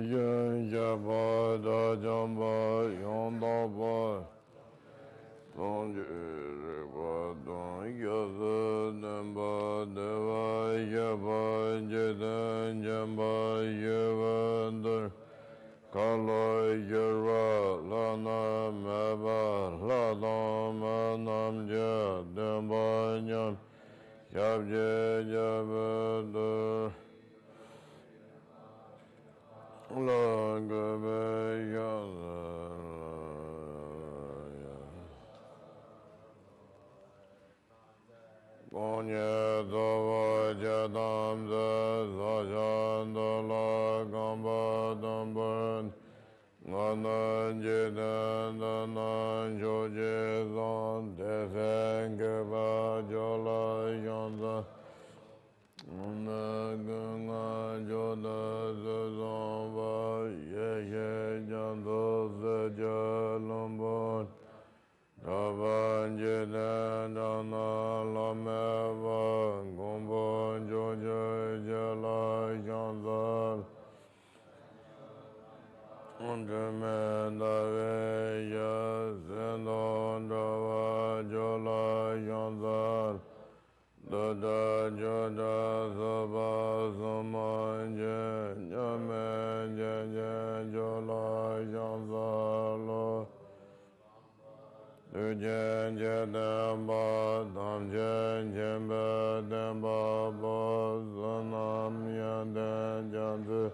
yin japa da jamba yonda pa tong je pa tong yasa nempa deva yapa jeten jamba yevandar kala yara lana meba ladam manam je dempa nyam yabje jabedur la gabe Ponye dova jadam za sajanda la gamba damban nganan jidan danan joje zan tesen geba jola yanda Nga gunga joda zazan va ye ye jando zajalambon Davan jidan dana lameva gumbon joja jala yanzal Undumen dave ya zendon dava jola yanzal Dada joda saba samanje nyame jenje jola yanzalo Dujen jedemba damjen jembe demba bo zanam yanden jandu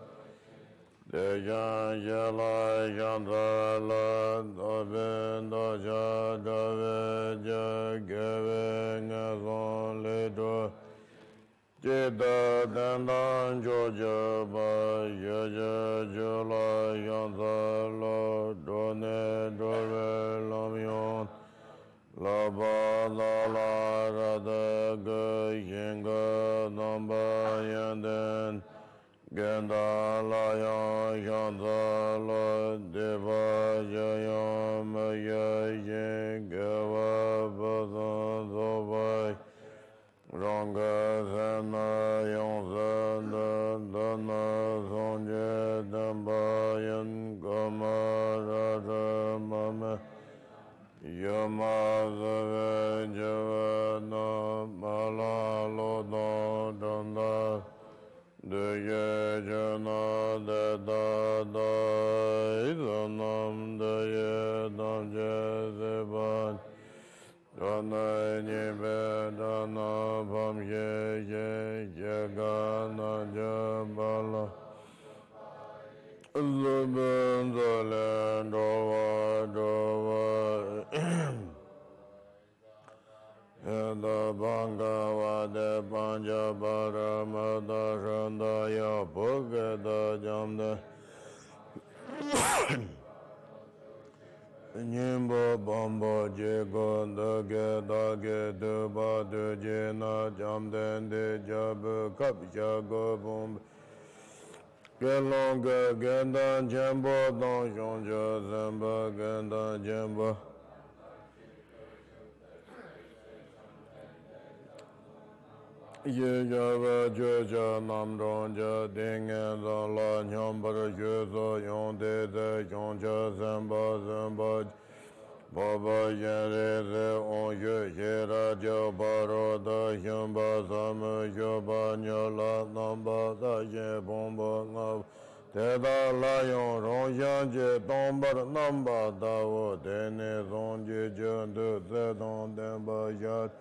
Dejan jela yandala dobin doja dove jageve ngazon ledo Jeda dandan joja ba yeja jela yanzala done dove lamyon La ba la la ra da ga yenga namba yanden Genda la yan yanda la deva jaya maya yen gava bazan zobai Ranga zana yon zana dana zonje damba yan gama rada mama Yama zave javana mala lodo danda Deye jana de da da izanam deye damje zeban Dana nibe dana pam ye ye jagana jabala Zubin zalen dova dova Yada banga vade panja paramada shanda ya bhagada jamda Nyimbo bambo jego dage dage duba duje na jamden de jabu kapja go bumb Gelonga gendan jembo don shonja zemba gendan jembo Ye java joja nam ronja dingen da la nyambara jozo yonde de yonja zamba zamba Baba yere ze on ye yera jo baro da yamba zama yoba nyola namba da ye bomba ngab Te da la yon ron yan je tombar namba da wo dene zon je jendu ze don demba yat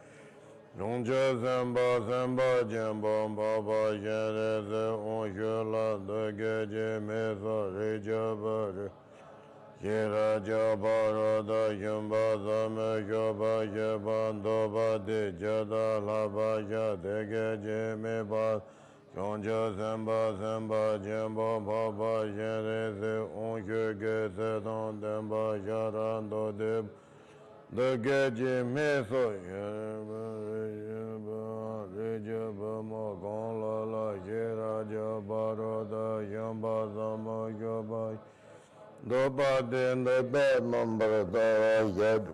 Nongja zamba zamba jamba baba yere ze on yola de geje meza reja bare Yera jabara da yamba zame yoba yeba doba de jada laba ya de geje me ba Nongja zamba zamba jamba baba yere ze on yoge ze don demba yara do de The Gaji Meso Rejaba Magon Lala Jera Jabara Da Yamba Zama Yobai Doba Den the Bad Number Dara Yad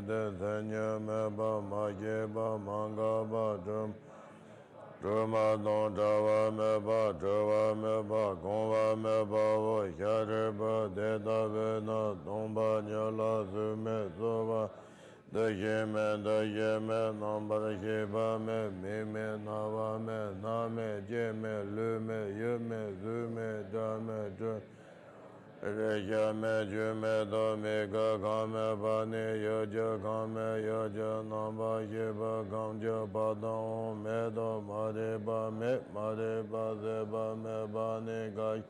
de Senya Meba Mageba Mangaba Drama Don Java Meba Java Meba Gomba Meba Yareba Deda Vena Domba Nyala Zume Zova the Yemen, number Heba me, Mime, Nava me, Name, Jeme, Lume, Yume, Zume, Dame, Rejame, Jume, Domega, Game, Bani, Yoja, Game, Yoja, Namba, Yeba, Gamja, Badon, Medo, Mareba, Mareba, Zeba, Me, Bani, Gai.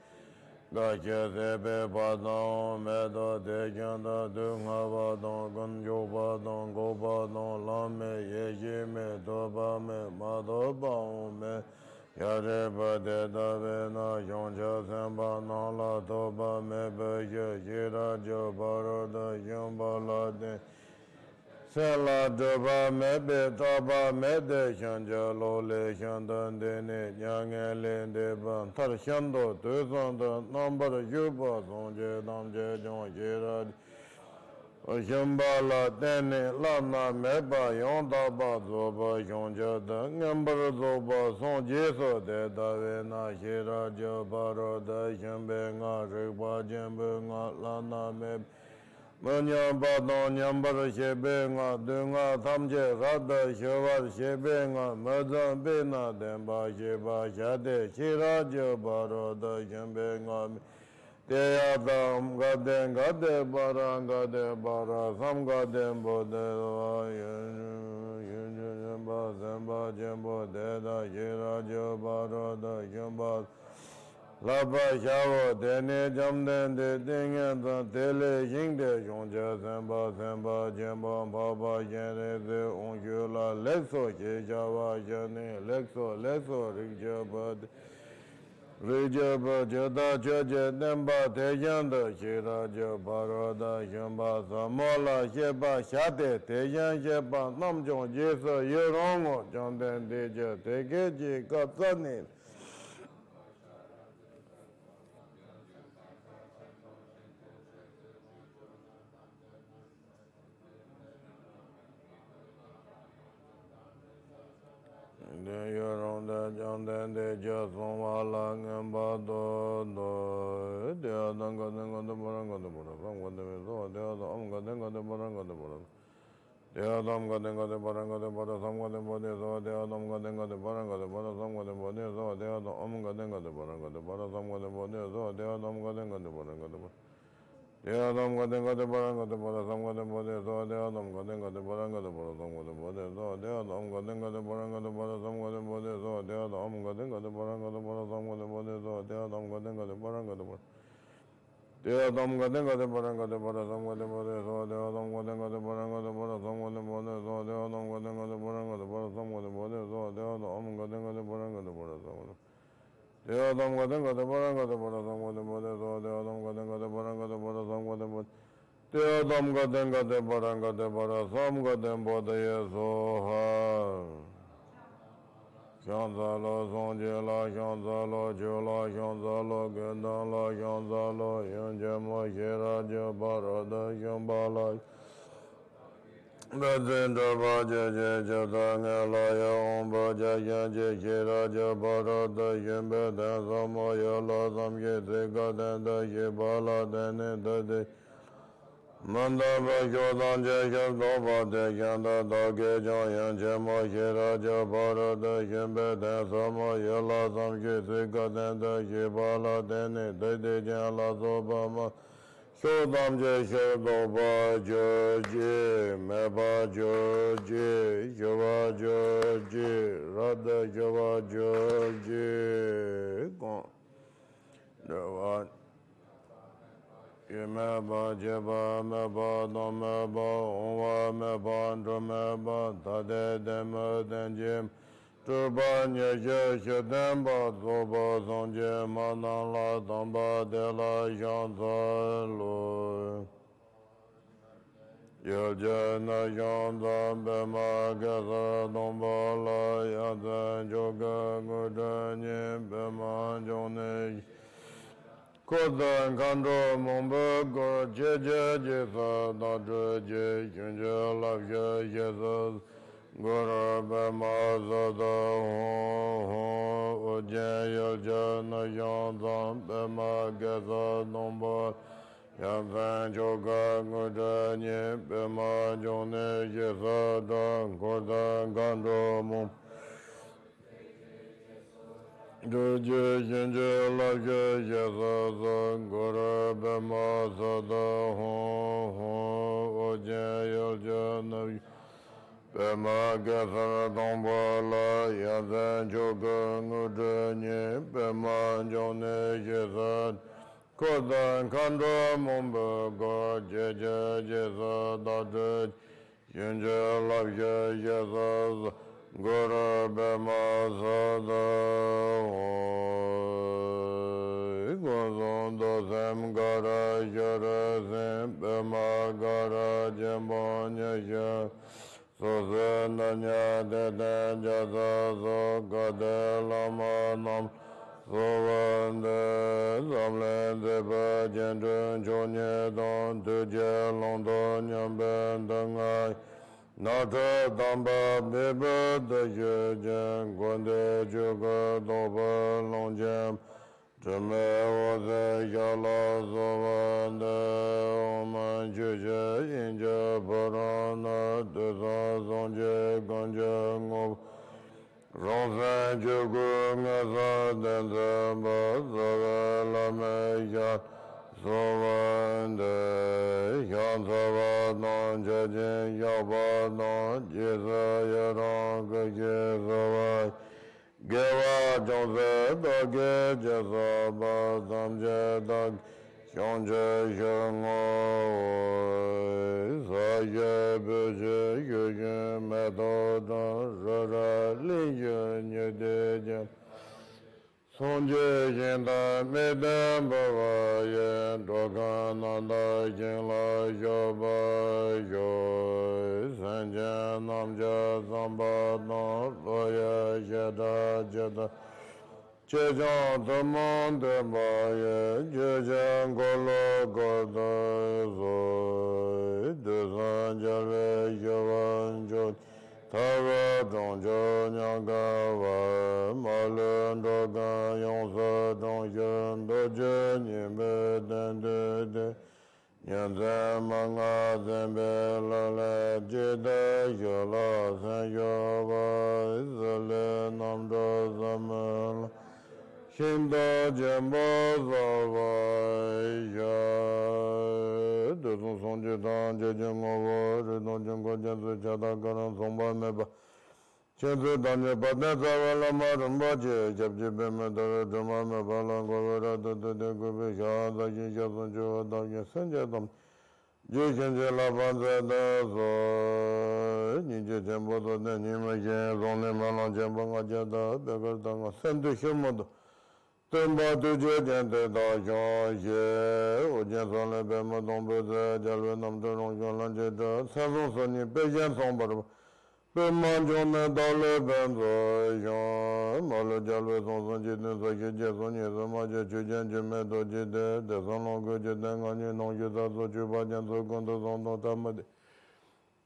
Gakya Sebe Padon, Medo, Dekanda, Dunga Badon, Gunjo Badon, Go Badon, Lame, Yeji Me, Doba Me, Madoba Me, Yareba Deda Vena, Yonja Semba, Nala, Doba Me, Bege, Jira, Jobaro, the Yumbala, De. Sela Doba Mebe Taba Mede Shanja Lole Shandan Dene Yang Lende Ban Tar Shando Tuzanda Number Yuba Sonje Namje Jon Jira Shambala Dene Lana Meba Yonda Ba Zoba Yonja Da Number Zoba Sonje So De Davena Shira Jabaro Da Shambe Nga Rikpa Jembe Nga Lana Mebe Manyamba Nyambara Shebe Nga Dunga Tamje Rada Sheva Shebe Nga Madan Bena Demba Sheba Shade Shiraja Barada Shembe Nga Deya Dam Gade Gade Bara Gade Bara Sam Gade Bode Yunjamba Zemba Jembo Deda Shiraja Barada Shemba Lapa Shavo Dene Jamden de Dingen Tele Yingde Yonja Semba Semba Jemba Baba Jene de Ongula Lexo Java Jene Lexo Rijaba Jada Jaja Demba Tejanda Shiraja Barada Shamba Samola Sheba Shate Tejan Sheba Namjon Jesa Yerongo Janden Deja Tegeji Katsani Yoronda Jondan de Jason Walang Bado, the Adanga the Moranga the Bora, one the other Omga the Moranga the Bora. The Adam Gadanga the Baranga the Bora, some of the bodies, or the Adam Gadanga the Baranga the Bora, some of the bodies, or the other Omgadanga the Baranga the Bora, some of the bodies, or the Adam Gadanga the Baranga the Bora. The Adam Gadanga the Baranga the Bora, some of the bodies, or the Adam Gadanga the Baranga the Bora, some of the bodies, or the Adam Gadanga the Baranga the Bora, some of the bodies, or the Adam Gadanga the Baranga the Bora, some of the bodies, or the Adam Gadanga the Baranga the Bora. The Adam Gadanga the Baranga the Bora, some of the bodies, or the Adam Gadanga the Baranga the Bora, some of the bodies, or the Adam Gadanga the Baranga the Bora, some of the bodies, or the Adam Gadanga the Baranga the Bora, some of the the Adam Gadanga the Baranga the Bora, some of the bodies, or the Adam Gadanga the Baranga the Bora, some of the bodies. The Adam Gadanga the Baranga the Bora, some Gadam Bodaya Soha. Shanzalo, Sonjela, Shanzalo, Jula, Shanzalo, Gandala, Shanzalo, Yanjama, Shiraja, Barada, Shambala. Gazendra Baja, Jadangala, Yomba, Jaya, Shiraja, Barada, Yemba, Dansama, Yala, Samye, Gadanda, Yebala, Dane, Manda Bajodan Jacob Nova de Yanda Dage Joyan Jemo Shiraja Barada Yembe Dansama Yala Samke Sikadanda Yibala Dene Dede Jala Zobama Shodam Je Shodoba Joji Meba Joji Java Joji Rada Java Joji Gone. Meba Jeba Meba Nomeba Onwa Meba Andromeba Tade Dema Denjim Turbanya Shademba Zoba Zonje Manala Damba Dela Janzalo Yajana Janda Bema Gaza Dombala Yadan Joga Gudanye Bema Jone Kodan Kandro Mumba Go Jeje Jesa Dadre Je Yunja Lavya Jesus Gora Bema Zada Ho Ho Ujen Yelja Nayan Zam Bema Geza Nomba Yanzan Joga Ngudanye Bema Jone Jesa Dan Kodan Kandro Mumba Doje Jenje Lage Yaza Gora Bema Zada Ho Ho Oje Yelja Navi Bema Gazara Dombala Yaza Joga Ngudanye Bema Jone Yezad Kodan Kandra Mumba Go Jeje Jeza Dadej Jenje Lage Yaza Gora Bema Zada Gozondo Zem Gara Yara Zem Bema Gara Jembonya Ya Sozendanya Deden Jaza Zo Gade Lama Nam Sovande Zamlende Ba Jendun Jonye Don Tuje Londo Nyamben Dangai Nata Damba Beba Daje Jen Gwande Juga Doba Longjam Jame Waze Yala Zovande Oman Juje Inja Barana Deza Zonje Ganja Ngob Ronzan Jugu Ngaza Denza Bazara Lame Yat Sovande Yansava Non Jajin Yaba Non Jeza Yaranga Jezavai Geva Jose Dage Jeza Bazamje Dag Shonje Shango Saye Beje Yuje Metodan Rara Liye Nyedejem Sonje Yenda Medem Bavaye Dogananda Jinla Yoba Yo Sanje Namja Zamba No Loya Jeda Jeda Chejan Tamon Dembaye Jejan Golo Goda Zoy Desan Jale Yavan Jot Tara Donjo Nyagawa Malun Doga Yonsa Donjon Doje Nyimbe Dende Nyanza Manga Zembe Lale Jeda Yola Sanyoba Zale Namdo Zamal Shinda Jembo Zavaya Desun Sonje Dan Jejem Ovo Redon Jengo Jensu Chada Karan Somba Meba Chensu Danye Patne Zavala Marumba Je Jabje Beme Dara Dama Meba Langovera Dede Gobe Shada Jinjasun Joa Dagye Senje Dam Jishenje La Banze Dazo Ninje Jembo Dode Nima Jen Zonne Malan Jembo Ngajada Begar Danga Sendu Shimodo Temba Tuje Jente Da Jan Ye Ojen Sanle Bema Dombe Ze Jalwe Namde Ronjon Lanje Da Senson Sani Pejen Sombar Bema Jone Dale Benzo Jan Male Jalwe Sonson Jiten Sake Jeson Ye Maje Chujen Jeme Do Jide Desan Longo Jiten Ganye Nongye Zazo Chuba Jenso Kondo Sondo Tamade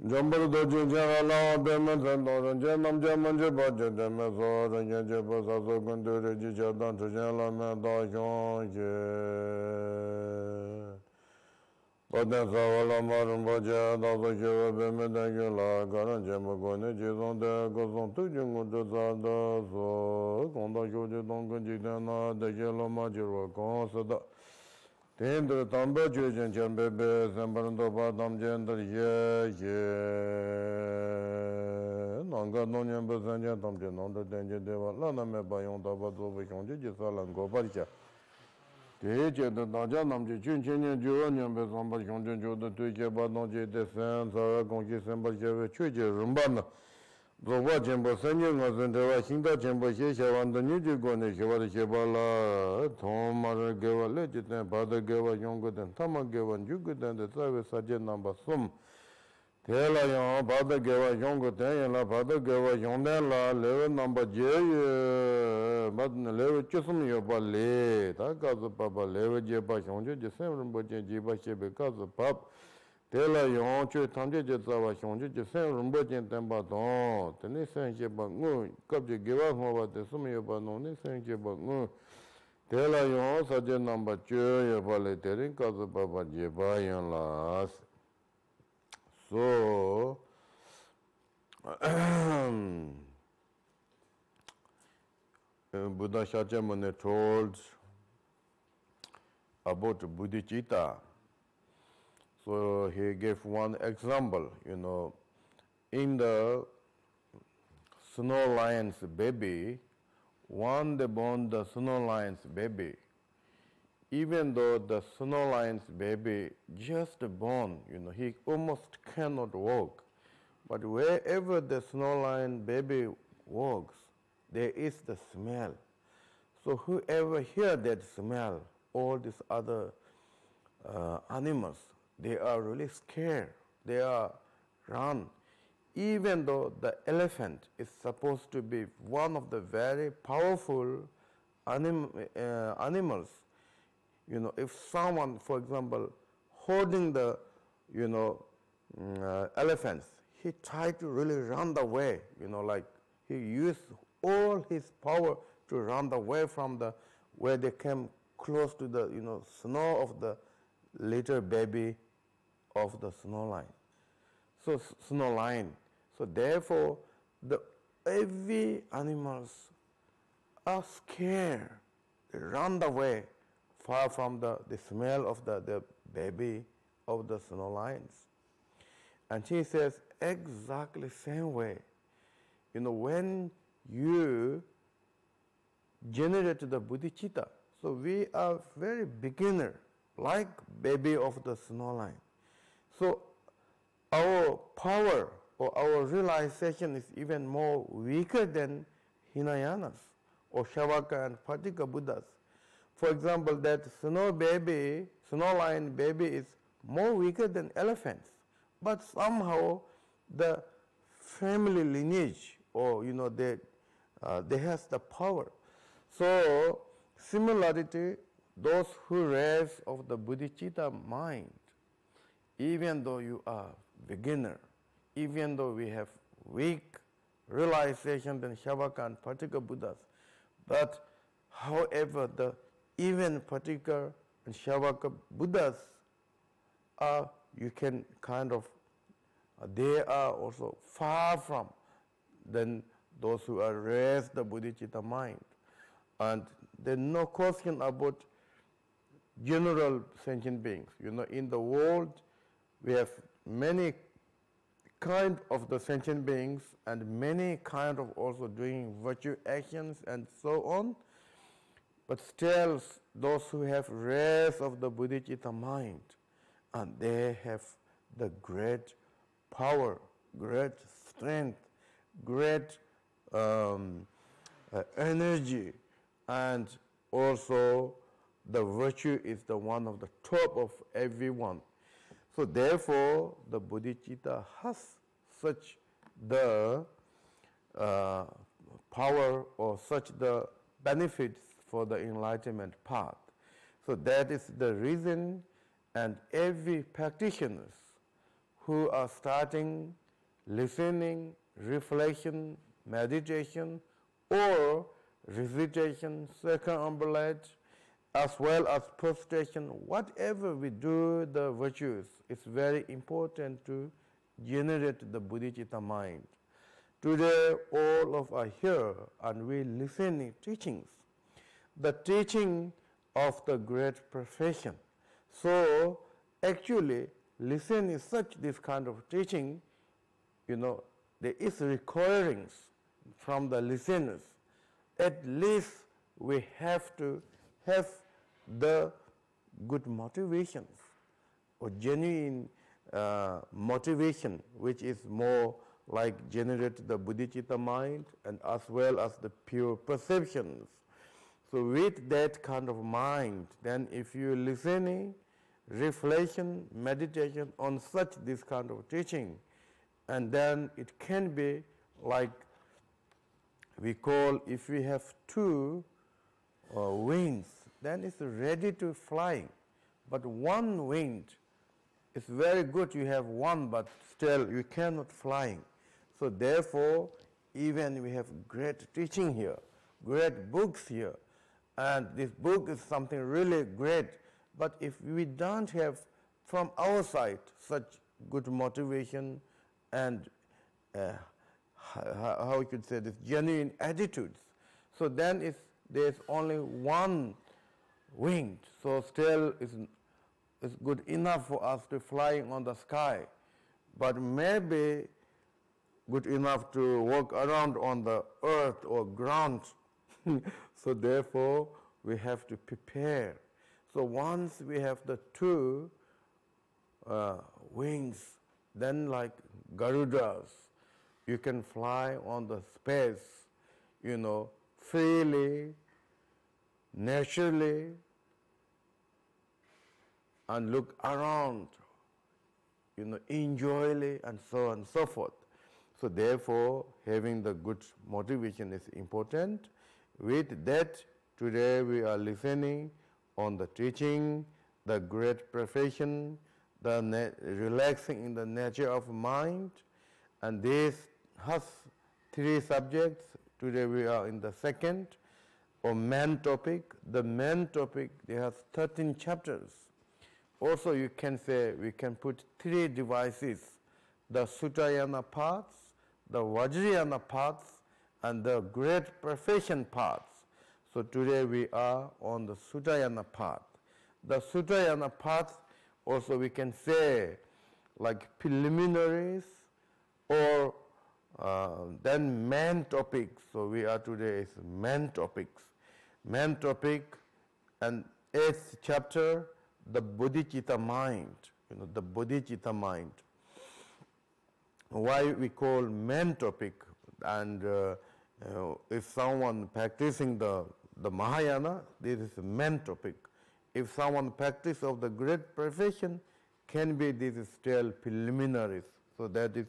Jambar Doji Jala Beman Sandoran Janam Jamanje Baja Demeso Range Pasaso Kunduri Jadan Tujala Meda Ye Padan Savala Marum Baja Dazo Shiva Bemedagula Garan Jamagone Jizon de Gozon Tujungu Zada So Konda Shoji Donga Jidana Dejela Majiro Konsada Tendra Tamba Jujan Chambebe Sambarando Padam Gender Ye Nanga Nonyan Bazanja Tamja Nanda Danja Deva Lana Mebayon Tabazo Vishonji Jisalan Gobarcha Teje the Daja Namji Chinchinian Juanian Bezamba Shonjan Joda Tuja Badonji Desen Sara Gonki Semba Jeve Chuji Rumbana Zoba Jembo Sanyan Mazendeva Shinda Jembo Sheshavan the New Jigone Shivari Shibala Tomar Geva Legit and Pada Geva Younger than Tama Geva and Jugut and the Service Sajan number Sum Tela yon bada gewa yongo ten la bada gewa yonden la lewe namba je bad lewe chusum yo ba le ta kazu papa lewe je ba shonje je sem rumbo je ba shebe kazu pap tela yon chu tamje je zawa shonje je sem rumbo je ten ba don tene sen je ba ngu kap je gewa ho ba de sum yo ba no ne sen je ba ngu tela yon sa je namba je yo ba le terin kazu papa je ba yon la so, Buddha Shakyamuni told about bodhicitta. So he gave one example, in the snow lion's baby, one they born the snow lion's baby. Even though the snow lion's baby just born, he almost cannot walk. But wherever the snow lion baby walks, there is the smell. So whoever hear that smell, all these other animals, they are really scared. They are run. Even though the elephant is supposed to be one of the very powerful animals, if someone, for example, holding the, elephants, he tried to really run away, like he used all his power to run away from where they came close to the, snow of the little baby of the snow lion. So snow lion. So therefore, every animals are scared. They run away far from the smell of the baby of the snow lions. And he says, exactly same way. When you generate the bodhicitta, so we are very beginner, like baby of the snow lion. So our power or our realization is even more weaker than Hinayanas or Shavaka and Patika Buddhas. For example, that snow lion baby is more weaker than elephants. But somehow the family lineage or, they has the power. So similarity, those who raise of the bodhicitta mind, even though you are beginner, even though we have weak realization than Shavaka and Patika Buddhas, but however, even Patika and Shavaka Buddhas you can kind of, they are also far from than those who are raised the bodhicitta mind. And there's no question about general sentient beings. In the world, we have many kind of the sentient beings and many kind of also doing virtue actions and so on. But still, those who have raised of the bodhicitta mind, and they have the great power, great strength, great energy, and also the virtue is the one of the top of everyone. So therefore, the bodhicitta has such the power or such the benefits for the enlightenment path. So that is the reason, and every practitioners who are starting listening, reflection, meditation, or recitation, circumambulate, as well as prostration, whatever we do the virtues, it's very important to generate the bodhicitta mind. Today, all of us here and we listening teachings, the teaching of the great profession. So actually, listening such this kind of teaching, there is requirings from the listeners. At least we have to have the good motivations or genuine motivation, which is more like generate the bodhicitta mind and as well as the pure perceptions. So with that kind of mind, then if you listening, reflection, meditation on such this kind of teaching, And then it can be like we call, if we have two wings, then it's ready to flying. But one wing is very good, you have one, but still you cannot flying. So therefore, even we have great teaching here, great books here, and this book is something really great, but if we don't have from our side such good motivation and how we could say this, genuine attitudes, so then there's only one wing, so still it's good enough for us to flying on the sky, but maybe good enough to walk around on the earth or ground. So therefore, we have to prepare. So once we have the two wings, then like Garudas, you can fly on the space, freely, naturally, and look around, enjoyly, and so on and so forth. So therefore, having the good motivation is important. With that, today we are listening on the teaching, the great perfection, the relaxing in the nature of mind, and this has three subjects. Today we are in the second, or main topic. The main topic, there has 13 chapters. Also, you can say we can put three devices: the Sutayana paths, the Vajrayana paths, and the great perfection paths. So today we are on the Sutayana path. The Sutayana path also we can say like preliminaries or then main topics. So we are today is main topics. Main topic and 8th chapter, the bodhicitta mind, the bodhicitta mind. Why we call main topic, and if someone practicing the Mahayana, this is the main topic. If someone practice of the great perfection, can be this is still preliminaries. So that is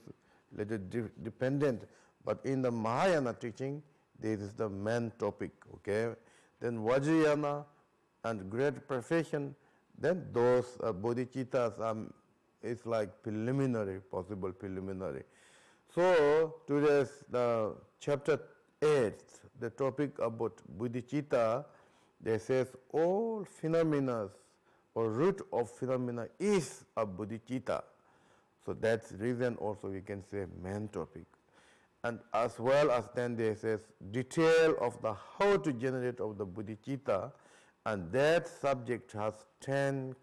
little dependent. But in the Mahayana teaching, this is the main topic. Okay. Then Vajrayana and great perfection, then those bodhicittas is like preliminary, possible preliminary. So today's chapter 8, the topic about bodhicitta, they says all phenomena or root of phenomena is a bodhicitta. So that's reason also we can say main topic. And as well as then they says detail of the how to generate of the bodhicitta, and that subject has 10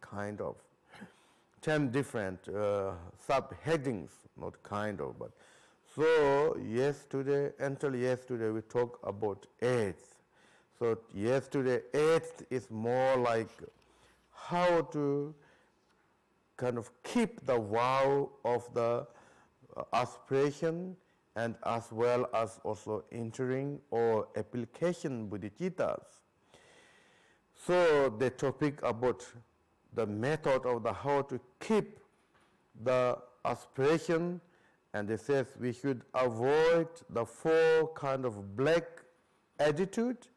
different subheadings, not kind of, but. So until yesterday we talked about 8th. So yesterday 8th is more like how to kind of keep the vow of the aspiration, and as well as also entering or application bodhicittas. So the topic about the method of the how to keep the aspiration, and it says we should avoid the 4 kind of black attitude,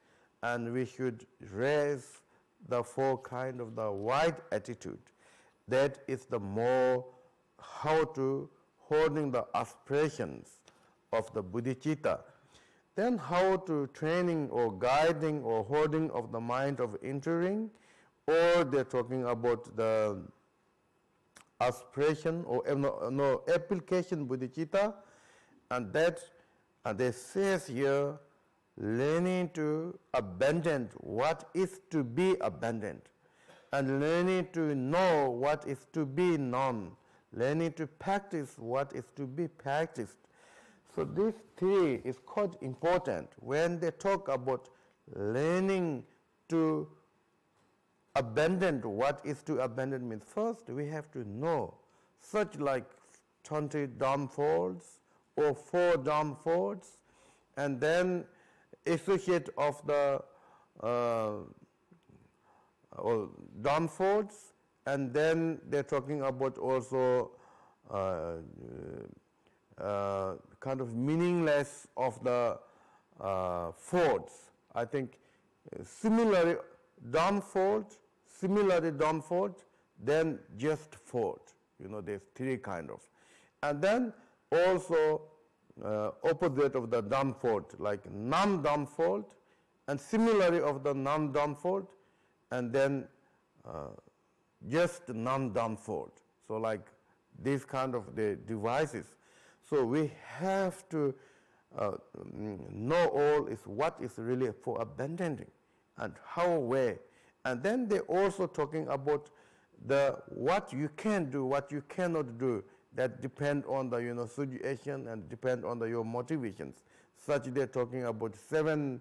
and we should raise the 4 kind of the white attitude. That is the more how to holding the aspirations of the bodhicitta. Then how to training or guiding or holding of the mind of entering, or they're talking about the aspiration or application bodhicitta, and that they says here learning to abandon what is to be abandoned, and learning to know what is to be known, learning to practice what is to be practiced. So these 3 is quite important. When they talk about learning to abandon what is to abandon, means first we have to know such like 20 downfalls or 4 downfalls, and then associate of the downfalls, and then they're talking about also kind of meaningless of the faults. I think similarly done fault, then just fault. There's three kind of. And then also opposite of the done fault, like non-done fault, and similarly of the non-done fault, and then just non-done fault. So like these kind of the devices. So we have to know all is what is really for abandoning and how, where. And then they're also talking about the what you can do, what you cannot do. That depend on the situation and depend on your motivations. Such they're talking about 7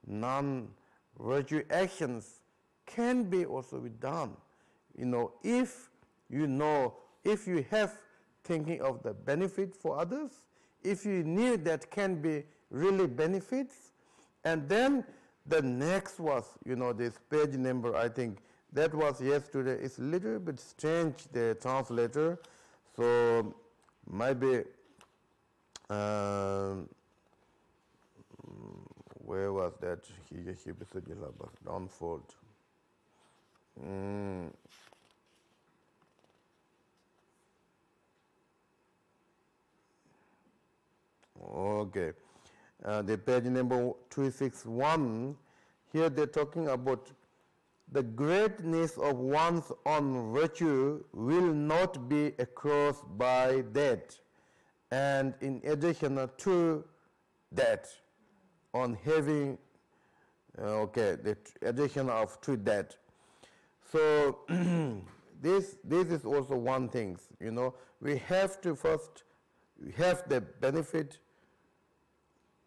non-virtue actions can be also be done. If if you have thinking of the benefit for others, if you knew that can be really benefits, and then the next was, this page number, I think that was yesterday. It's a little bit strange, the translator. So maybe, where was that? Don't fault. Okay. The page number 261, here they're talking about the greatness of one's own virtue will not be crossed by that. And in addition to that, on having, the addition of to that. So this is also one thing, we have to first have the benefit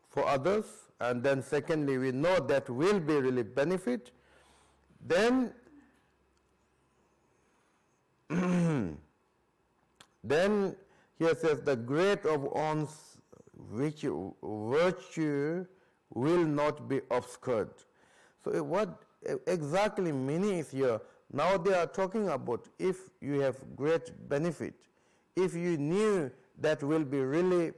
for others, and then secondly, we know that will be really benefit. Then, then here says the great of one's virtue will not be obscured. So what exactly meaning is here? Now they are talking about if you have great benefit, if you knew that will be really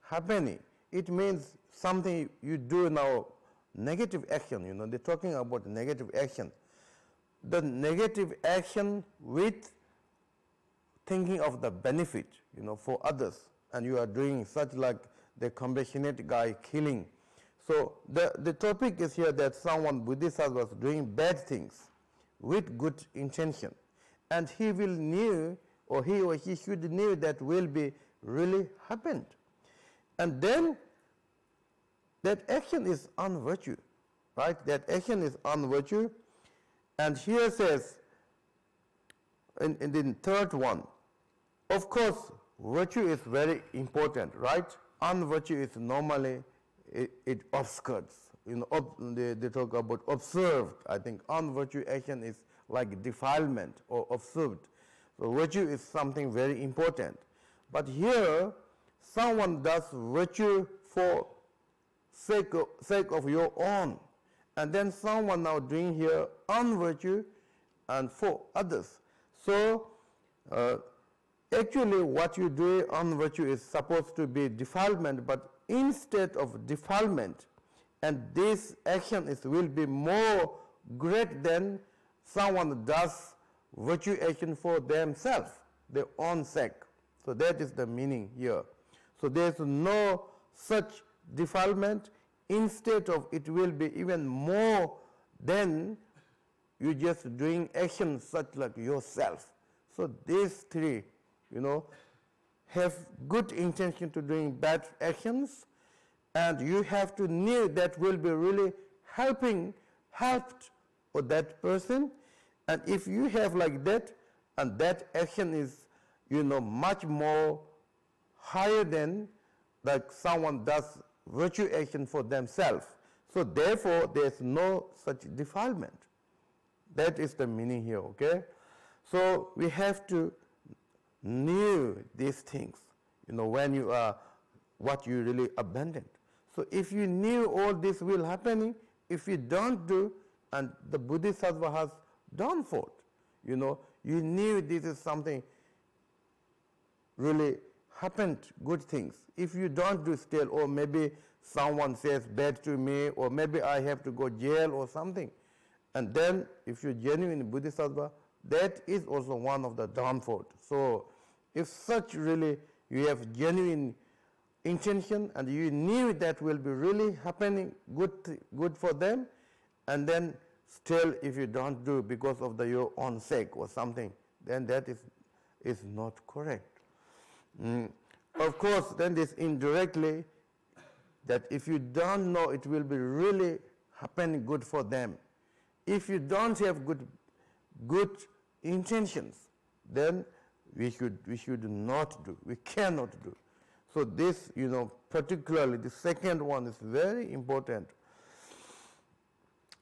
happening, it means something you do now, negative action, they're talking about negative action. The negative action with thinking of the benefit, for others, and you are doing such like the compassionate guy killing. So the topic is here that someone Buddhist was doing bad things with good intention, and he will knew, or he should knew that will be really happened. And then that action is unvirtue, right? That action is unvirtue. And here says, in the third one, of course, virtue is very important, right? Unvirtue is normally, it obscures. They talk about observed. I think unvirtue action is like defilement or observed. So virtue is something very important. But here, someone does virtue for sake of your own. And then someone now doing here unvirtue and for others. So actually what you do unvirtue is supposed to be defilement, but instead of defilement, and this action will be more great than someone does virtue action for themselves, their own sake. So that is the meaning here. So there is no such defilement. Instead of it will be even more than you just doing actions such like yourself. So these three, have good intention to doing bad actions, and you have to know that will be really helped or that person. And if you have like that, and that action is, much more higher than like someone does virtue action for themselves. So therefore, there's no such defilement. That is the meaning here, okay? So we have to know these things, when you are, what you really abandoned. So if you knew all this will happening, if you don't do, and the Bodhisattva has done for it, you knew this is something really happened good things. If you don't do still, or maybe someone says bad to me, or maybe I have to go jail or something, and then if you're genuine Bodhisattva, that is also one of the downfall. So if such really you have genuine intention and you knew that will be really happening good for them, and then still if you don't do because of your own sake or something, then that is not correct. Of course, then this indirectly, that if you don't know it will be really happening good for them. If you don't have good intentions, then we should not do. We cannot do. So this, particularly the second one is very important.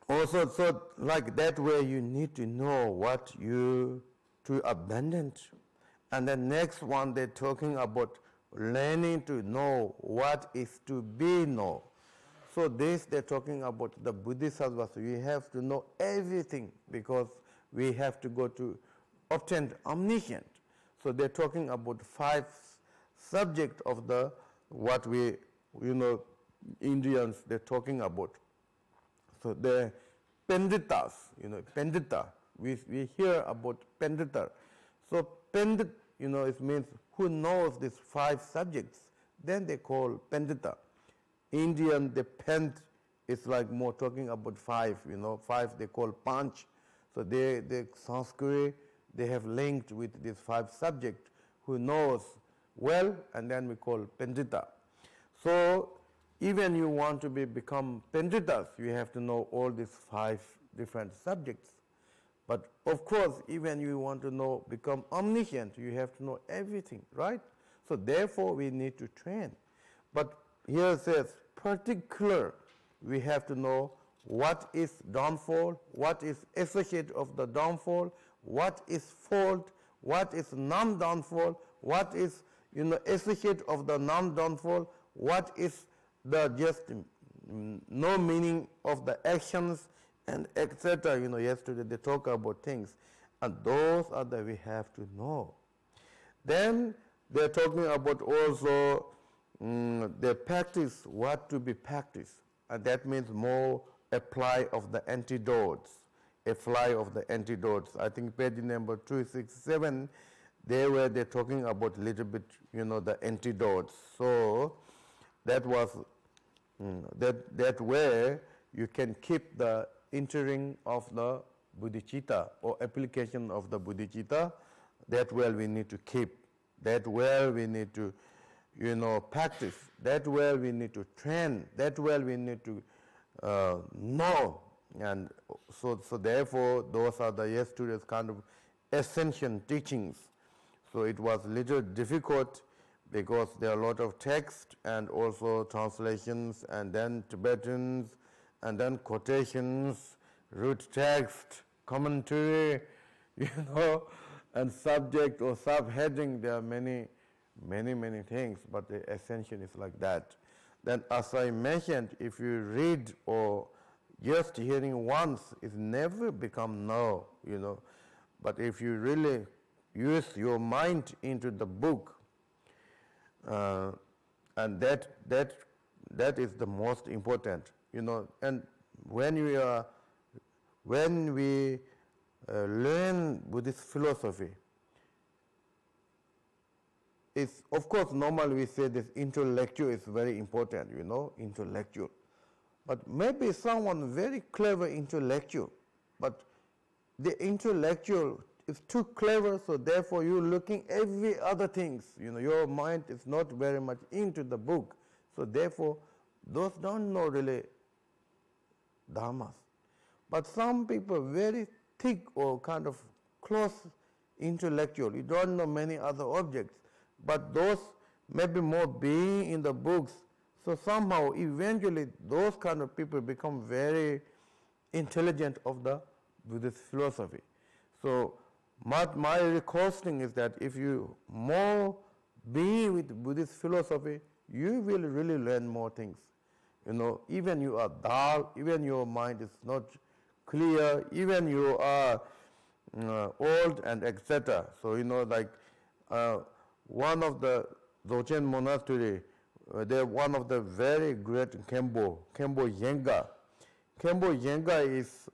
Also, so like that way you need to know what you to abandon. And the next one they're talking about learning to know what is to be known. So this they're talking about the Bodhisattva. So we have to know everything because we have to go to obtain omniscient. So they're talking about 5 subjects of the what we Indians they're talking about. So the Panditas, Pandita. We hear about Pandita. So Pandit, it means who knows these 5 subjects. Then they call Pandita. Indian, the Pand is like more talking about 5, 5 they call Panch. So the Sanskrit, they have linked with these 5 subjects who knows well, and then we call Pandita. So even you want to become Panditas, you have to know all these 5 different subjects. But of course, even you want to become omniscient, you have to know everything, right? So therefore, we need to train. But here it says, particular, we have to know what is downfall, what is associate of the downfall, what is fault, what is non-downfall, what is associate of the non-downfall, what is the just no meaning of the actions, and etc. Yesterday they talk about things, and those are that we have to know. Then they're talking about also the practice, what to be practiced, and that means more apply of the antidotes, apply of the antidotes. I think page number 267, they're talking about a little bit, the antidotes. So that was that way you can keep the entering of the bodhicitta or application of the bodhicitta. That well we need to keep. That well we need to, practice. That well we need to train. That well we need to know. And so therefore, those are the yesterday's kind of essential teachings. So it was a little difficult because there are a lot of text and also translations and then Tibetans and then quotations, root text, commentary, and subject or subheading. There are many things, but the essential is like that. Then as I mentioned, if you read or just hearing once, it never become no, But if you really use your mind into the book, and that is the most important, And when we learn Buddhist philosophy, it's of course normally we say this intellectual is very important, intellectual. But maybe someone very clever intellectual, but the intellectual is too clever, so therefore you're looking every other things. Your mind is not very much into the book, so therefore those don't know really dharmas. But some people very thick or kind of close intellectual, you don't know many other objects, but those maybe more being in the books. So somehow eventually those kind of people become very intelligent of the Buddhist philosophy. So my requesting is that if you more be with Buddhist philosophy, you will really learn more things. Even you are dull, even your mind is not clear, even you are old and etc. So like one of the Dzogchen Monastery. They're one of the very great Khenpo Yenga. Khenpo Yenga is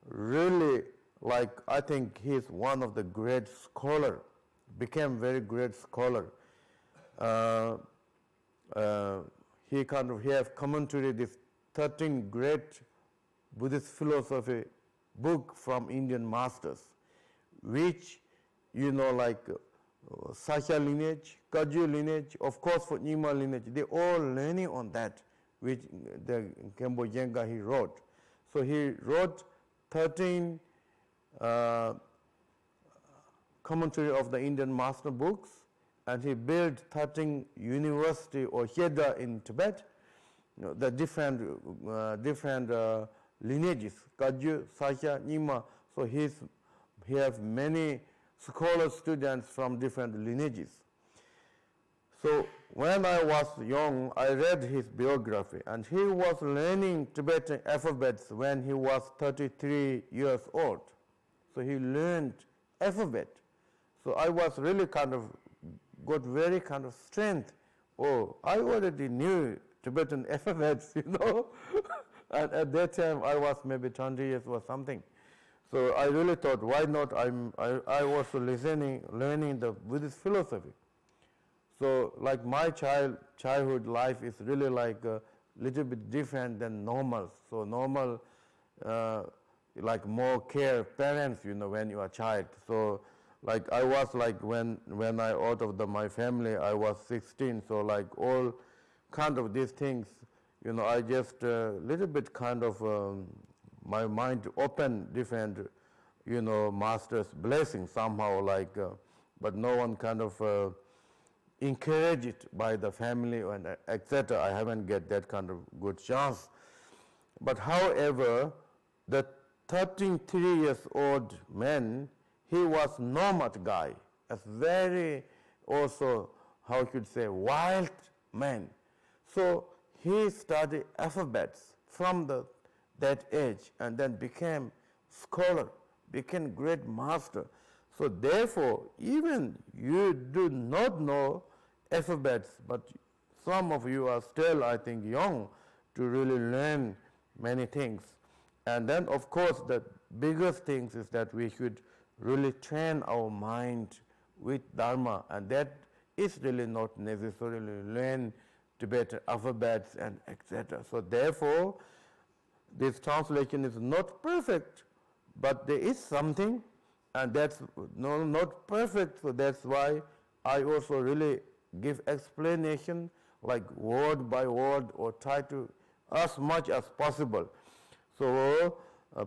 really like, I think he's one of the great scholar, became very great scholar. He has commented this 13 great Buddhist philosophy book from Indian masters, which, like Sakya lineage, Kagyu lineage, of course for Nyingma lineage, they all learning on that, which the Khenpo Yenga he wrote. So he wrote 13 commentary of the Indian master books, and he built 13 university or Hyeda in Tibet, the different lineages, Kagyu, Sakya, Nyingma. So he has many scholars, students from different lineages. So when I was young, I read his biography, and he was learning Tibetan alphabets when he was 33 years old. So he learned alphabet. So I was really got very strength. Oh, I already knew Tibetan alphabets, and at that time I was maybe 20 years or something. So I really thought, why not? I was learning the Buddhist philosophy. So like my childhood life is really like a little bit different than normal. So normal, like more care parents, when you are a child. So like I was like when I out of my family, I was 16. So like all kind of these things, I just little bit my mind open different, master's blessing somehow like, but no one encouraged it by the family and etc. I haven't get that kind of good chance. But however, the 33 years old man, he was nomad guy, a very also, how you could say, wild man. So he studied alphabets from that age and then became scholar, became great master. So therefore, even you do not know alphabets, but some of you are still, I think, young to really learn many things. And then, of course, the biggest things is that we should really train our mind with Dharma, and that is really not necessarily learn Tibetan alphabets and etc. So therefore, this translation is not perfect, but there is something, and that's not perfect. So that's why I also really give explanation like word by word, or try to as much as possible. So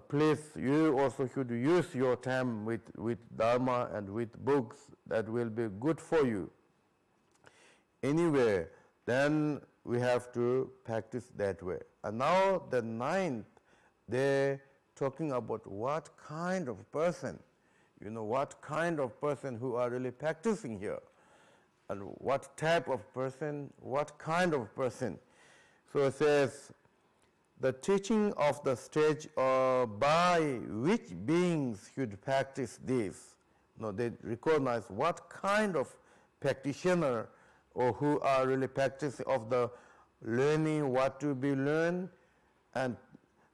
please, you also should use your time with Dharma and with books. That will be good for you. Anyway, then we have to practice that way. And now the ninth, they're talking about what kind of person, what kind of person who are really practicing here, and what type of person, what kind of person. So it says, the teaching of the stage by which beings should practice this. They recognize what kind of practitioner or who are really practicing of the learning what to be learned and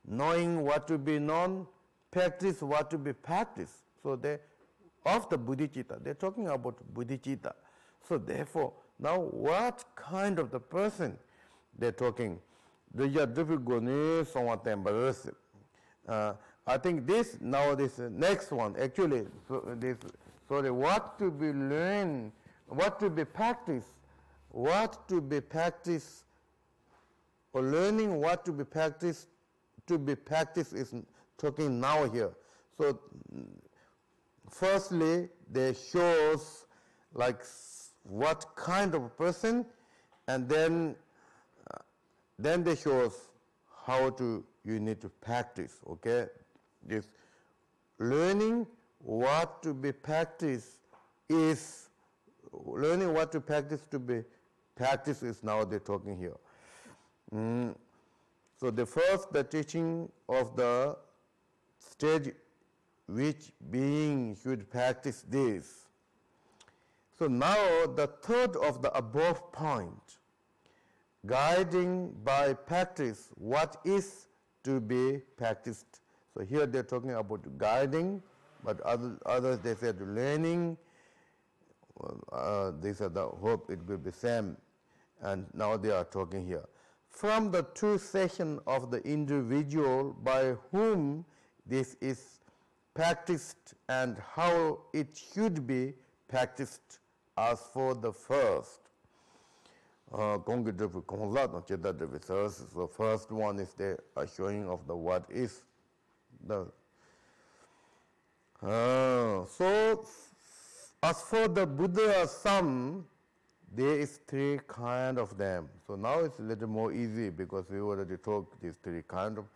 knowing what to be known, practice what to be practiced. So they, of the bodhicitta, they're talking about bodhicitta. So therefore, now what kind of the person they're talking? I think this next one actually, what to be learned, what to be practiced, or learning what to be practiced is talking now here. So firstly, they shows like what kind of person, and then they shows how you need to practice. Okay, this learning what to be practiced is learning what to practice to be practice is now they're talking here. So the teaching of the stage which being should practice this. So now the third of the above point, guiding by practice what is to be practiced. So here they're talking about guiding, but others they said learning. These are the hope it will be same, and now they are talking here. From the true session of the individual by whom this is practiced and how it should be practiced as for the first. So first one is the showing of the what is. So as for the Buddha sum, there is three kind of them. So now it's a little more easy because we already talked these three kind of.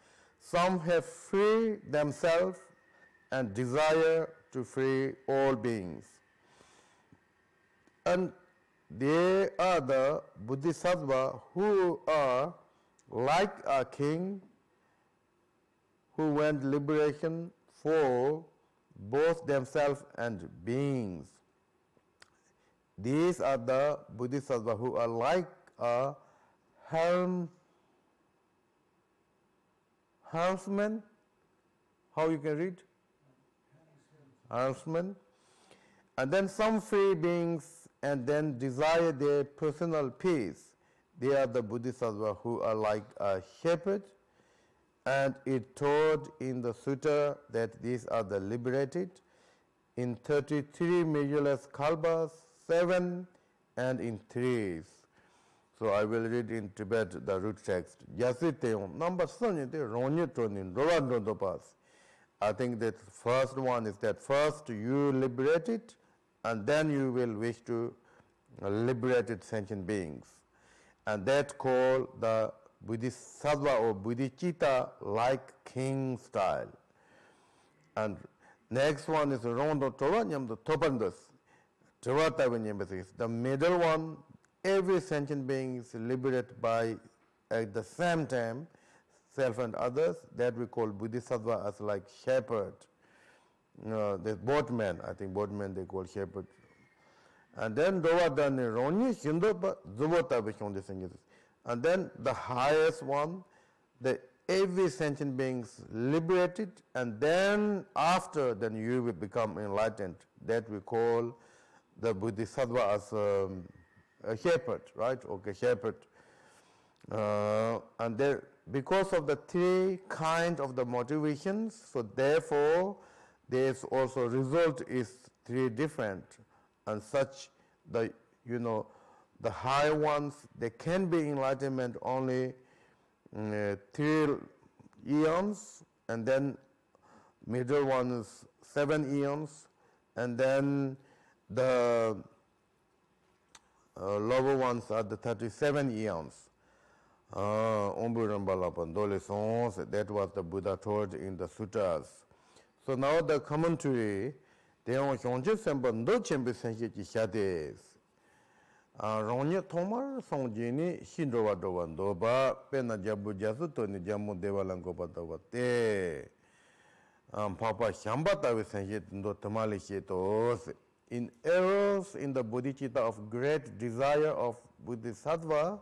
Some have free themselves and desire to free all beings. And they are the Bodhisattva who are like a king who went liberation for both themselves and beings. These are the Bodhisattva who are like a helmsman. How you can read? Helmsman. And then some free beings and then desire their personal peace. They are the Bodhisattva who are like a shepherd. And it taught in the sutta that these are the liberated in 33 measureless kalpas, 7 and in 3s. So I will read in Tibet the root text. Number I think that first one is that first you liberate it and then you will wish to liberate sentient beings. And that called the Bodhisattva or Bodhicitta like king style. And next one is Rondo Toranyam, the Topandas. The middle one, every sentient being is liberated by at the same time self and others, that we call Bodhisattva as like shepherd. There's boatman, I think boatman they call shepherd. And then and then the highest one, the every sentient beings liberated, and then after then you will become enlightened. That we call the Bodhisattva as a shepherd, right? Okay, shepherd. And there, because of the three kind of the motivations, so therefore there's also result is three different, and such the the high ones, they can be enlightenment only 3 eons, and then middle ones 7 eons, and then the lower ones are the 37 eons. That was the Buddha taught in the sutras. So now the commentary, they are Ronya Tomar, Songjini, Shindova Dovandoba, Pena Jabu Jasutoni, Jamu Devalangopatavate, Papa Shambata with Sanjit no Tamali Shetos. In errors in the bodhicitta of great desire of Bodhisattva,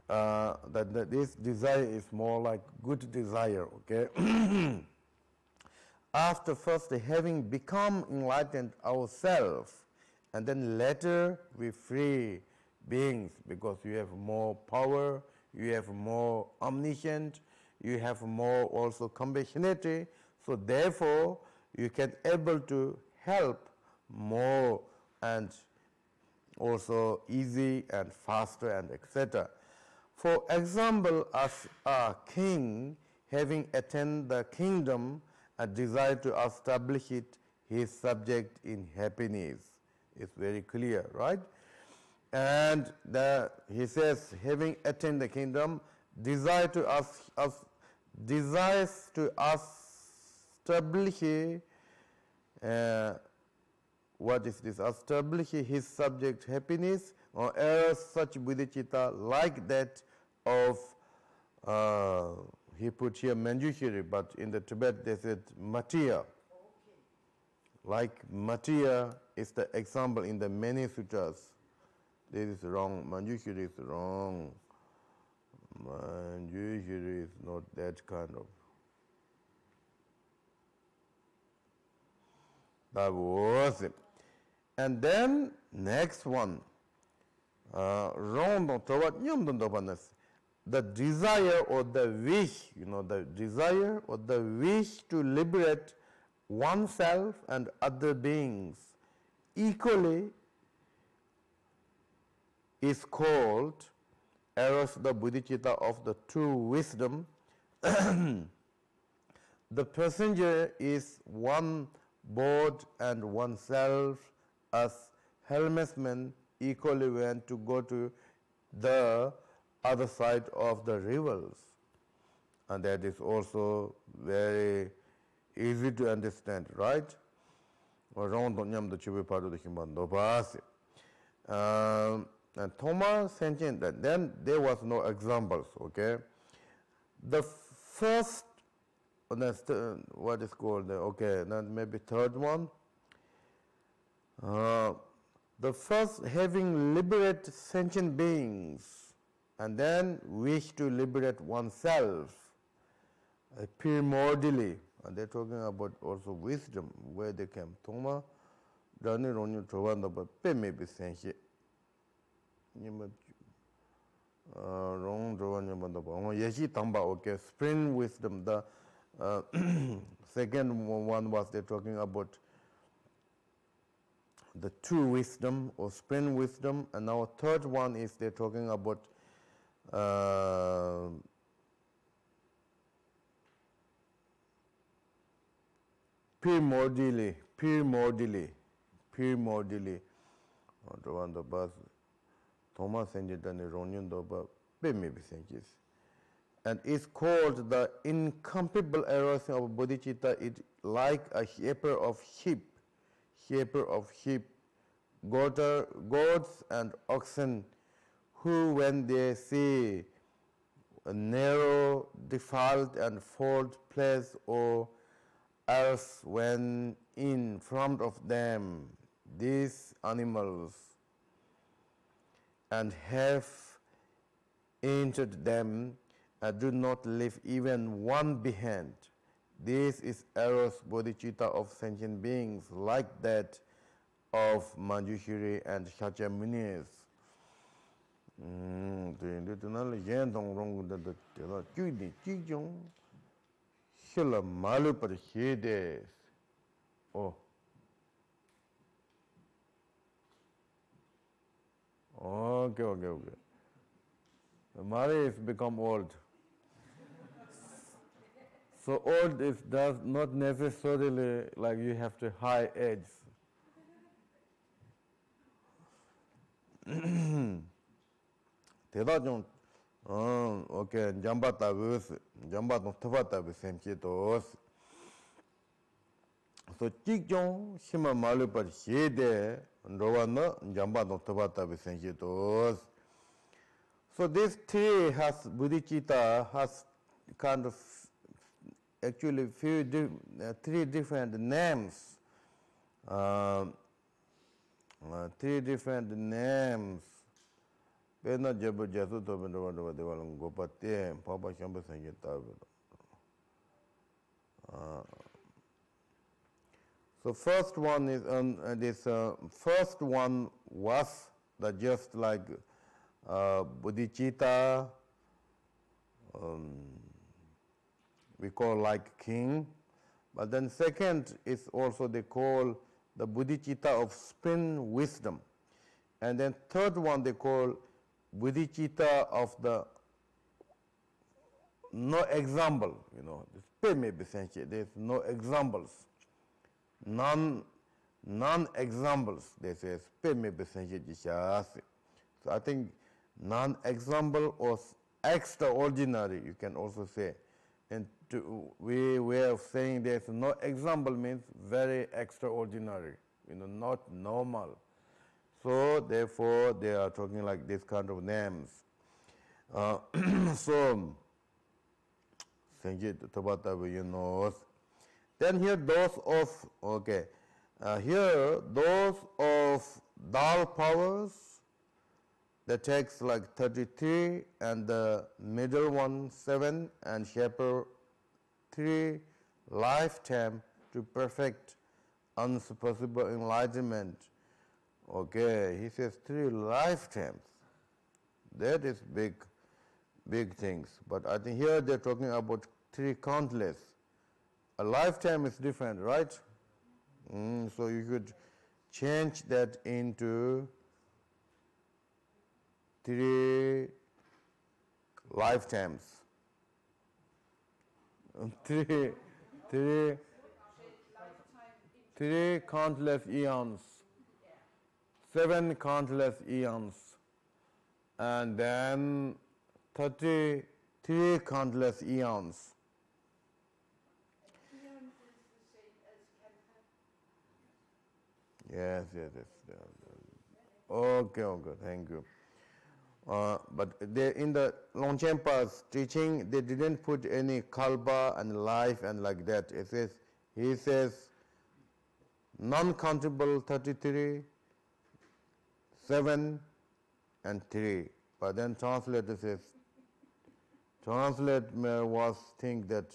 that this desire is more like good desire, okay? After first having become enlightened ourselves, and then later we free beings because you have more power, you have more omniscient, you have more also compassionate, so therefore you can able to help more and also easy and faster and etc. For example, as a king having attained the kingdom and desire to establish it, his subject in happiness. It's very clear, right? And he says, having attained the kingdom, desires to establish what is this? Establish his subject happiness, or else such bodhicitta like that of he put here Manjushri, but in the Tibet they said Matia. like Matia is the example in the many sutras. This is wrong. Manjushri is wrong. Manjushri is not that kind of. That was it. And then next one. The desire or the wish, the desire or the wish to liberate oneself and other beings equally is called eros, the bodhicitta of the true wisdom. The passenger is one board and oneself as helmsman equally went to go to the other side of the rivers. And that is also very easy to understand, right? And Thomas sentient, then there was no examples, okay? The first, what is called, okay, then maybe third one. The first having liberate sentient beings and then wish to liberate oneself primordially. And they're talking about also wisdom, where they came. Thoma, Dani Ronyu Trovanda, but pay maybe senshi. Wrong Drovanya Bandaba. Yeshi Tamba, okay, spring wisdom. The second one was they're talking about the true wisdom or spring wisdom, and now third one is they're talking about primordially. Thomas and and it's called the incomparable erosion of bodhicitta. It like a shepherd of sheep, goats and oxen, who when they see a narrow, defiled and fault place or else when in front of them, these animals, and have entered them and do not leave even one behind. This is eros bodhicitta of sentient beings like that of Manjushri and Shakyamunis. Oh. Okay. Mari has become old. So old is does not necessarily like you have to high age. 대다 좀 okay jambata bus jambato tavata besemchitos. So tikjong shima malu par shede rowana jambato tavata besemchitos. So this tree has bodhicitta has kind of actually three different names. Three different names. Pena jabu jasu to bendo devalang gopate papa shamba sangita. So first one is this first one was the just like bodhicitta. We call like king, but then second is also they call the bodhicitta of spin wisdom, and then third one they call bodhicitta of the no example. There's no examples, non examples. They say so I think non-example or extraordinary. You can also say. And way of saying there's no example means very extraordinary, not normal. So therefore they are talking like this kind of names. So then here those of Here, those of dal powers, that takes like 33, and the middle one 7, and shepherd 3 lifetime to perfect unsurpassable enlightenment. Okay, he says 3 lifetimes. That is big things. But I think here they're talking about 3 countless. A lifetime is different, right? So you could change that into 3 lifetimes. 3 countless eons. 7 countless eons. And then 33 countless eons. Yes. Okay, thank you. But in the Longchenpa's teaching, they didn't put any kalpa and life and like that. He says non-countable 33, 7, and 3. But then translator says, translator was think that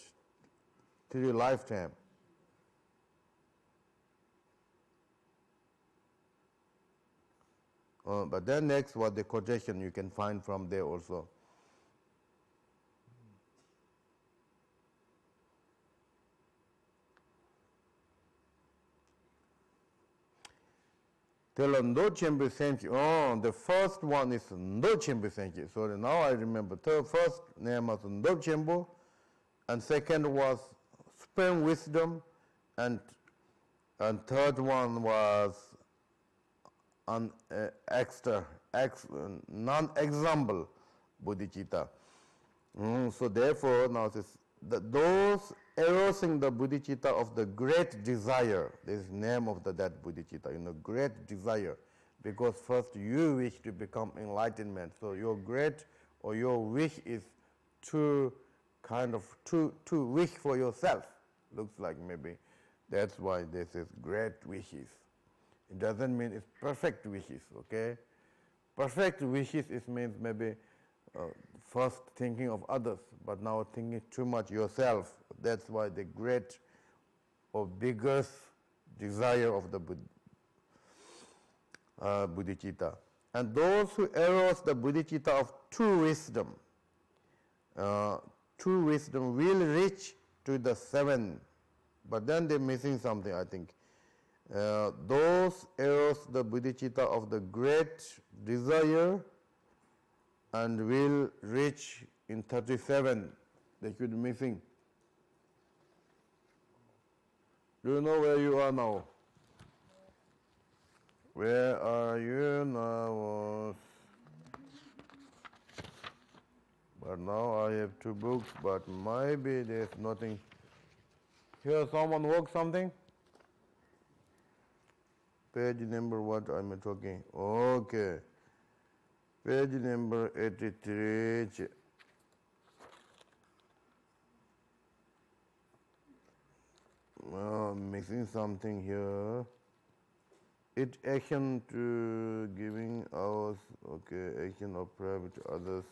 3 lifetime. But then next was the quotation you can find from there also. Tell Ndo Chembe Senchi. Oh, the first one is Ndo Chembe Senchi. Sorry, now I remember. The first name was Ndo Chembo, and second was Supreme Wisdom, and third one was non-example bodhicitta. So therefore, now those arousing the bodhicitta of the great desire, this is name of that bodhicitta, great desire, because first you wish to become enlightenment. So your great or your wish is too wish for yourself. Looks like maybe that's why this is great wishes. It doesn't mean it's perfect wishes, okay? Perfect wishes means maybe first thinking of others, but now thinking too much yourself. That's why the great or biggest desire of the bodhicitta. And those who arouse the bodhicitta of true wisdom will reach to the 7. But then they're missing something, I think. Those arouse the bodhicitta of the great desire and will reach in 37. They should be missing. Do you know where you are now? Where are you now? But now I have 2 books, but maybe there's nothing. Here someone work something? Page number what am I talking? Okay. Page number 83. Missing something here. It action to giving ours. Okay, action of private to others.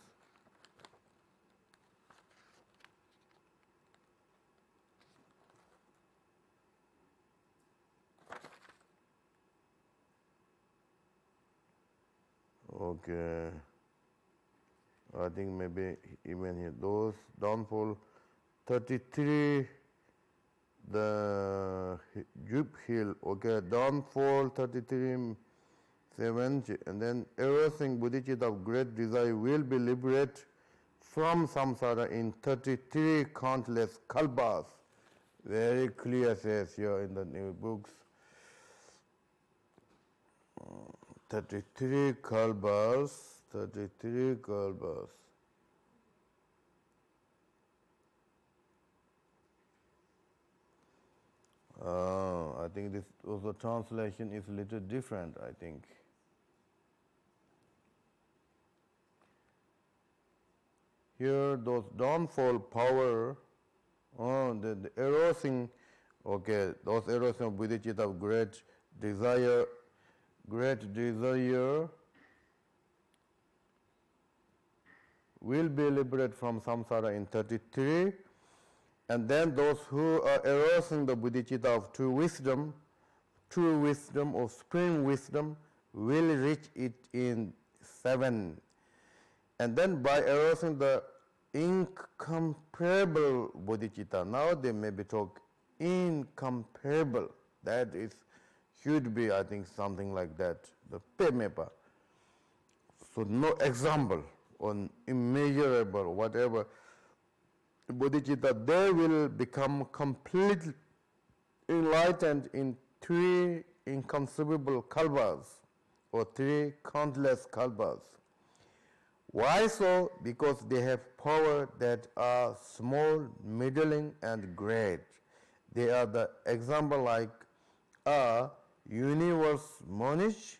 Okay, I think maybe even here, those downfall 33, the Jup Hill, okay, downfall 33, 7, and then arousing bodhicitta of great desire will be liberated from samsara in 33 countless kalpas. Very clear says here in the new books. 33 kalpas. I think this also translation is a little different, I think. Here, those downfall power, the arousing Okay, those erosion of bodhicitta of great desire will be liberated from samsara in 33. And then those who are erasing the bodhicitta of true wisdom or supreme wisdom will reach it in 7. And then by erasing the incomparable bodhicitta, now they may be talk incomparable. That is, should be, I think, something like that, the pemepa. So no example on immeasurable, whatever bodhicitta, they will become completely enlightened in 3 inconceivable kalpas or 3 countless kalpas. Why so? Because they have power that are small, middling, and great. They are the example like a universe monish,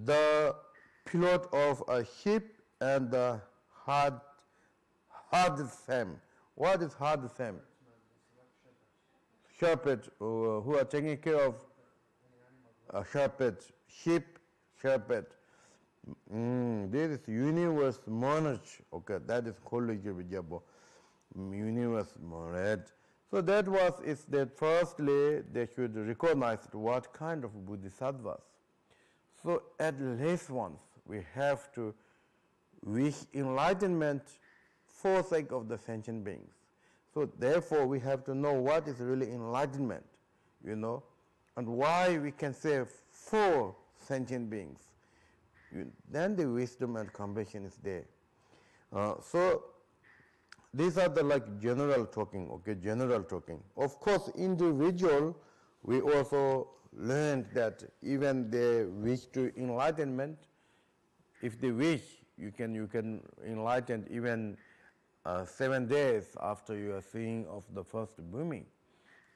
the pilot of a ship, and the hard Sam. What is hard Sam? Shepherd, who are taking care of shepherd, sheep, shepherd. This is universe monarch. Okay, that is called universe monarch. So that is that firstly they should recognize what kind of bodhisattvas. So at least once we have to wish enlightenment for sake of the sentient beings. So therefore we have to know what is really enlightenment, and why we can say for sentient beings. Then the wisdom and compassion is there. So these are the general talking, okay, general talking. Of course, individual, we also learned that even they wish to enlightenment, if they wish, you can enlighten even 7 days after you are seeing of the first booming.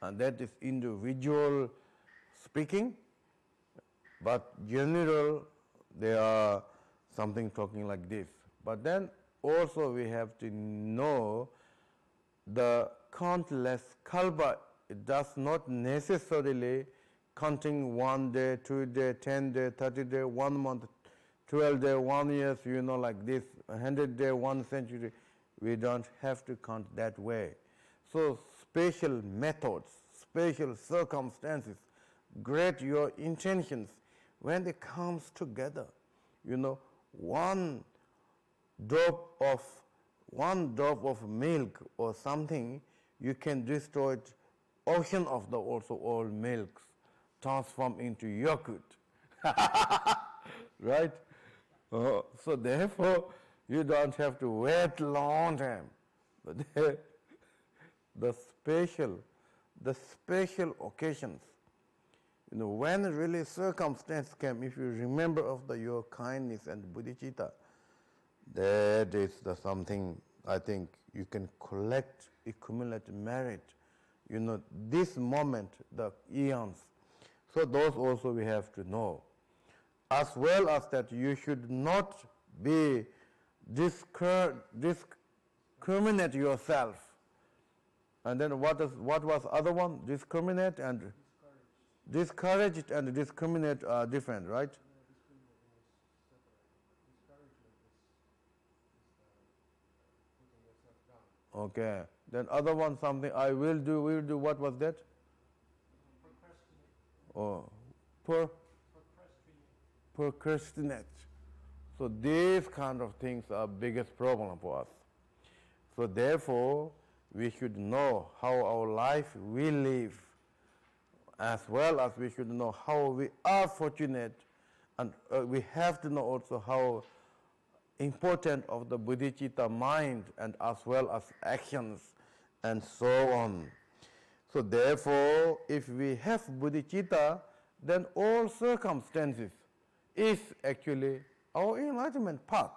And that is individual speaking, but general, there are something talking like this. But then also we have to know the countless kalpa. It does not necessarily counting 1 day, 2 day, 10 day, 30 day, 1 month, 12 day, 1 year, like this, 100 day, 1 century. We don't have to count that way. So special methods, special circumstances, great your intentions, when they comes together, one drop of milk or something, you can destroy ocean of the also all milks, transform into yogurt. Right? So therefore, you don't have to wait long time. But the special occasions, when really circumstance came, if you remember of your kindness and bodhicitta, that is the something I think you can accumulate merit. This moment, the eons. So those also we have to know. As well as that you should not be discriminate yourself. And then what was other one? Discriminate and discouraged and discriminate are different, right? Okay. Then other one something I will do. What was that? Oh, procrastinate. So these kind of things are biggest problem for us. So therefore, we should know how our life will live, as well as we should know how we are fortunate, and we have to know also how important of the bodhicitta mind and as well as actions and so on. So therefore, if we have bodhicitta, then all circumstances is actually our enlightenment path.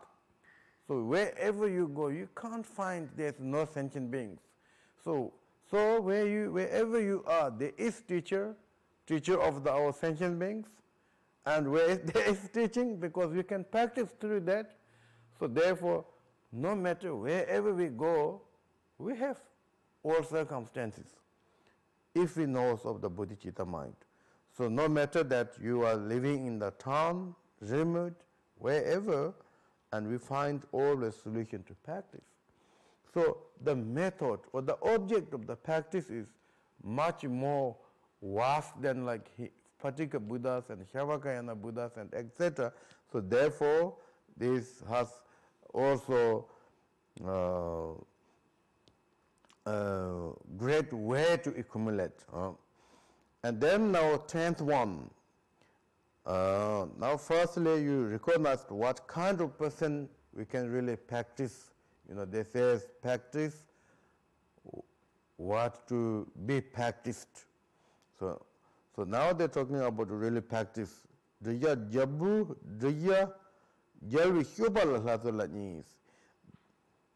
So wherever you go, you can't find there's no sentient beings. So wherever you are, there is teacher of our sentient beings, and where there is teaching, because we can practice through that. So therefore, no matter wherever we go, we have all circumstances. if we know of the bodhicitta mind. So no matter that you are living in the town, remote, wherever, and we find always solution to practice. So the method or the object of the practice is much more vast than like Patika Buddhas and Shavakayana Buddhas and etc. So therefore, this has also great way to accumulate. And then now 10th one. Now firstly you recognize what kind of person we can really practice. You know, they say practice what to be practiced. So now they're talking about really practice. Driya jabu, driya jalvi shubal.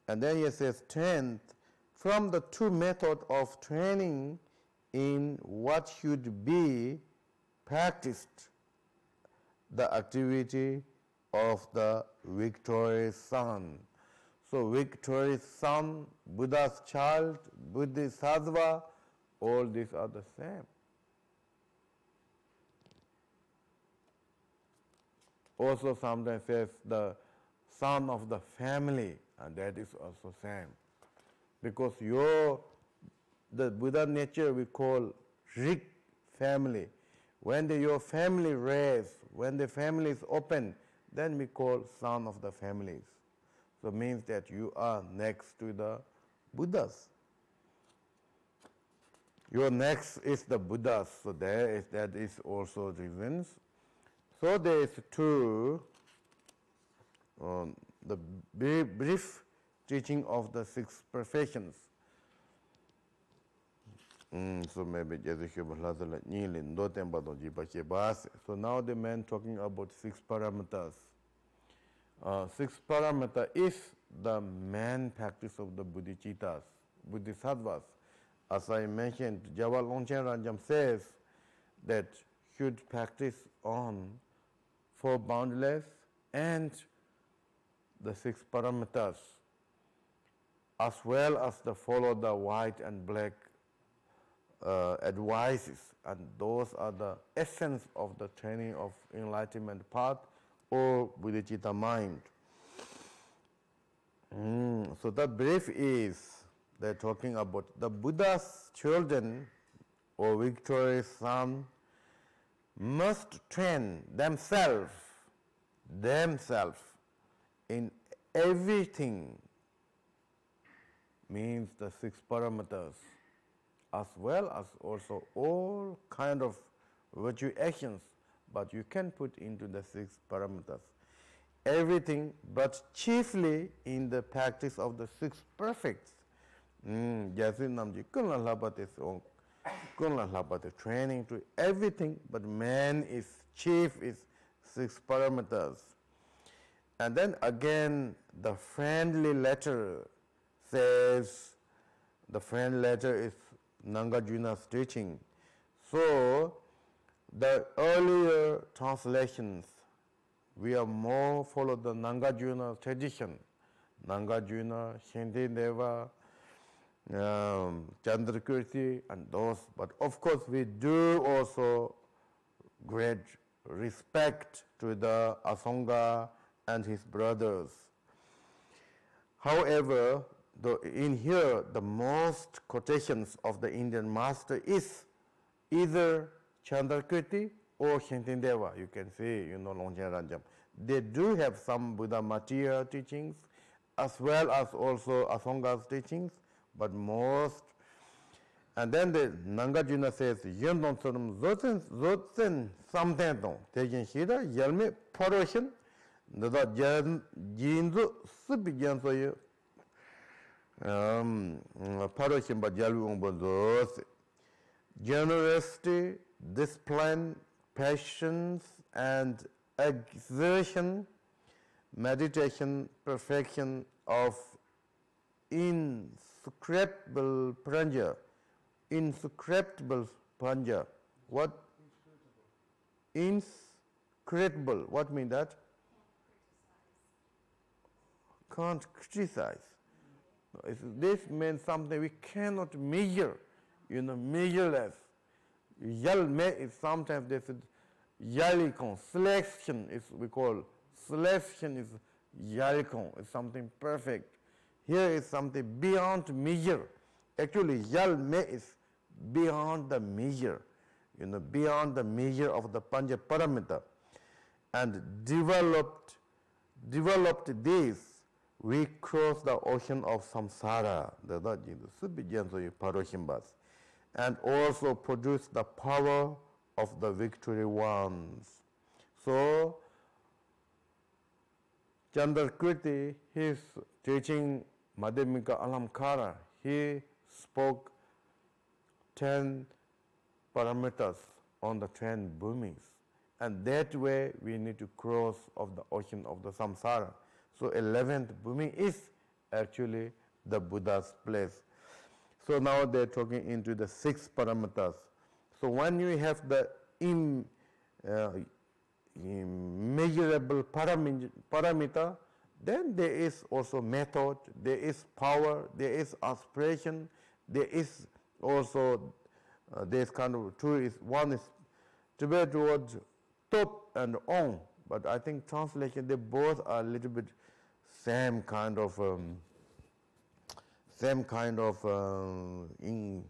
And then he says 10th, from the two methods of training in what should be practiced, the activity of the victorious son. So victorious son, Buddha's child, Bodhisattva, all these are the same. Also sometimes says the son of the family, and that is also same. Because the Buddha nature we call Rik family. When your family raised, when the family is open, then we call son of the families. So it means that you are next to the Buddhas. Your next is the Buddhas. So that is also reasons. So there is two, the brief teaching of the six perfections. So maybe so now the man talking about six parameters. Six parameter is the main practice of the bodhicittas, bodhisattvas. As I mentioned, Jawal Longchen Ranjam says that should practice on four boundless and the six parameters, as well as the follow the white and black advices, and those are the essence of the training of enlightenment path or bodhicitta mind. So the brief is they're talking about the Buddha's children or victorious son must train themselves in everything, means the six parameters, as well as also all kind of virtue actions, but you can put into the six parameters. Everything, but chiefly in the practice of the six perfects. Training to everything, but man is chief is six parameters. And then again, the friendly letter says, the friend letter is Nagarjuna's teaching. So the earlier translations, we are more follow the Nagarjuna tradition. Nagarjuna, Shantideva, Chandrakirti, and those. But of course, we do also great respect to the Asanga and his brothers. However, in here, the most quotations of the Indian master is either Chandrakirti or Shantideva. You can see, Longchen Ranjam. They do have some Buddha Matiya teachings, as well as also Asanga's teachings, but most. And then the Nagarjuna says, Yendon Sonam Zoten Samtenton, taking Shida, Yelme, Poroshin, the Jinzu, Subijansoyu, Poroshin, but Yalu generosity, discipline, patience, and exertion, meditation, perfection of inscrutable pranja. Inscrutable pranja. What? Inscrutable. What mean that? Can't criticize. This means something we cannot measure. measureless. Yalme is sometimes they said yalikon. Selection is we call selection is yalikon. It's something perfect. Here is something beyond measure. Actually, yalme is beyond the measure. Beyond the measure of the Pancha Paramita. And developed this, we cross the ocean of samsara. And also produce the power of the victory ones. So, Chandrakirti, his teaching Madhyamika Alamkara, he spoke 10 parameters on the 10 bhumis. And that way we need to cross of the ocean of the samsara. So 11th bhumi is actually the Buddha's place. So now they're talking into the 6 parameters. So when you have the immeasurable parameter, then there is also method, there is power, there is aspiration, there is also there's kind of two is one is to be towards top and on, but I think translation they both are a little bit same kind of in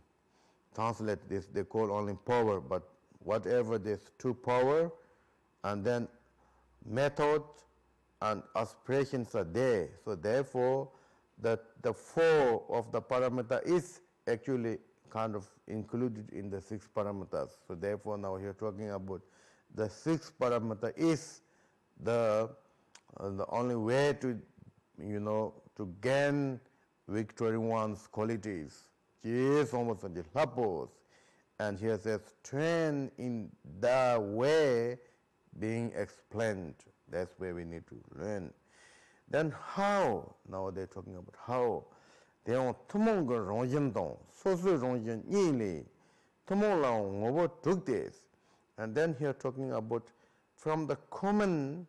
translate this they call only power, but whatever there's two power and then method and aspirations are there. So therefore the 4 of the parameter is actually kind of included in the 6 parameters. So therefore now here talking about the 6th parameter is the only way to to gain victory one's qualities. And here says train in the way being explained. That's where we need to learn. Then how? Now they're talking about how. They are tumong rongjin dong, so rongjin yili, tumong lao ngobo took this. And then here talking about from the common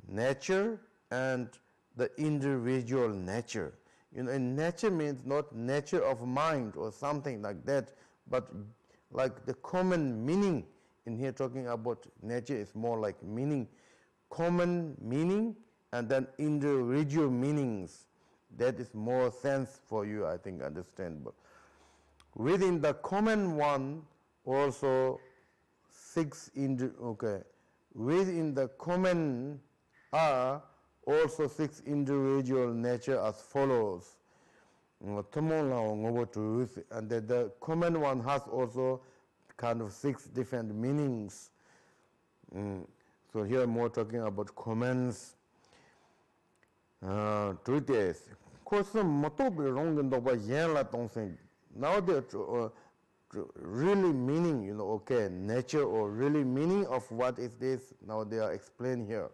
nature and the individual nature. And nature means not nature of mind or something like that, but like the common meaning. In here talking about nature is more like meaning, common meaning and then individual meanings. That is more sense for you, I think, understandable. Within the common one, also 6 within the common are also 6 individual nature as follows. And the common one has also kind of 6 different meanings. So here more talking about comments. Truth course, now they're really meaning, okay, nature or really meaning of what is this, now they are explained here.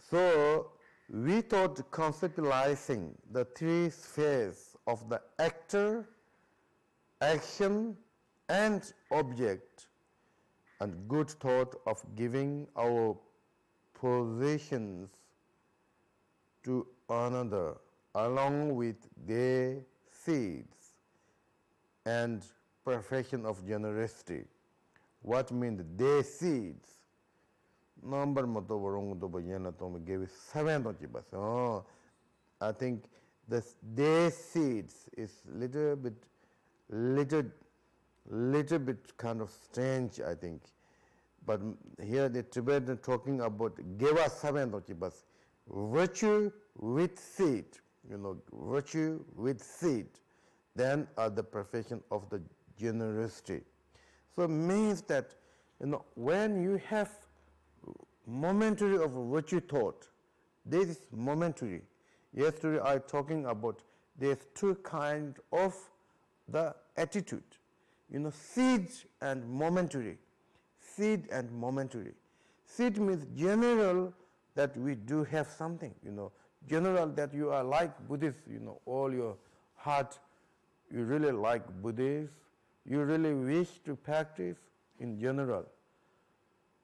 So we thought conceptualizing the 3 spheres of the actor, action, and object, and good thought of giving our positions to another along with their seeds and perfection of generosity. What means their seeds? Number mato barong to bayana to me gave 7 oh, I think this their seeds is little bit kind of strange, I think. But here the Tibetan talking about Geva 7 virtue with seed, virtue with seed, then are the perfection of the generosity. So it means that, when you have momentary of virtue thought, this is momentary. Yesterday I talking about there's 2 kinds of the attitude, seed and momentary. Seed and momentary. Seed means general that we do have something, general that you are like Buddhist, all your heart, you really like Buddhist, you really wish to practice in general.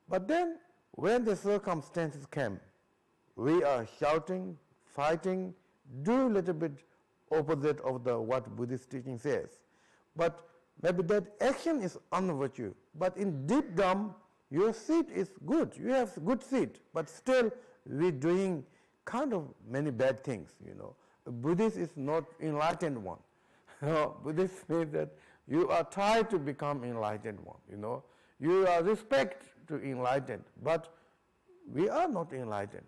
But then when the circumstances came, we are shouting, fighting, do a little bit opposite of what Buddhist teaching says. But maybe that action is unvirtue, but in deep down, your seed is good. You have good seed, but still we're doing kind of many bad things, you know. A Buddhist is not enlightened one. Buddhist means that you are trying to become enlightened one, you know. You are respect to enlightened, but we are not enlightened.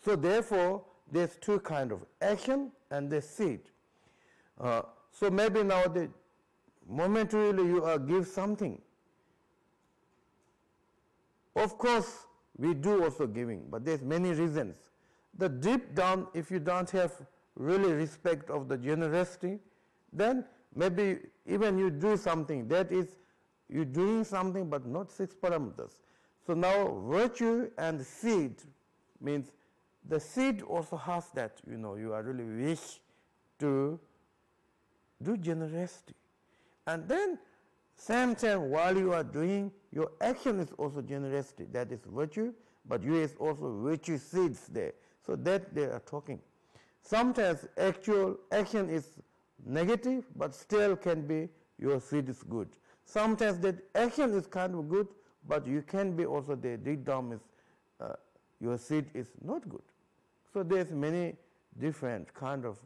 So therefore, there's two kind of action and the seed. So maybe now momentarily you give something. Of course, we do also giving, but there's many reasons. The deep down, if you don't have really respect of the generosity, then maybe even you do something, that is, you're doing something but not 6 parameters. So now virtue and seed means the seed also has that, you know, you are really wish to do generosity. And then same time while you are doing, your action is also generosity, that is virtue, but you is also virtue seeds there. So that they are talking. Sometimes actual action is negative, but still can be your seed is good. Sometimes that action is kind of good, but you can be also the deep down is your seed is not good. So there's many different kind of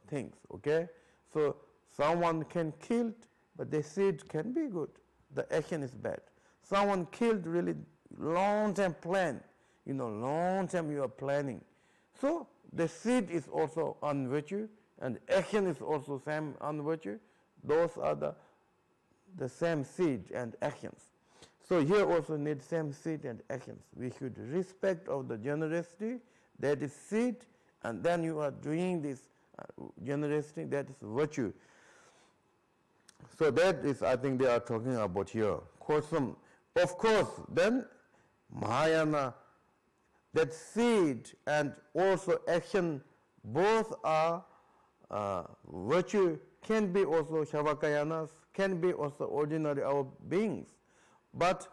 things. Okay, so someone can kill, but the seed can be good. The action is bad. Someone killed really long time plan. You know, long time you are planning. So the seed is also unvirtue, and action is also same unvirtue. Those are the same seed and actions. So here also need same seed and actions. We should respect of the generosity, that is seed, and then you are doing this generosity, that is virtue. So that is, I think they are talking about here. Of course, then Mahayana, that seed and also action, both are virtue, can be also Shavakayanas, can be also ordinary our beings. But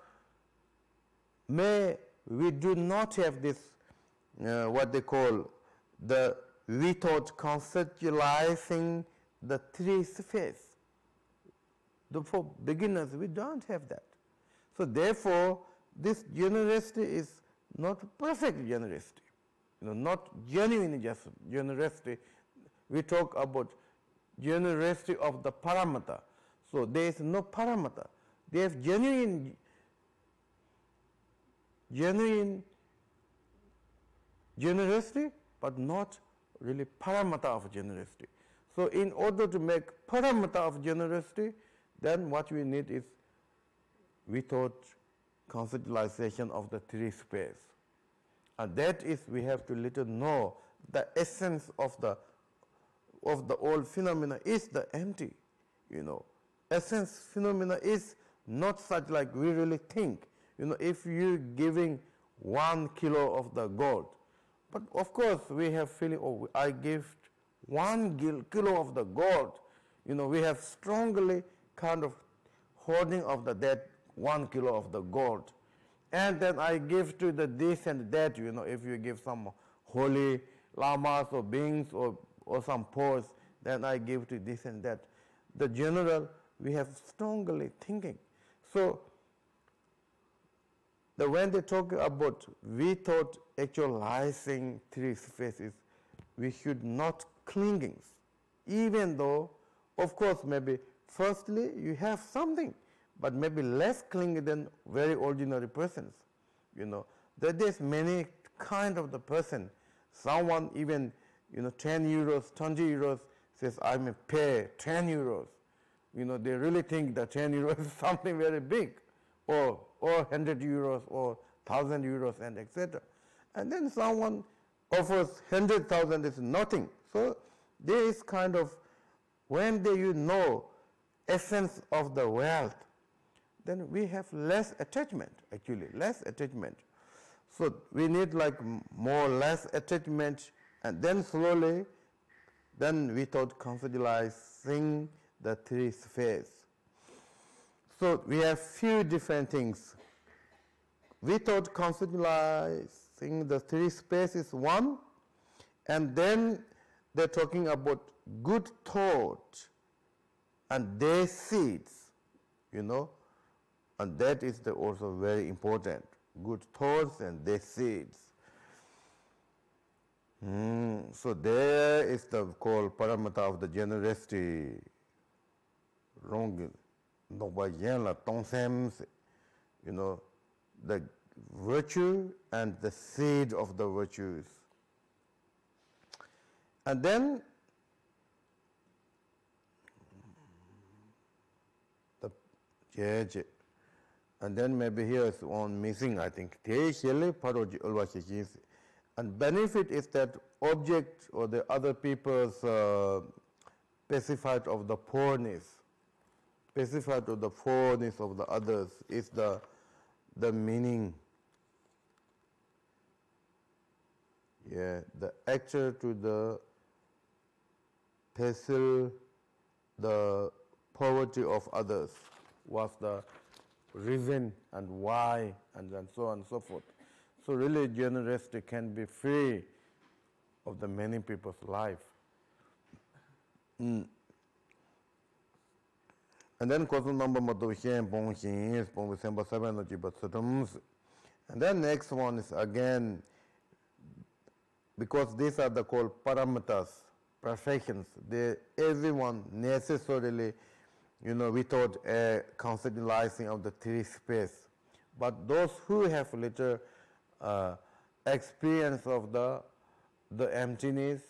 may we do not have this, what they call the without conceptualizing the 3 spheres. For beginners, we don't have that. So therefore, this generosity is not perfect generosity, you know, not genuine generosity. We talk about generosity of the paramata. So there is no paramata. They have genuine generosity, but not really paramata of generosity. So in order to make paramata of generosity, then what we need is without conceptualization of the 3 spheres. And that is, we have to little know the essence of the all phenomena is the empty, you know. Essence phenomena is not such like we really think. You know, if you giving 1 kilo of the gold, but of course we have feeling, oh, I give 1 kilo of the gold. You know, we have strongly kind of hoarding of that 1 kilo of the gold. And then I give to the this and that, you know, if you give some holy lamas or beings or some poets, then I give to this and that. The general, we have strongly thinking. So when they talk about without actualizing 3 spaces, we should not clinging. Even though, of course, maybe firstly you have something, but maybe less clingy than very ordinary persons. You know, there's many kind of the person. Someone even, you know, 10 euros, 20 euros says, I may pay 10 euros. You know, they really think that 10 euros is something very big, or 100 euros, or 1,000 euros, and etc. And then someone offers 100,000 is nothing. So there is kind of, when you know essence of the wealth, then we have less attachment, actually, less attachment. So we need like more less attachment, and then slowly, then without conceptualizing the 3 spheres. So we have few different things. Without conceptualizing the 3 spheres is one, and then they're talking about good thought and their seeds, you know, and that is also very important. Good thoughts and their seeds. So there is the called paramita of the generosity. Wrong, you know, the virtue and the seed of the virtues. And then and then maybe here is one missing, I think. And benefit is that object or the other people's specified of the poorness, specified of the poorness of the others is the meaning. Yeah, the actor to the pestle, the poverty of others was the reason and why and so on and so forth. So really generosity can be free of the many people's life. And then question number and then next one is again, because these are the called paramitas, perfections. Everyone necessarily, you know, without a conceptualizing of the three space. But those who have little experience of the emptiness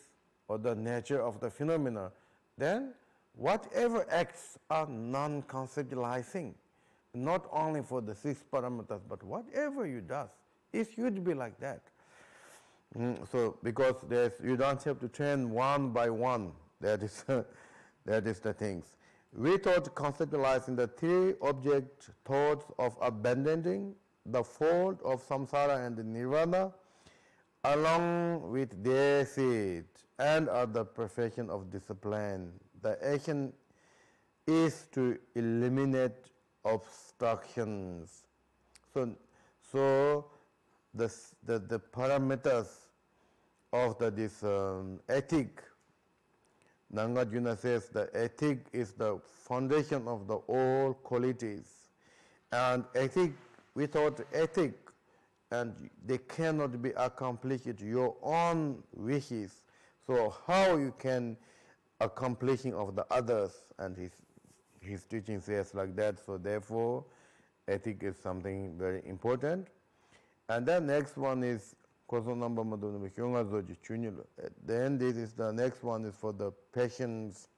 or the nature of the phenomena, then whatever acts are non-conceptualizing, not only for the 6 paramitas, but whatever you do, it should be like that. So because you don't have to train one by one. That is that is the things. Without conceptualizing the 3 object thoughts of abandoning the fault of samsara and the nirvana, along with their seed and the perfection of discipline, the action is to eliminate obstructions. So the parameters of this ethic, Nagarjuna says the ethic is the foundation of the all qualities, and ethic, without ethic, and they cannot be accomplished at your own wishes. So how you can accomplishing of the others, and his teaching says like that. So therefore, ethic is something very important. And then next one is question number then this is the next one is for the patience.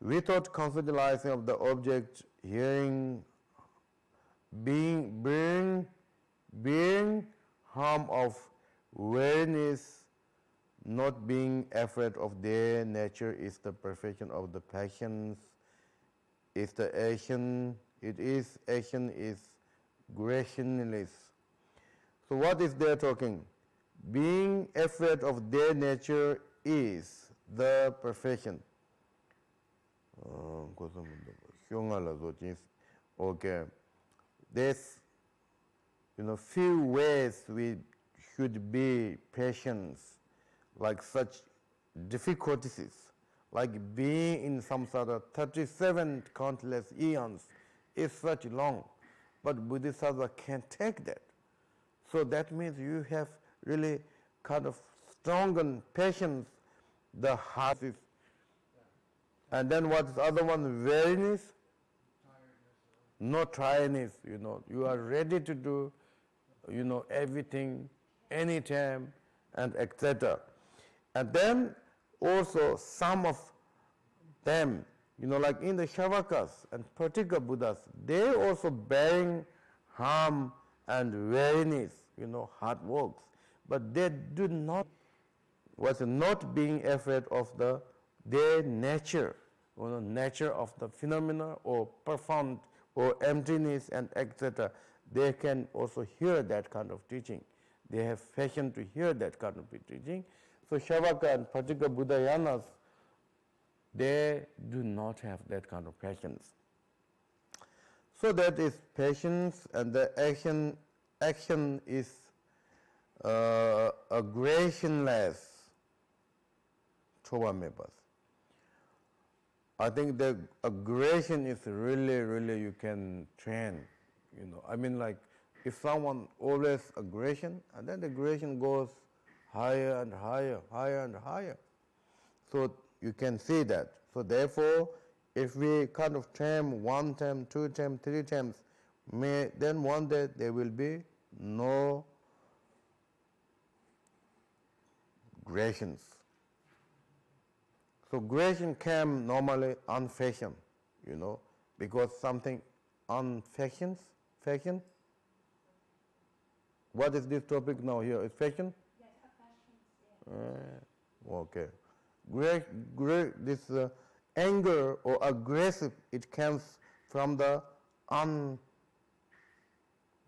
Without conceptualizing of the object, hearing, being harm of awareness, not being afraid of their nature is the perfection of the patience. Is the action, action is grationless. So what is there talking? Being afraid of their nature is the perfection. Okay. There's few ways we should be patient, like such difficulties, like being in samsara 37 countless eons is such long, but Bodhisattva can't take that. So that means you have really kind of strong and patience, the heart is. And then what is the other one? Weariness? No tiredness, You are ready to do, everything, anytime, and etc. And then also some of them, like in the Shavakas and particular Buddhas, they also bearing harm and weariness, hard works. But they do not, was not being afraid of their nature, nature of the phenomena or profound or emptiness and etc. They can also hear that kind of teaching. They have passion to hear that kind of teaching. So Shavaka and particular Buddhayanas, they do not have that kind of patience. So that is patience, and the action is aggressionless. I think the aggression is really, really you can train. I mean, like if someone always aggression, and then the aggression goes higher and higher, higher and higher. So you can see that. So therefore, if we kind of train one time, two times, three times, then one day there will be no aggressions. So aggression came normally unfashion, because something unfashion. Fashion. What is this topic now here? Is fashion? Yes, fashion. Okay. This anger or aggressive, it comes from the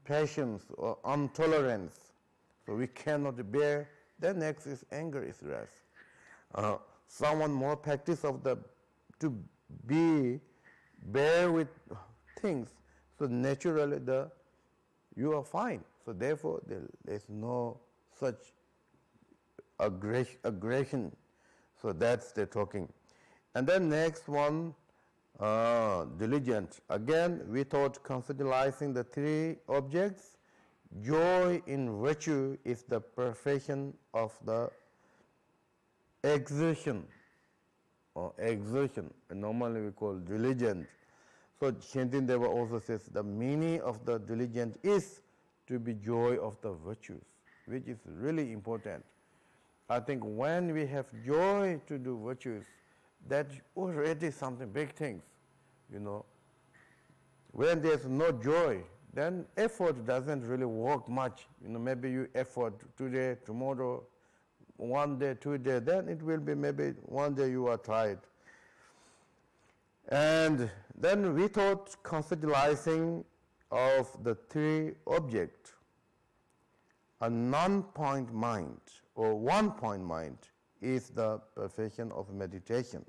unpatience or intolerance. So we cannot bear. Then next is anger is wrath. Someone more practice of to be bear with things. So naturally you are fine. So therefore there is no such aggression. So that's the talking. And then next one, diligent. Again, we thought conceptualizing the three objects. Joy in virtue is the perfection of the exertion. And normally we call diligent. So Shentin Deva also says the meaning of the diligent is to be joy of the virtues, which is really important. I think when we have joy to do virtues, that's already something, big things, When there's no joy, then effort doesn't really work much. Maybe you effort today, tomorrow, one day, 2 days, then it will be maybe one day you are tired. And then we thought conceptualizing of the three objects, a non-point mind or one-point mind is the perfection of meditation.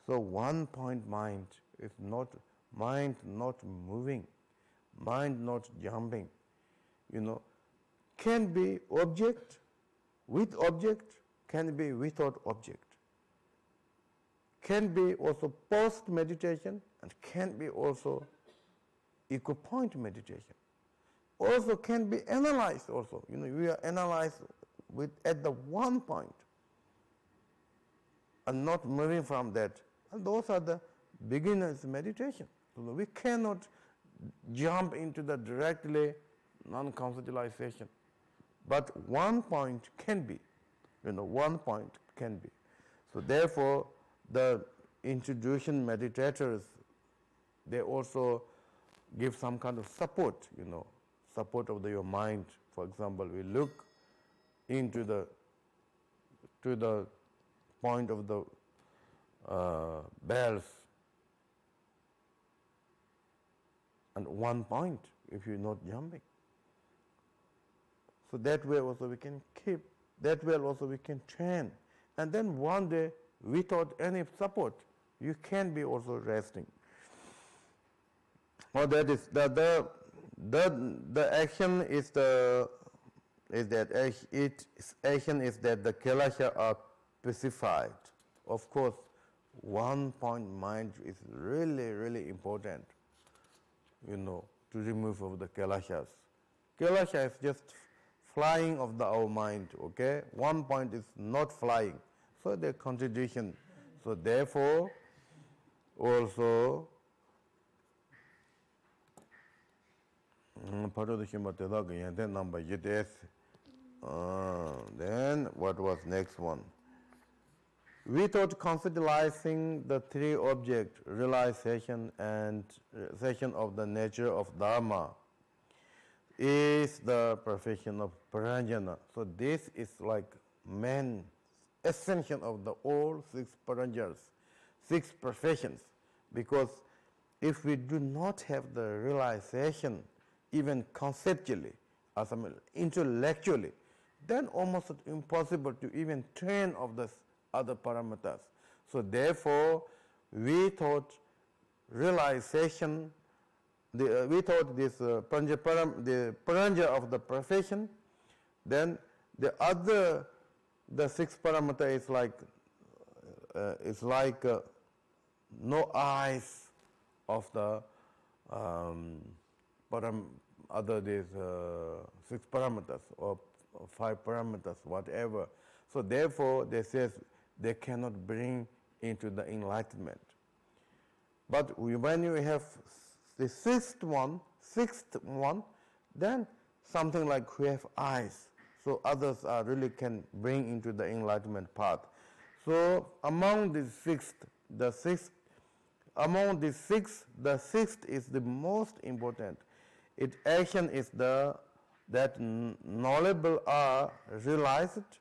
So one-point mind is mind not moving, mind not jumping, can be object, with object, can be without object. Can be also post-meditation and can be also eco-point meditation. Also can be analyzed also. We are analyzed at the one point and not moving from that. And those are the beginner's meditation. So we cannot jump into the directly non-conceptualization. But one point can be, one point can be. So therefore, the introduction meditators, they also give some kind of support, support of your mind. For example, we look into to the point of the bells, and one point if you're not jumping. So that way also we can keep, that way also we can train. And then one day, without any support, you can be also resting. Or that is the action is action is that the kelasha are pacified. Of course, one point mind is really, really important, to remove of the kelashas. Kelasha is just flying of our mind, okay? One point is not flying. So the contradiction. So therefore, also, then what was next one? Without conceptualizing the three objects, realization and session of the nature of Dharma, is the perfection of paranjana. So this is like main essential of the all six paranjas, six perfections. Because if we do not have the realization, even conceptually, as I mean, intellectually, then almost impossible to even train of the other parameters. So therefore, we thought realization, we thought this the paranja of the perfection, then the sixth parameter is like no eyes of the other these 6 parameters or 5 parameters, whatever. So therefore, they says they cannot bring into the enlightenment. But when you have the sixth one, then something like who have eyes, so others are really can bring into the enlightenment path. So among the sixth, the sixth is the most important. Its action is that knowledgeable are realized.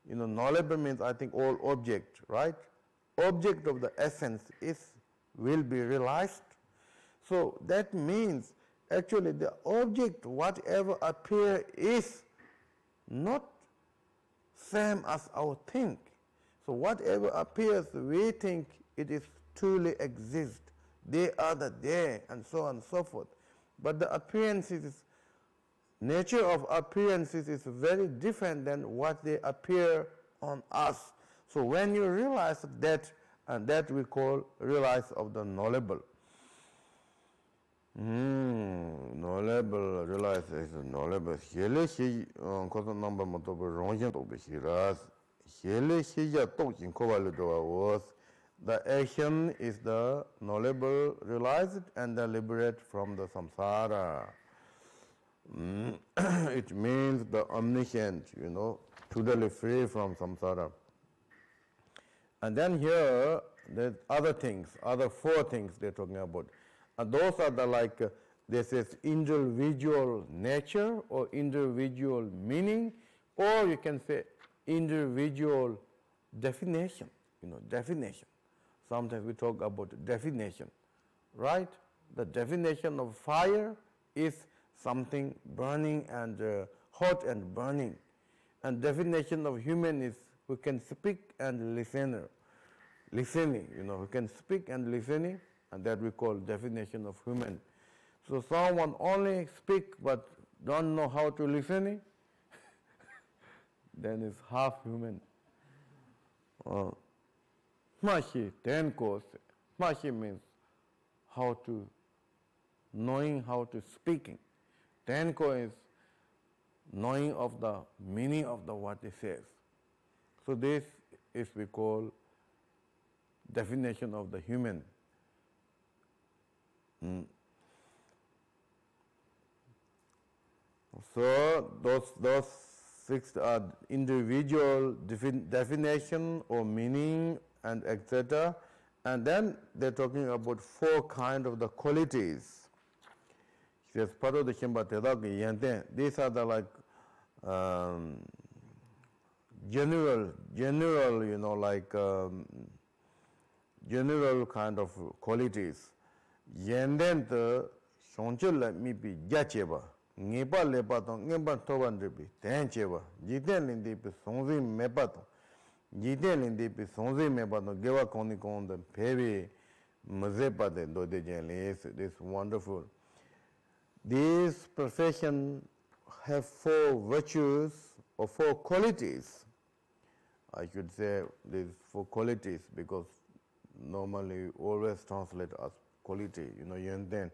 You know, knowledgeable means I think all object, right? Object of the essence will be realized. So that means actually the object, whatever appear, is not same as our think. So whatever appears, we think it is truly exist. They are the there, and so on and so forth. But the appearances, nature of appearances is very different than what they appear on us. So when you realize that, and that we call realize of the knowable. Knowable, realize is knowable. Hele shi kosa number motobo rongyan tobe shiras. Hele shi ya tokin kobalu doa was. The action is the knowable, realized, and the liberate from the samsara. It means the omniscient, you know, totally free from samsara. And then here, there's other things, other 4 things they're talking about. And those are the like, this is individual nature or individual meaning, or you can say individual definition, you know, definition. Sometimes we talk about definition, right? The definition of fire is something burning and hot and burning. And definition of human is who can speak and listening, you know, who can speak and listening, and that we call definition of human. So someone only speak but don't know how to listen, then it's half human. Mashi, 10 course. Mashi means how to, knowing how to speaking. 10 is knowing of the meaning of the what it says. So this is we call definition of the human. So those 6 are individual definition or meaning and etc. And then they're talking about 4 kind of the qualities. These are the like general, you know, like general kind of qualities. Yenden the shonchul mi bi jacheba, ngepa lepa to ngepa toban rebi, tencheba, jiten lindi pi sonzi mepa to, jiten lindi pi sonzi mepa to, gewa koni kon the pevi mazepa de do de jenli. This wonderful. This profession have 4 virtues or 4 qualities. I should say these 4 qualities because normally always translate as quality, you know, and then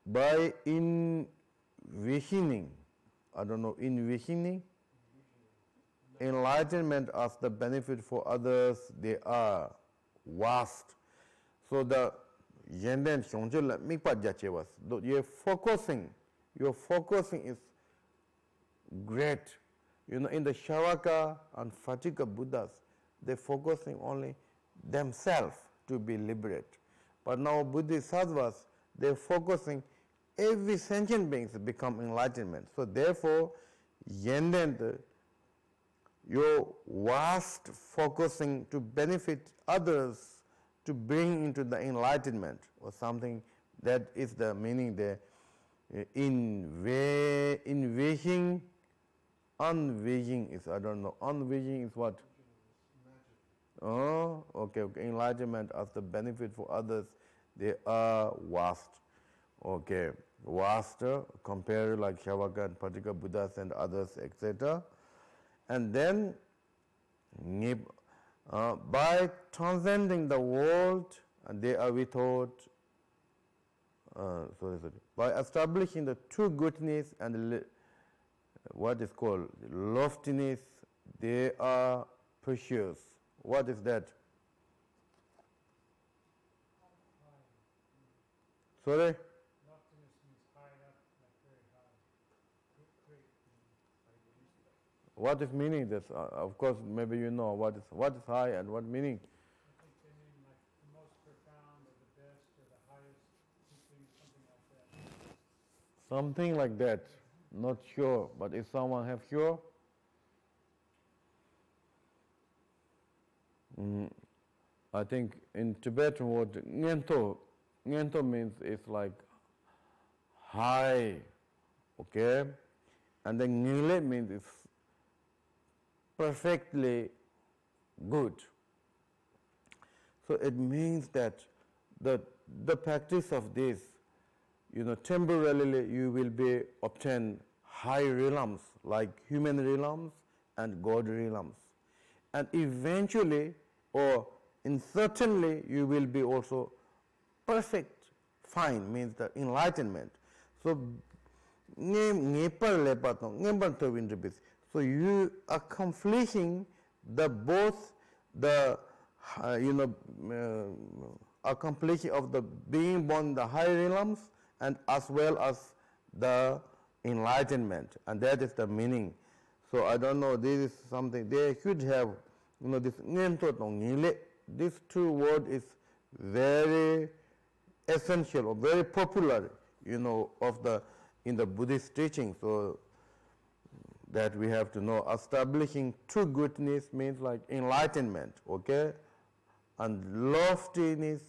by envisioning, I don't know, envisioning enlightenment as the benefit for others, they are vast. So the yenden shonjul mikpa jachewas. Your focusing is great. You know, in the Shavaka and Fatika Buddhas, they're focusing only themselves to be liberated. But now Bodhisattvas, they're focusing every sentient being to become enlightenment. So therefore, Yenden, your vast focusing to benefit others to bring into the enlightenment or something, that is the meaning there. Envisioning, unvisioning is, I don't know, unvisioning is what? Oh, okay. Enlightenment as the benefit for others, they are vast. Okay, vaster compared like Shavaka and Patika Buddhas and others, etc. And then by transcending the world, they are without, by establishing the true goodness and what is called loftiness, they are precious. What is that? Sorry? Loftiness means high up, like very high. Great. What is meaning this? Of course, maybe you know what is high and what meaning. I think they mean like the most profound or the best or the highest teaching, something like that. Something like that. Not sure, but if someone have sure, I think in Tibetan word ngento means it's like high, okay, and then ngile means it's perfectly good. So it means that the practice of this, temporarily you will be obtain high realms like human realms and God realms, and eventually or certainly you will be also perfect, fine means the enlightenment. So so you accomplishing the both the accomplishing of the being born in the high realms and as well as the enlightenment, and that is the meaning. So I don't know, this is something they should have, this two word is very essential or very popular, in the Buddhist teaching. So that we have to know. Establishing true goodness means like enlightenment, okay? And loftiness,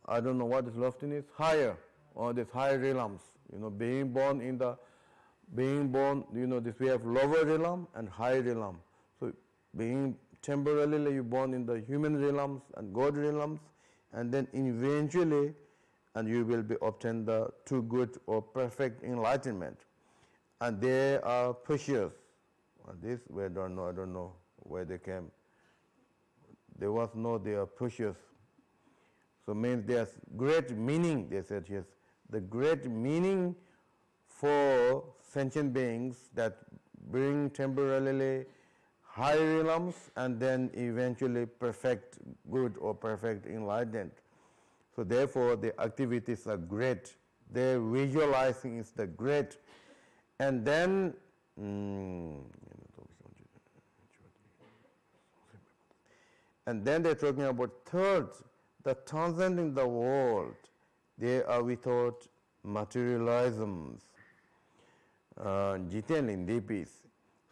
I don't know what is loftiness, higher, or this higher realms, being born, this we have lower realm and higher realm. So being temporarily you born in the human realms and God realms, and then eventually, and you will be obtain the true good or perfect enlightenment. And they are precious. This we don't know, I don't know where they came. There was no, they are precious. So means there's great meaning, they said, yes. The great meaning for sentient beings that bring temporarily high realms and then eventually perfect good or perfect enlightenment. So therefore the activities are great. Their visualizing is the great. And then they're talking about third, the transcending the world. They are without materialisms. Jiten in deepis.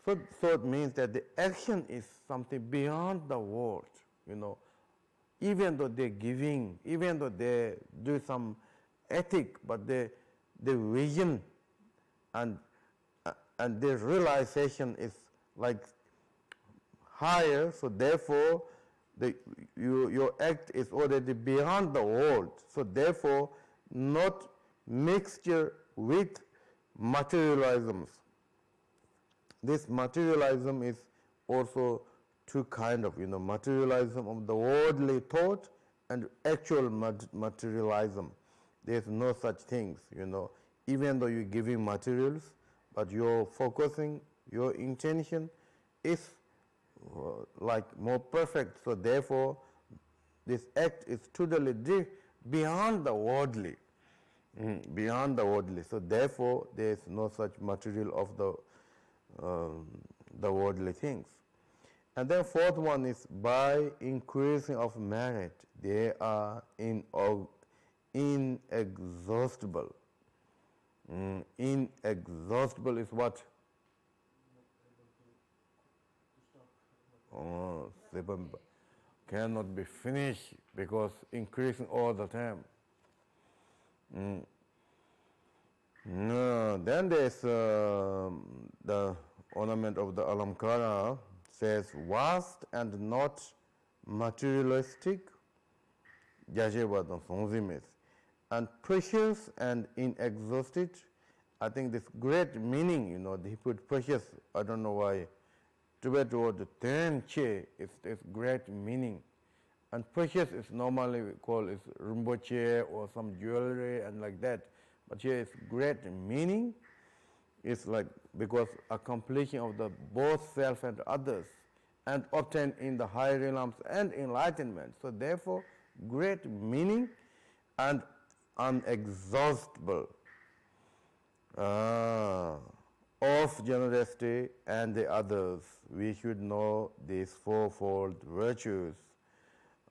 So it means that the action is something beyond the world, Even though they're giving, even though they do some ethic, but the vision and their realization is like higher, so therefore your act is already beyond the world. So therefore not mixture with materialisms. This materialism is also two kind of, materialism of the worldly thought and actual materialism. There's no such things, Even though you're giving materials, but your focusing, your intention is like more perfect. So therefore, this act is totally beyond the worldly, beyond the worldly. So therefore, there is no such material of the worldly things. And then fourth one is by increasing of merit, they are inexhaustible. Inexhaustible is what? Cannot be finished because increasing all the time. No, then there's the ornament of the Alamkara says vast and not materialistic, and precious and inexhausted I think this great meaning, he put precious, I don't know why, Tibet word tenche is great meaning. And precious is normally called is rinpoche or some jewelry and like that. But here is great meaning. It's like because accomplishing of the both self and others and obtained in the high realms and enlightenment. So therefore, great meaning and unexhaustible of generosity and the others. We should know these fourfold virtues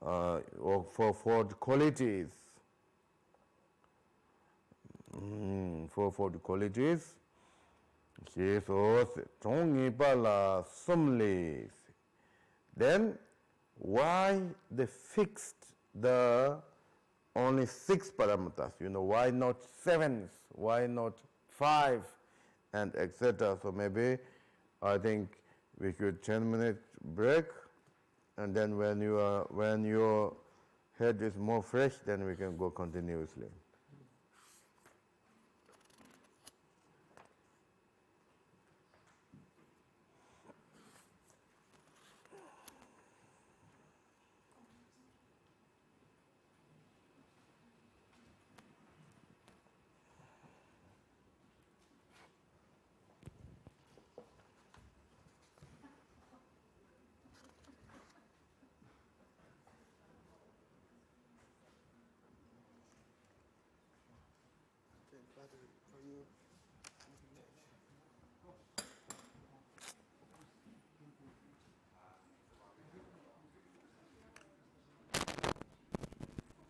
or fourfold qualities. Fourfold qualities. Then why they fixed the only 6 parameters? Why not 7? Why not 5? And etc. So maybe I think we should 10-minute break, and then when your head is more fresh, then we can go continuously.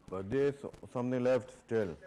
But there's something left still.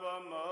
Bama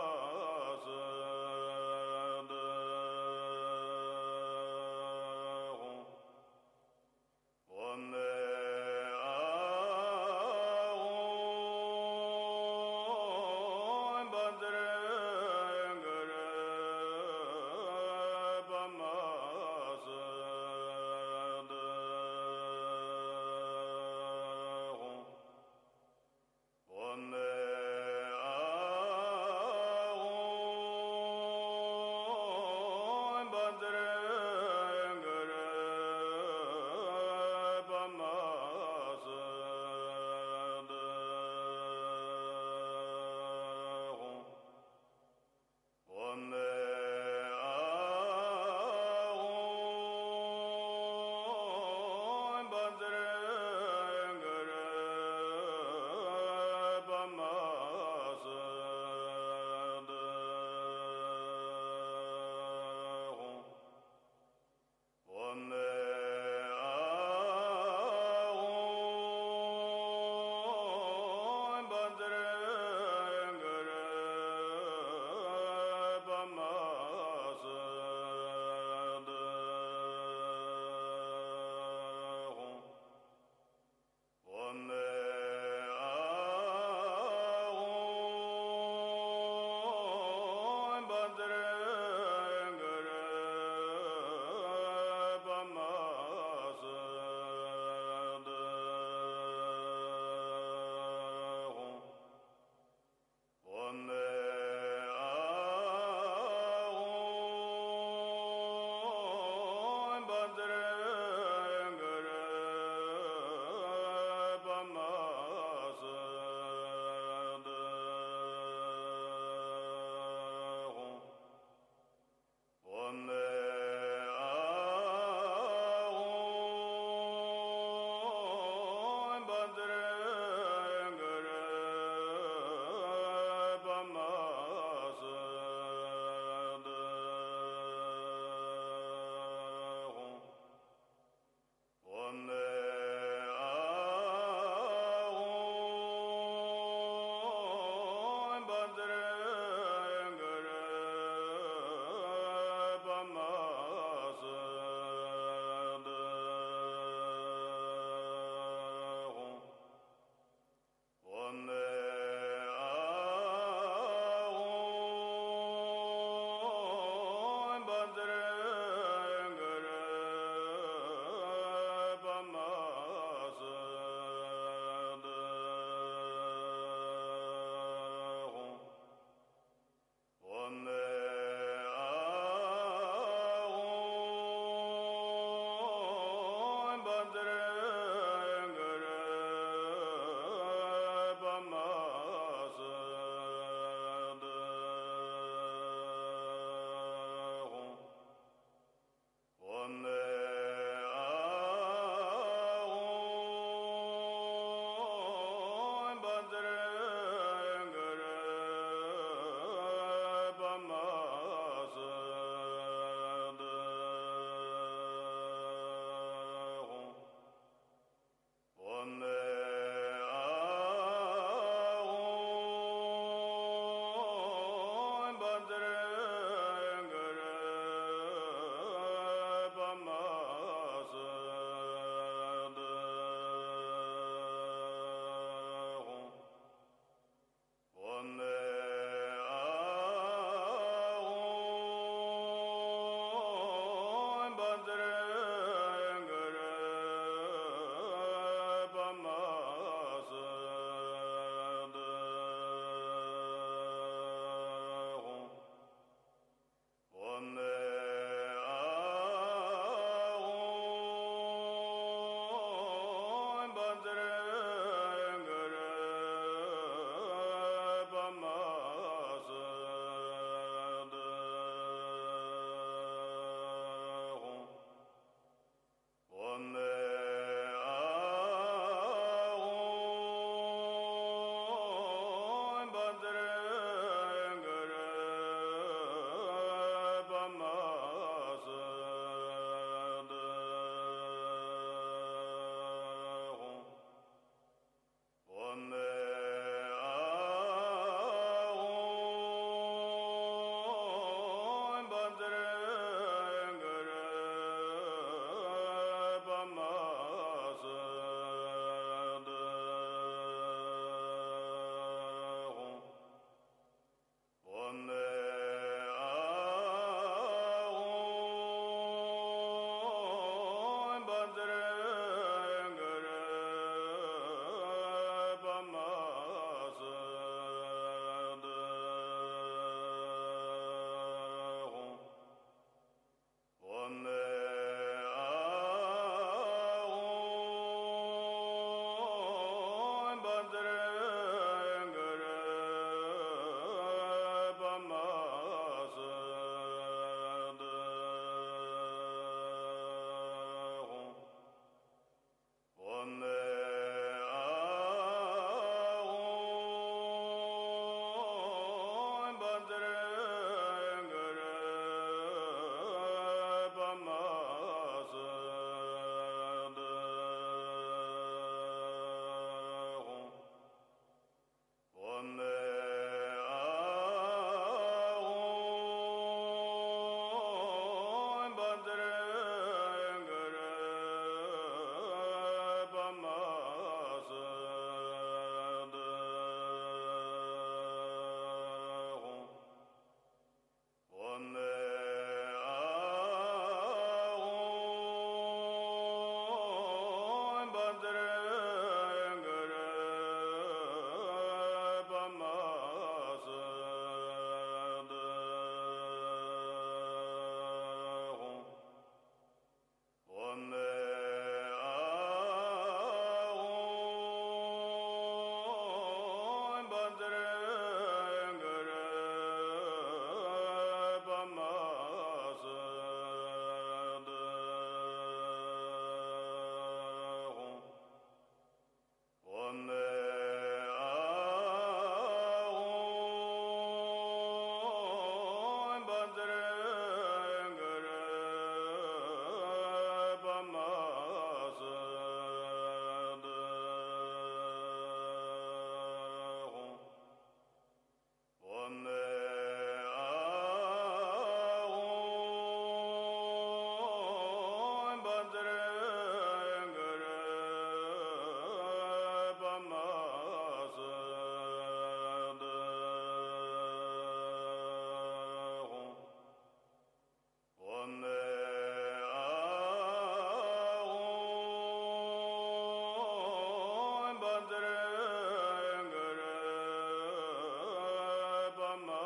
Bama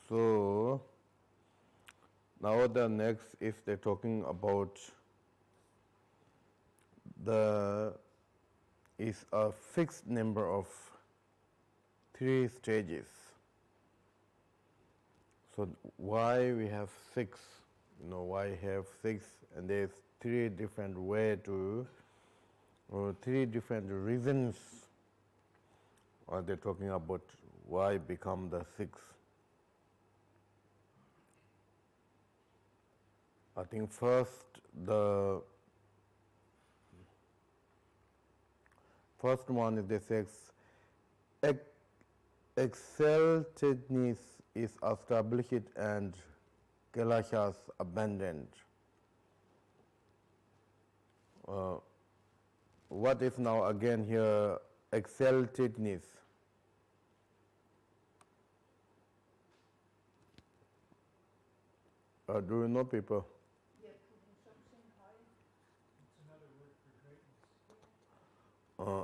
So now the next, if they're talking about the is a fixed number of 3 stages. So why we have 6? Why have 6? And there's 3 different way to, or 3 different reasons. Are they talking about why become the 6? I think first one is this exaltedness is established and Kalashas abandoned. What is now again here exaltedness? Do you know, people? Yeah, putting something high. It's another word for greatness.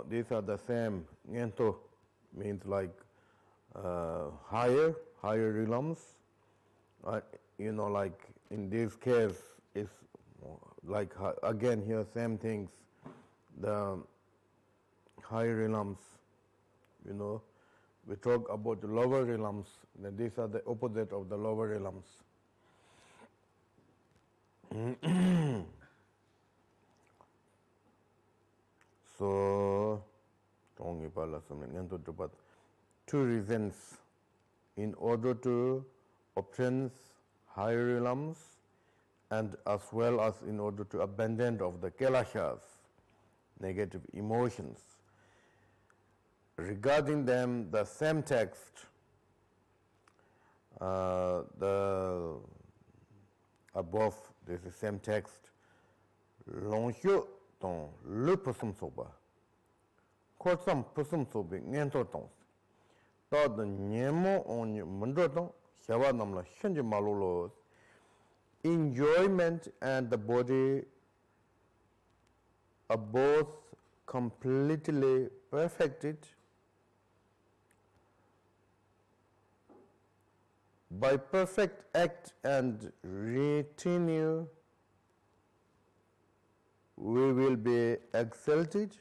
These are the same. Ngento means like higher realms. Like in this case, it's like again here same things. The higher realms, we talk about the lower realms. Then these are the opposite of the lower realms. So, 2 reasons in order to obtain higher realms and as well as in order to abandon of the kelashas, negative emotions. Regarding them, the same text, the above, this is same text, Longxu tong le pasum soba. Korsam pasum sobi ngento tong. Ta the nyemo on mundro tong, shawa namla shenji malulo. Enjoyment and the body are both completely perfected by perfect act and retinue. We will be exalted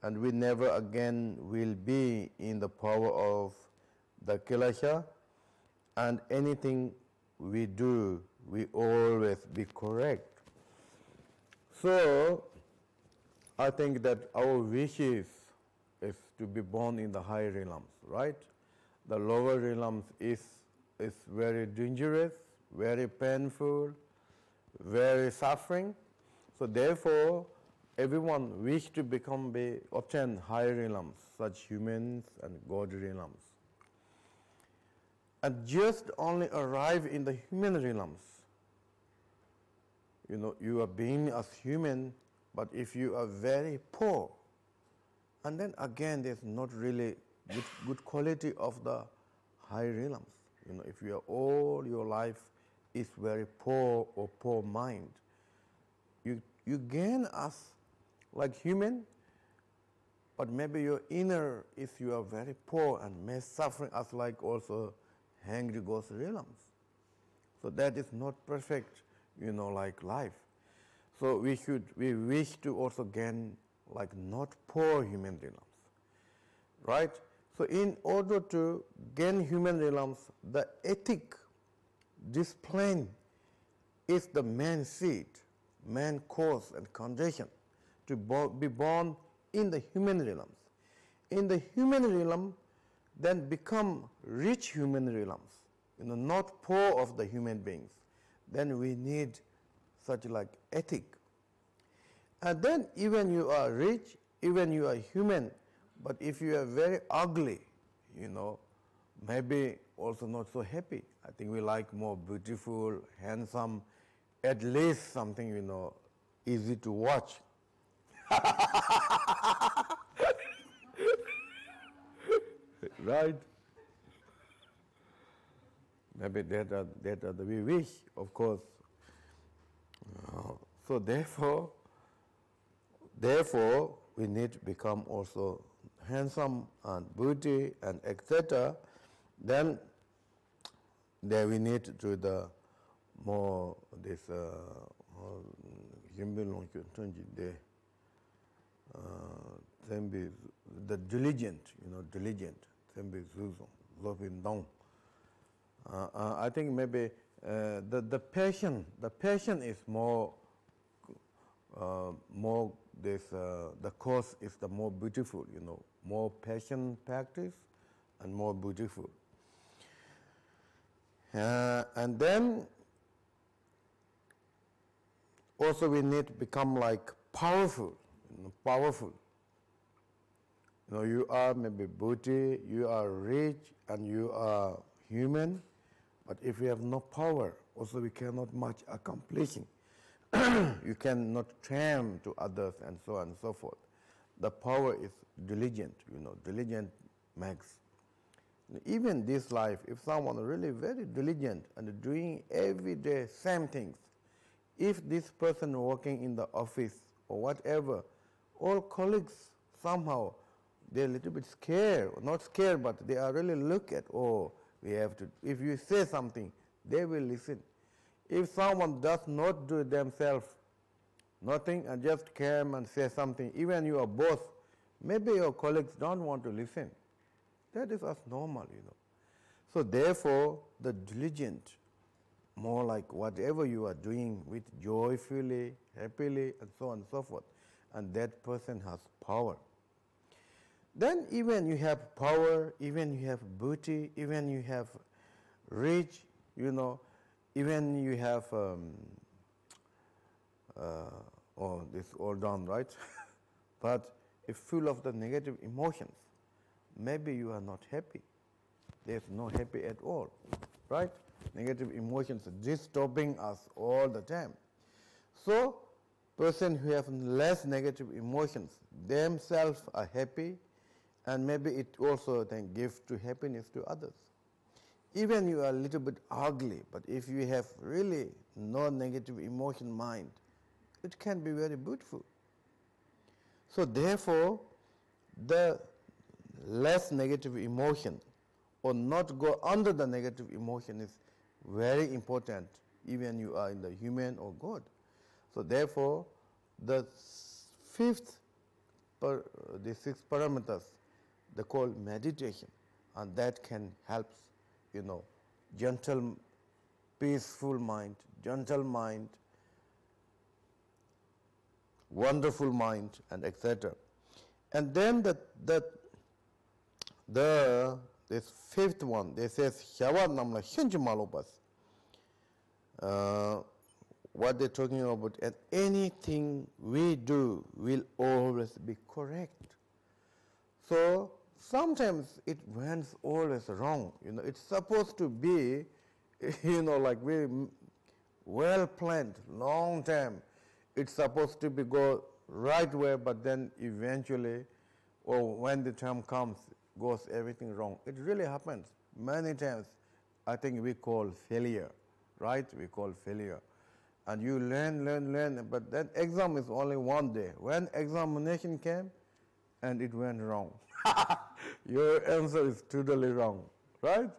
and we never again will be in the power of the Kilasha, and anything we do, we always be correct. So, I think that our wish is to be born in the higher realms, right? The lower realms is very dangerous, very painful, very suffering. So therefore, everyone wish to obtain higher realms, such humans and God realms. And just only arrive in the human realms. You are being as human, but if you are very poor, and then again there's not really good quality of the higher realms. If you are all your life is very poor or poor mind, you gain as like human, but maybe your inner, if you are very poor and may suffering as like also hungry ghost realms. So that is not perfect, like life. So we wish to also gain like not poor human realms, right? So in order to gain human realms, the ethic discipline is the main seed, main cause and condition to be born in the human realms. In the human realm, then become rich human realms, not poor of the human beings. Then we need such like ethic. And then even you are rich, even you are human, but if you are very ugly, maybe also not so happy. I think we like more beautiful, handsome, at least something, easy to watch. Right? Maybe that are the we wish, of course. So therefore, we need to become also handsome and beauty and etc. Then then we need to the more this then be the diligent, diligent, then be looking down. I think maybe the passion is more this the course is the more beautiful, more passion practice and more beautiful. And then also we need to become like powerful, powerful. You are maybe beauty, you are rich, and you are human, but if you have no power, also we cannot much accomplishing. You cannot tame to others and so on and so forth. The power is diligent, diligent makes. Even this life, if someone really very diligent and doing every day same things, if this person working in the office or whatever, all colleagues somehow, they're a little bit scared, not scared, but they are really look at, we have to, if you say something, they will listen. If someone does not do themselves nothing and just come and say something, even your boss, maybe your colleagues don't want to listen. That is as normal, So therefore, the diligent, more like whatever you are doing with joyfully, happily, and so on and so forth, and that person has power. Then even you have power, even you have beauty, even you have rich, even you have, this all done, right? But if full of the negative emotions, maybe you are not happy. There's no happy at all, right? Negative emotions are disturbing us all the time. So, person who have less negative emotions, themselves are happy, and maybe it also then gives to happiness to others. Even you are a little bit ugly, but if you have really no negative emotion mind, it can be very beautiful. So therefore, the less negative emotion or not go under the negative emotion is very important, even you are in the human or God. So therefore, the six parameters, they call meditation, and that can help, gentle, peaceful mind, gentle mind, wonderful mind, and etc. And then this fifth one, they says Hyawa namla hinji malopas. What they're talking about, and anything we do will always be correct. So sometimes it went always wrong. It's supposed to be, like very well planned, long time. It's supposed to be go right way, but then eventually, or when the time comes, goes everything wrong. It really happens many times. I think we call failure, right? We call failure. And you learn, but that exam is only one day. When examination came, and it went wrong. Your answer is totally wrong, right?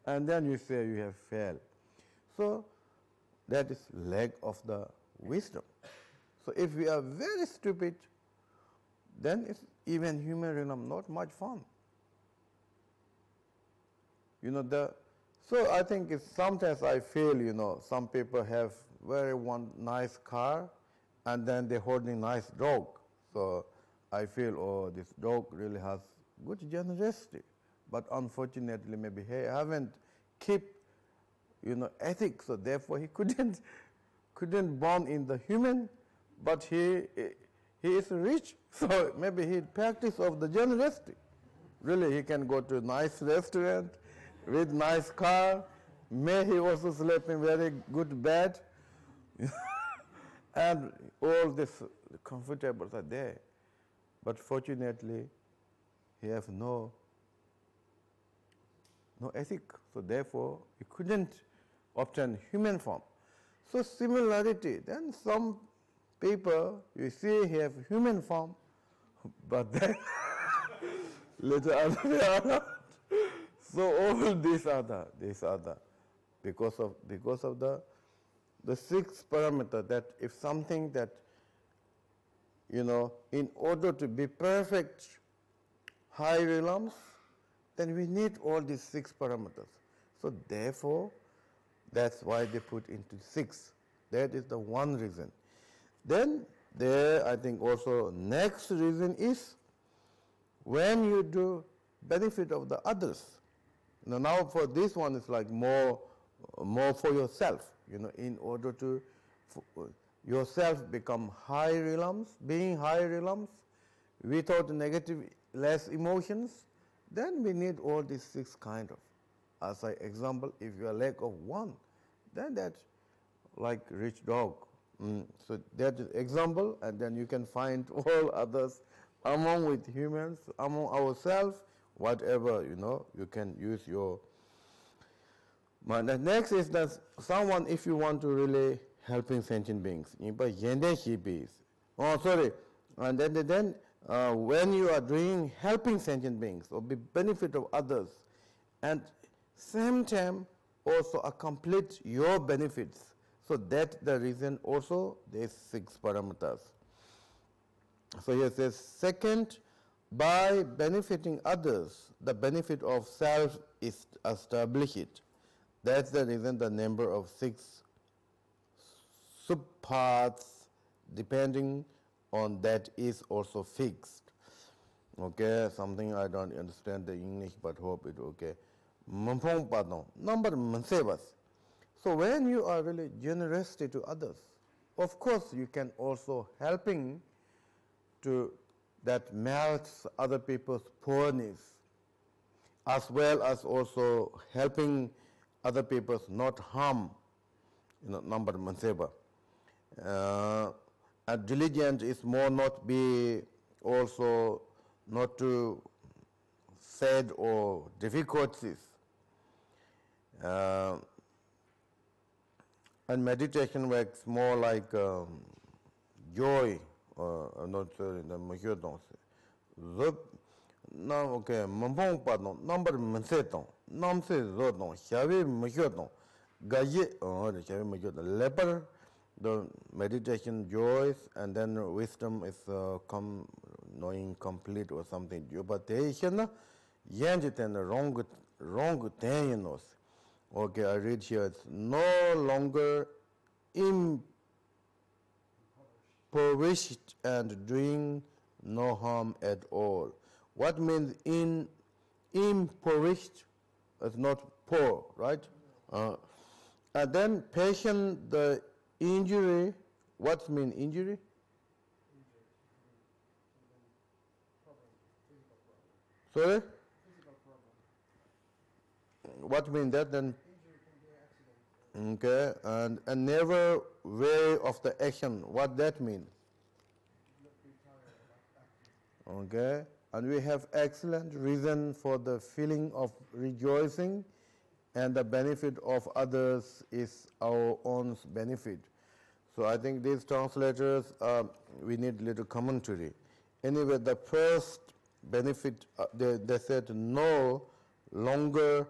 And then you say you have failed. So that is lack of the wisdom. So if we are very stupid, then it's even human realm not much fun. So I think it's sometimes I feel, some people have very one nice car, and then they're holding nice dog. So I feel, this dog really has good generosity, but unfortunately maybe he haven't keep, ethics, so therefore he couldn't born in the human, but he is rich, so maybe he practice of the generosity. Really, he can go to a nice restaurant with nice car. May he also sleep in very good bed, and all this comfortables are there. But fortunately, he has no ethic, so therefore he couldn't obtain human form. So similarity, then some people you see he have human form, but then later on they are not. So all these are the because of the sixth parameter, that if something that, in order to be perfect high realms, then we need all these six parameters. So therefore, that's why they put into six. That is the one reason. Then there, I think also next reason is when you do benefit of the others. Now for this one, it's like more for yourself, in order to yourself become high realms, being high realms without negative, less emotions, then we need all these six kind of. As an example, if you are lack of one, then that's like rich dog. So that is example, and then you can find all others among with humans, among ourselves, whatever, you can use your mind. The next is that someone, if you want to really helping sentient beings, oh, sorry, and then when you are doing helping sentient beings or be benefit of others, and same time also complete your benefits. So that's the reason also there's six parameters. So here it says, second, by benefiting others, the benefit of self is established. That's the reason the number of six subparts depending on that is also fixed. Okay, something I don't understand the English, but hope it okay. Number mensebas. So when you are really generosity to others, of course you can also helping to that melts other people's poorness, as well as also helping other people's not harm, number manseba. And diligent is more not be also not to sad or difficulties. And meditation works more like joy, not the mature dance. Now, okay, Mampong Padon, number Manseton, Namse Zodon, Shavi Majoton, Gaye, or the Shavi Majoton, leper, the meditation joys, and then wisdom is knowing complete or something. But they Yanjit and wrong thing. Okay, I read here, it's no longer impoverished and doing no harm at all. What means impoverished is not poor, right? And then patient the injury, what means injury? Sorry? What means that then? Okay, and never weary of the action. What that means? Okay, and we have excellent reason for the feeling of rejoicing, and the benefit of others is our own benefit. So I think these translators, we need little commentary. Anyway, the first benefit, they said no longer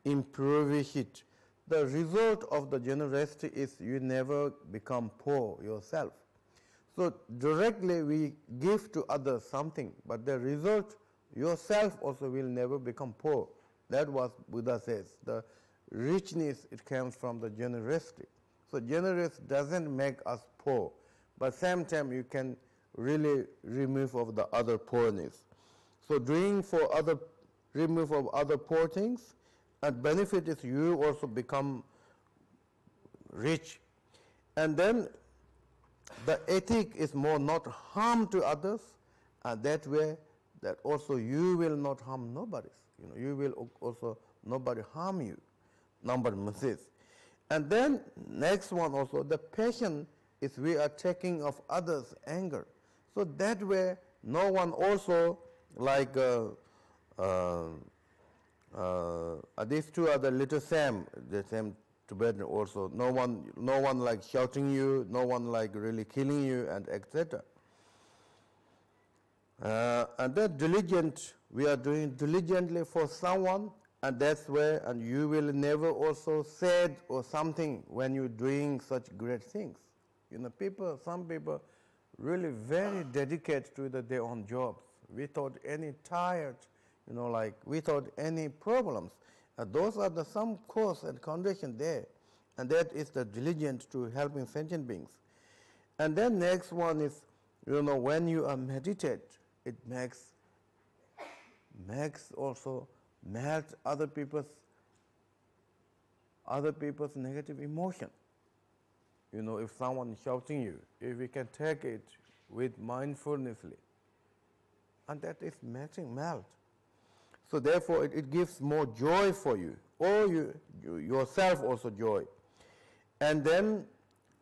impoverish it. The result of the generosity is you never become poor yourself. So directly we give to others something, but the result yourself also will never become poor. That was Buddha says. The richness, it comes from the generosity. So generous doesn't make us poor, but same time you can really remove of the other poorness. So doing for other, remove of other poor things, and benefit is you also become rich. And then the ethic is more not harm to others, and that way that also you will not harm nobody. You will also nobody harm you. Number misses. And then next one also, the passion is we are taking of others' anger. So that way no one also like these two are the little Sam, the same Tibetan also. No one like shouting you, no one like really killing you, and etc. And then diligent, we are doing diligently for someone, And that's where, and you will never also sad or something when you're doing such great things. You know, some people really very dedicated to their own jobs without any tired, you know, like without any problems. Those are the some cause and condition there. And that is the diligence to helping sentient beings. And then next one is, you know, when you are meditate, it makes also melt other people's negative emotion. You know, if someone is shouting you, if we can take it with mindfulnessly, and that is making melt. So therefore, it gives more joy for you, or you yourself also joy. And then,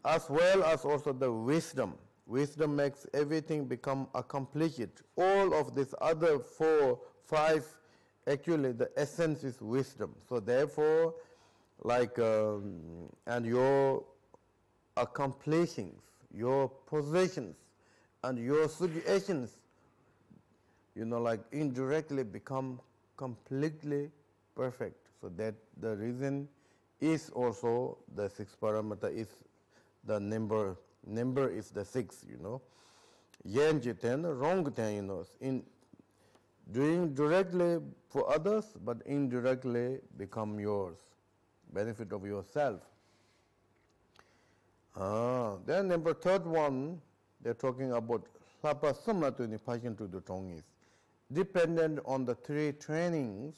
as well as also the wisdom. Wisdom makes everything become accomplished. All of these other 4, 5, actually the essence is wisdom. So therefore, like, and your accomplishings, your possessions, and your situations, you know, like indirectly become completely perfect. So that the reason is also the 6 parameter is the number is the 6, you know. Yen jiten, wrong ten, you know, in doing directly for others, but indirectly become yours, benefit of yourself. Then number 3rd one, they're talking about Lapa Sumna to Nipashin to the Tongis. Dependent on the 3 trainings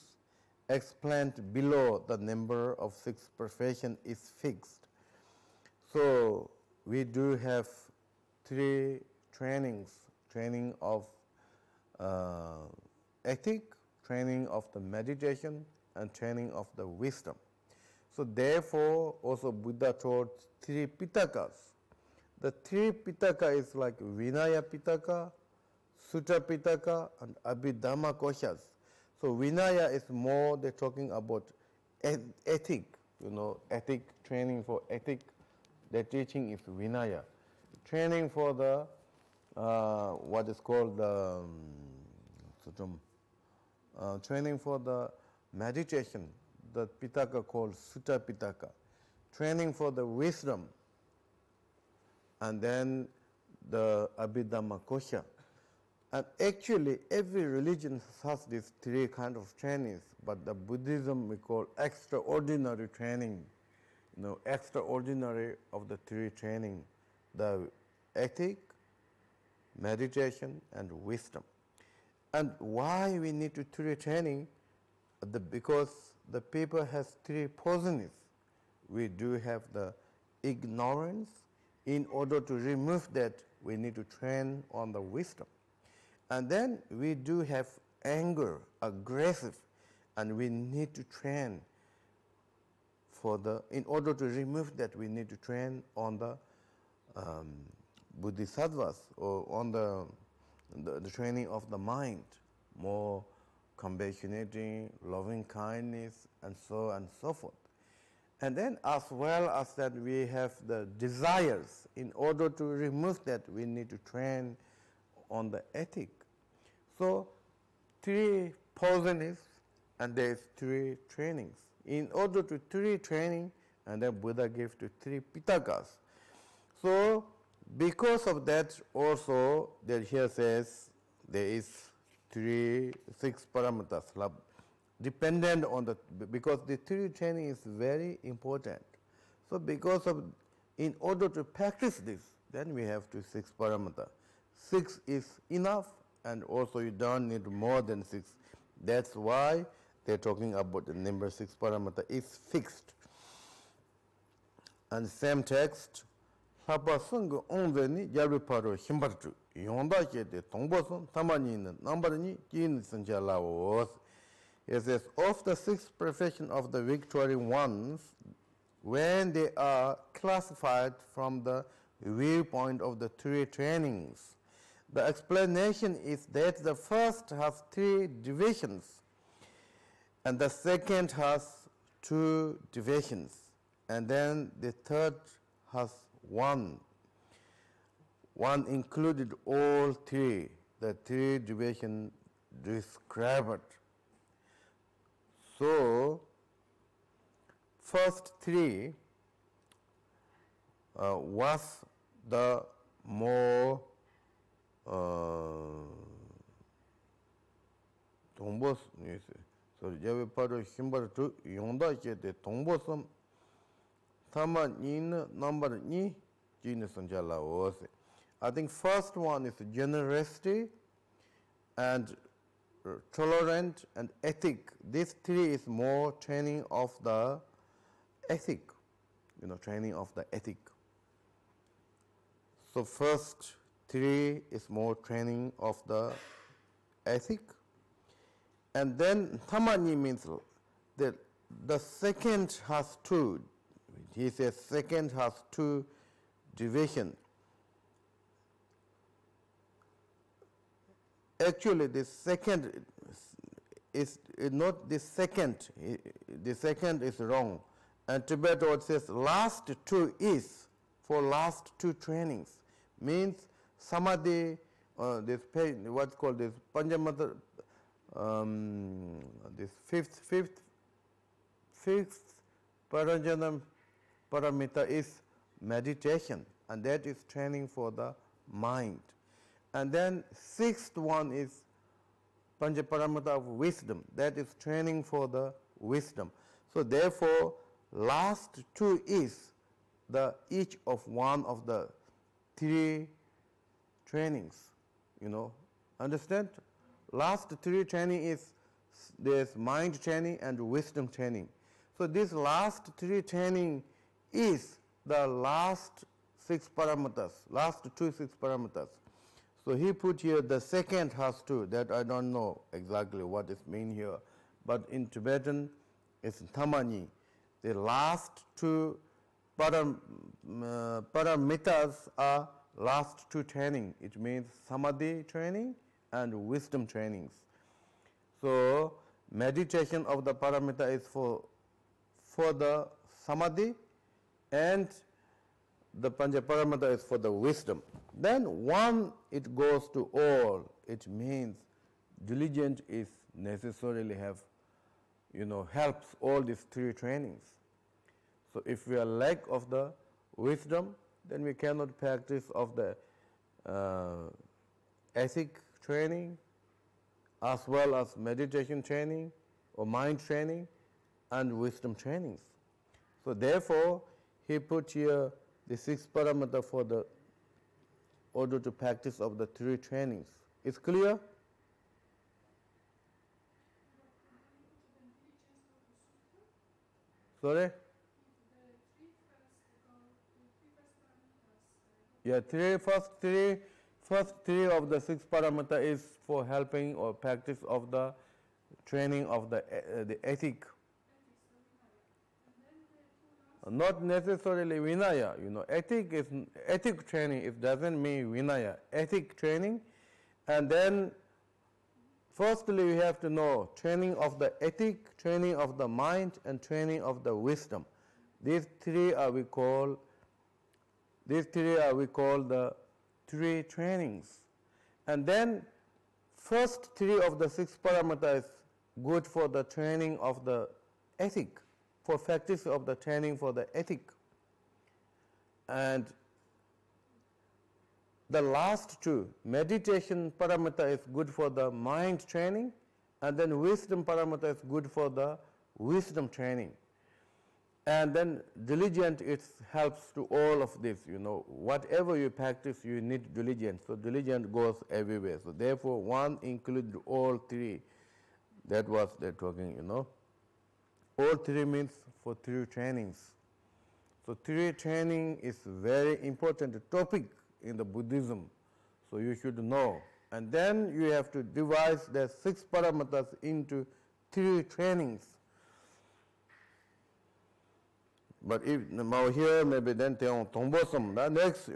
explained below, the number of 6 profession is fixed. So we do have 3 trainings: training of ethic, training of the meditation, and training of the wisdom. So therefore, also Buddha taught 3 pitakas. The 3 pitaka is like Vinaya Pitaka, Sutta Pitaka, and Abhidhamma Koshas. So Vinaya is more, they're talking about ethic, you know, ethic, training for ethic. The teaching is Vinaya. Training for the, what is called the, training for the meditation, the Pitaka called Sutta Pitaka. Training for the wisdom, and then the Abhidhamma Kosha. And actually, every religion has these 3 kind of trainings, but the Buddhism we call extraordinary training. You know, extraordinary of the 3 training: the ethic, meditation, and wisdom. And why we need to 3 training? Because the people has 3 poisons. We do have the ignorance. In order to remove that, we need to train on the wisdom. And then we do have anger, aggressive, and we need to train for the, in order to remove that, we need to train on the bodhisattvas, or on the training of the mind, more compassionate, loving kindness, and so on and so forth. And then as well as that, we have the desires. In order to remove that, we need to train on the ethic. So 3 poisons, and there is 3 trainings. In order to 3 training, and then Buddha gave to 3 pitakas. So because of that also, that here says there is 6 parameters dependent on the, because the 3 training is very important. So because of, in order to practice this, then we have to 6 parameter. 6 is enough, and also you don't need more than 6. That's why they're talking about the number 6 parameter is fixed. And same text, Lapa Sangha Onveni Yaruparo Himbartu, Yonda Kete Tongboson, Tamani, Nambarani, Jin Sanjalaos. It says, of the 6 profession of the victorious ones, when they are classified from the viewpoint of the 3 trainings, the explanation is that the first has 3 divisions, and the second has 2 divisions, and then the third has 1. 1 included all 3, the 3 divisions described. So, first three was the more 동보 so 제가 바로 힘바로 용다게 돼 동보섬 타마니는 number 니 지니선 잘라오세. I think first one is generosity and tolerant and ethic. These three is more training of the ethic, training of the ethic. So first three is more training of the ethic. And then tamani means that the second has two. He says second has two divisions. Actually, the second is not the second. The second is wrong. And Tibet what says last two is for last two trainings. Means samadhi, this what's called this panjamata, this fifth parajanam paramita is meditation, and that is training for the mind. And then sixth one is panchaparamita of wisdom, that is training for the wisdom. So therefore, last two is the each of one of the three trainings, understand? Last three training is there's mind training and wisdom training. So this last three training is the last six paramitas, last two six paramitas. So he put here the second has two, that I don't know exactly what is mean here, but in Tibetan it's tamani. The last two paramitas are last two training. It means samadhi training and wisdom trainings. So meditation of the paramita is for the samadhi, and the panchaparamita is for the wisdom. Then one it goes to all. It means diligent is necessarily have, helps all these three trainings. So if we are lack of the wisdom, then we cannot practice of the ethic training as well as meditation training or mind training and wisdom trainings. So therefore, he put here the six paramita for the order to practice of the three trainings. It's clear? Sorry? Yeah, first three of the six paramita is for helping or practice of the training of the ethic. Not necessarily vinaya, ethic training, it doesn't mean vinaya, ethic training. And then firstly we have to know training of the ethic, training of the mind, and training of the wisdom. These three are we call the three trainings. And then first three of the six paramita is good for the training of the ethic, for practice of the training for the ethic. And the last two, meditation paramita is good for the mind training, and then wisdom paramita is good for the wisdom training. And then diligent, it helps to all of this, whatever you practice, you need diligence. So diligent goes everywhere. So therefore, one includes all three. That was they're talking, All three means for three trainings. So three training is very important topic in the Buddhism. So you should know. And then you have to divide the six paramitas into three trainings. But if now here maybe then Tongbosam. Next,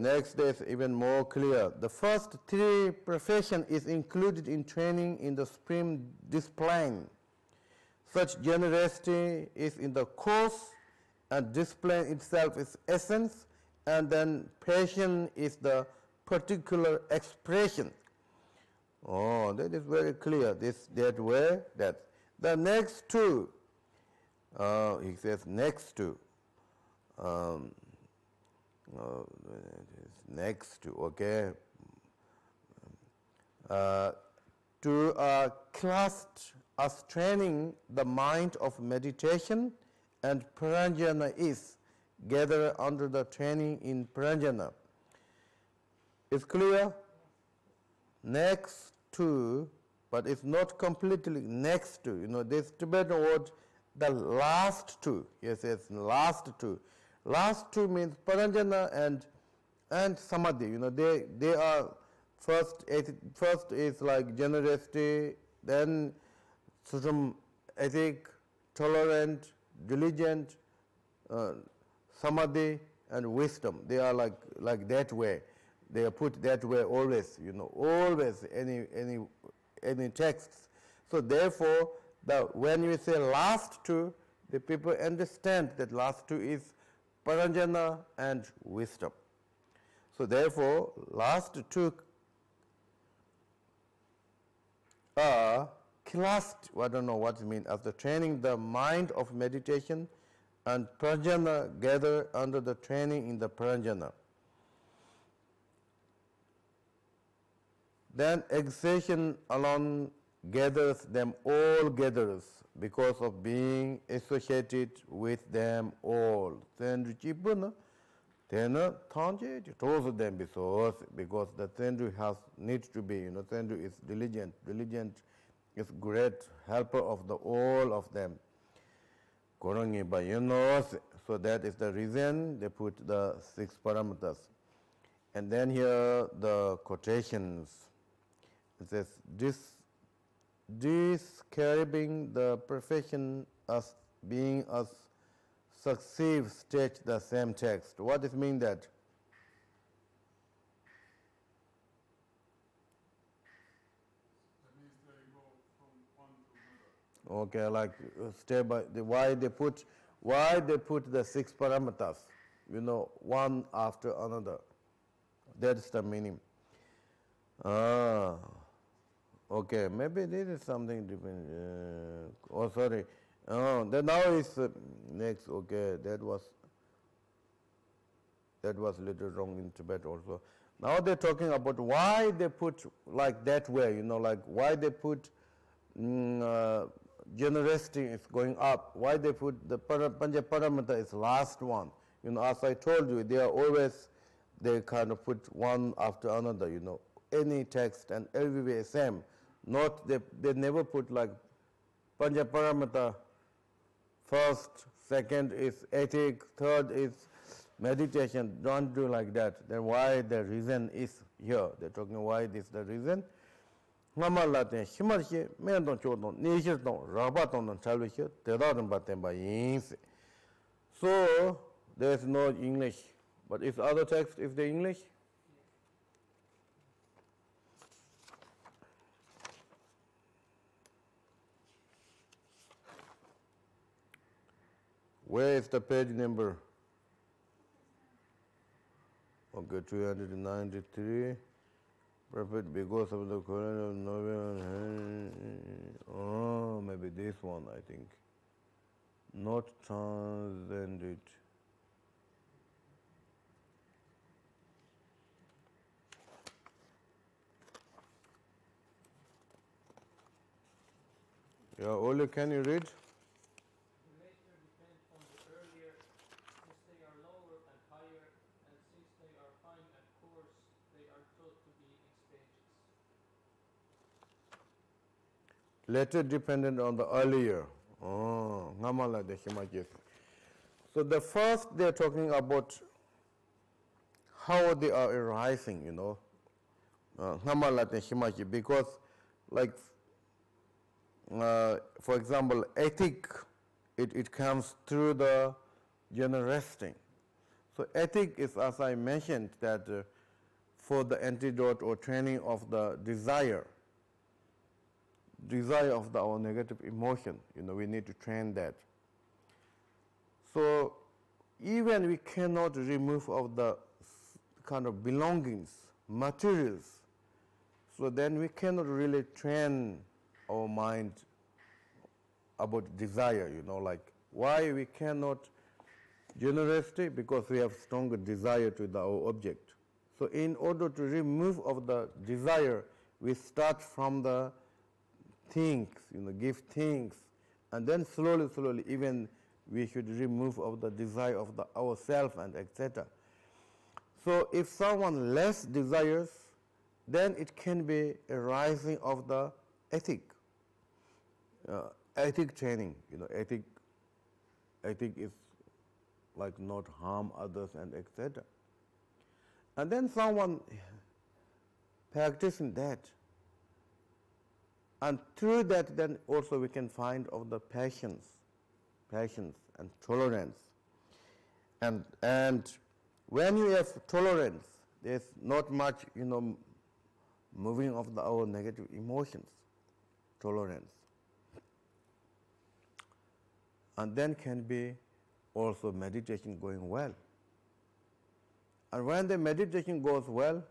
next is even more clear. The first three profession is included in training in the supreme discipline. Such generosity is in the course, and discipline itself is essence, and then passion is the particular expression. Oh, that is very clear. That way, that The next two, he says next to, um, next to, okay, to class as training the mind of meditation and pranayama is gathered under the training in pranayama. It's clear? Next to, but it's not completely next to. You know, this Tibetan word, the last two. Yes, yes, last two. Last two means pranayama and samadhi. You know, they are first is like generosity, then some ethic, tolerant, diligent, samadhi, and wisdom. They are like that way. They are put that way always. You know, always any texts. So therefore, when you say last two, the people understand that last two is pranayama and wisdom. So therefore, last two are classed, I don't know what it means, as the training the mind of meditation and pranayama gather under the training in the pranayama. Then exertion alone gathers them all gathers because of being associated with them all. Then them because the Tendru needs to be, you know, Tendru is diligent. Diligent is great helper of the all of them. Korangi by so that is the reason they put the 6 parameters. And then here the quotations. It says describing the profession as being as successive stage the same text. What does it mean that? That means they go from one to another. Okay, like step by why they put the 6 parameters, you know, one after another. That's the meaning. Okay, maybe this is something different. Oh, sorry. Oh, then now is next. Okay, that was little wrong in Tibet also. Now they're talking about why they put like that way. You know, like why they put generosity is going up. Why they put the Panja Paramita is last one. You know, as I told you, they are always they kind of put one after another. You know, any text and everywhere same. Not they never put like Panja Paramita first, second is ethic, third is meditation. Don't do like that. Then why the reason is here? They're talking why this the reason. So there's no English. But if other text is the English? Where is the page number? Okay, 293. Perfect, because of the Quran novel. Oh, maybe this one, I think. Not transcended. Yeah, Ole, can you read? Later dependent on the earlier. Oh, ngamala de shimajis. So the first they're talking about how they are arising, you know. Ngamala de shimaji, because like for example, ethic, it comes through the generosity. So ethic is, as I mentioned, that for the antidote or training of the desire of our negative emotion, you know, we need to train that. So even we cannot remove of the kind of belongings, materials, so then we cannot really train our mind about desire, you know, like why we cannot generosity, because we have stronger desire to our object. So in order to remove of the desire, we start from the things, you know, give things, and then slowly, slowly, even we should remove of the desire of the ourself and etc. So if someone less desires, then it can be a rising of the ethic, ethic training. You know, ethic is like not harm others and etc. And then someone practicing that, and through that then also we can find of the patience and tolerance. And when you have tolerance, there's not much, you know, moving of our negative emotions, tolerance. And then can be also meditation going well. And when the meditation goes well,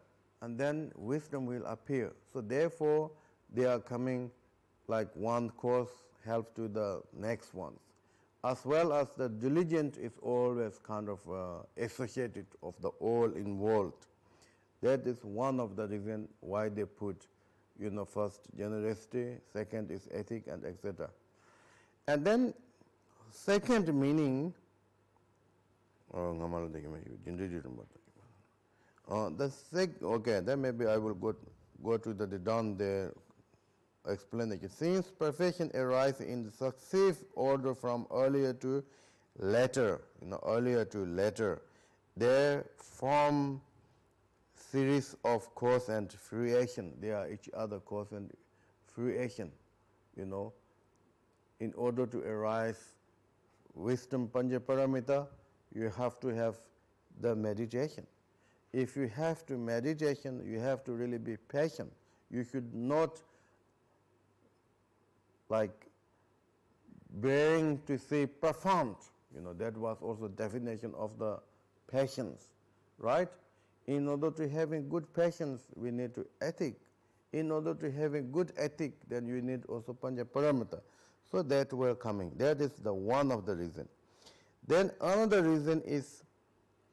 and then wisdom will appear. So therefore, they are coming like one course help to the next ones. As well as the diligent is always kind of associated of the all involved. That is one of the reasons why they put, you know, first generosity, second is ethic and etc. And then second meaning, okay, then maybe I will go to the down there explanation. Since perfection arises in the successive order from earlier to later, you know, earlier to later, they form series of cause and fruition. They are each other cause and fruition, you know. In order to arise wisdom panja paramita, you have to have the meditation. If you have to meditation, you have to really be patient. You should not like bearing to say profound. You know, that was also definition of the patience, right? In order to having good patience, we need to ethic. In order to having good ethic, then you need also panja paramita. So that were coming. That is the one of the reason. Then another reason is,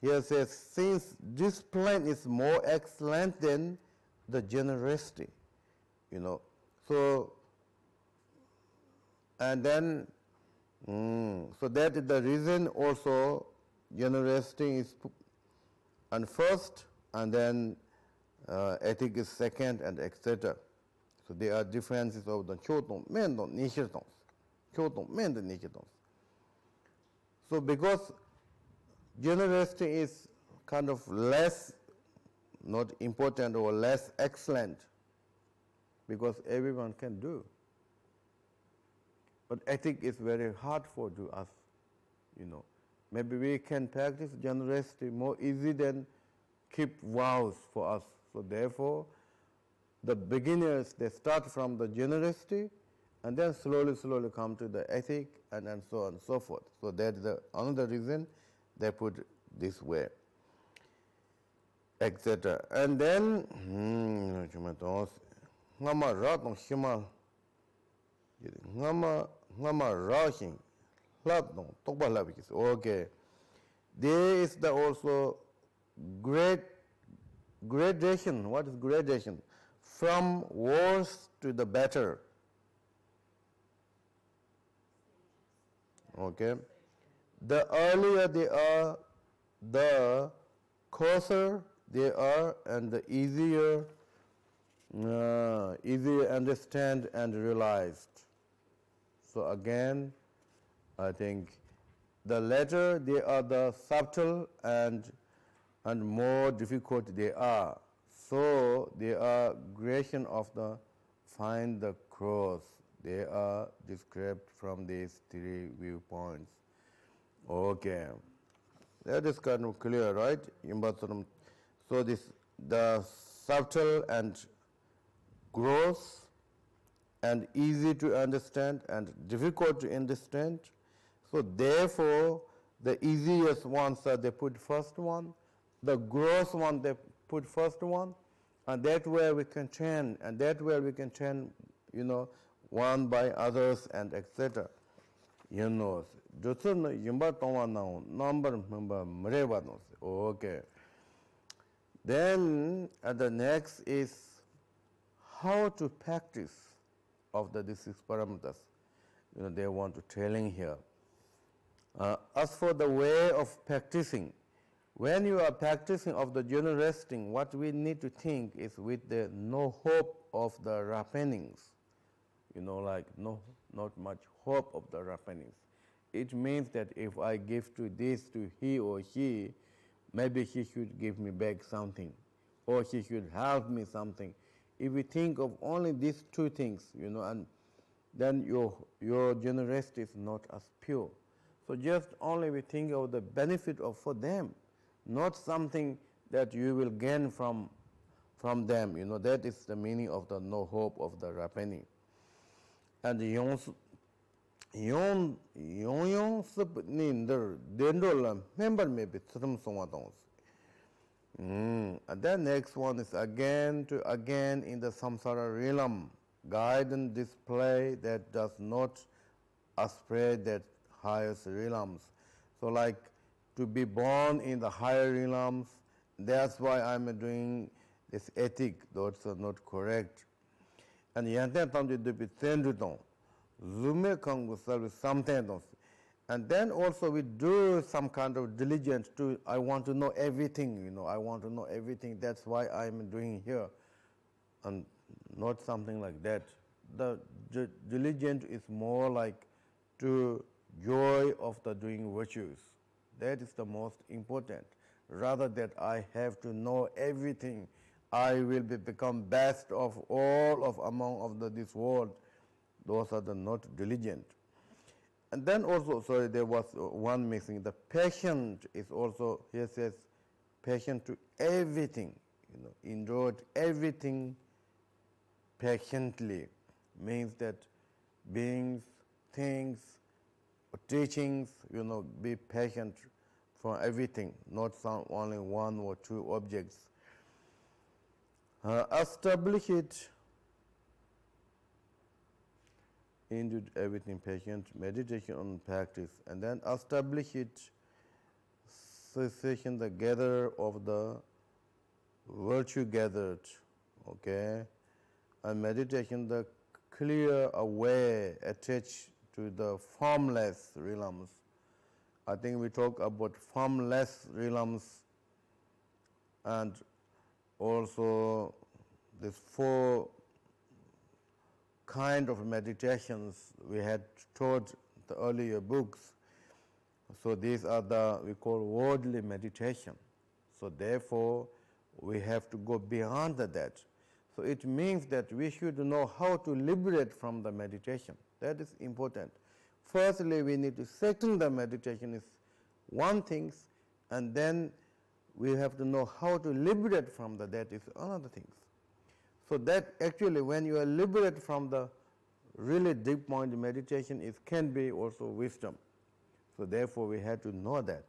here says, since discipline is more excellent than the generosity, you know. So, and then, so that is the reason also generosity is and first, and then ethic is second, and etc. So there are differences of the Kyotong, Mendong, Nishirtong. Kyotong, Mendong, Nishirtong. So because generosity is kind of less, not important or less excellent, because everyone can do. But ethic is very hard for to us, you know. Maybe we can practice generosity more easy than keep vows for us. So therefore, the beginners, they start from the generosity and then slowly, slowly come to the ethic and so on and so forth. So that's the another reason they put this way, etc. And then, okay. There is the also gradation. What is gradation? From worse to the better. Okay. The earlier they are, the closer they are, and the easier understand and realized. So again, I think the later they are, the subtle and more difficult they are. So they are gradation of the find the cross. They are described from these three viewpoints. Okay, that is kind of clear, right? So this the subtle and gross and easy to understand and difficult to understand. So therefore, the easiest ones are they put first one, the gross one they put first one, and that way we can train, you know, one by others and etc. Yenos. Dutsun Yimba Tonga now, number member Mrevanos. Okay. Then the next is how to practice of these 6 parameters. They want to telling here. As for the way of practicing, when you are practicing of the general resting, what we need to think is with the no hope of the rappenings. Like not much hope of the rappenings. It means that if I give to this to he or she, maybe he should give me back something, or he should help me something. If we think of only these 2 things, and then your generosity is not as pure. So just only we think of the benefit of for them, not something that you will gain from them. That is the meaning of the no hope of the rappening. And yon sup ninder dendol member maybe trum songatons. And then next one is again in the samsara realm, guide and display that does not spread that highest realms. So like to be born in the higher realms, that's why I'm doing this ethic, that's not correct. And yanten tamdi de be tenduton, zume kangu service something. And then also we do some kind of diligence to, I want to know everything, I want to know everything, that's why I'm doing here. And not something like that. The diligent is more like to joy of the doing virtues. That is the most important. Rather that I have to know everything, I will become best of all of among of this world. Those are the not diligent. And then also, sorry, there was one missing. The patient is also, here says, patient to everything, endured everything patiently. Means that beings, things, teachings, be patient for everything, not only 1 or 2 objects. Establish it, indeed everything patient, meditation on practice, and then establish it, cessation, the gatherer of the virtue gathered, okay, and meditation, the clear away attached to the formless realms. I think we talk about formless realms, and also these 4 kind of meditations we had taught the earlier books. So these are the, we call worldly meditation. So therefore, we have to go beyond that. So it means that we should know how to liberate from the meditation. That is important. Firstly, we need to settle the meditation is one thing, and then we have to know how to liberate from that is another thing. So that actually when you are liberated from the really deep point meditation, it can be also wisdom. So therefore we have to know that.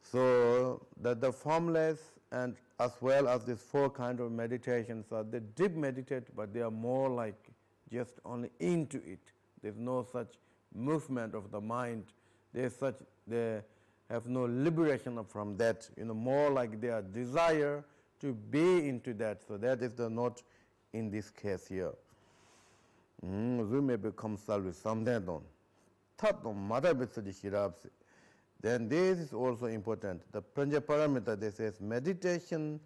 So that the formless and as well as these 4 kind of meditations are the deep meditate, but they are more like just only into it. There's no such movement of the mind. They have no liberation from that. More like their desire to be into that. So that is the not in this case here. We may become salvage someday don. Then this is also important. The Pranja Paramita, they says meditation,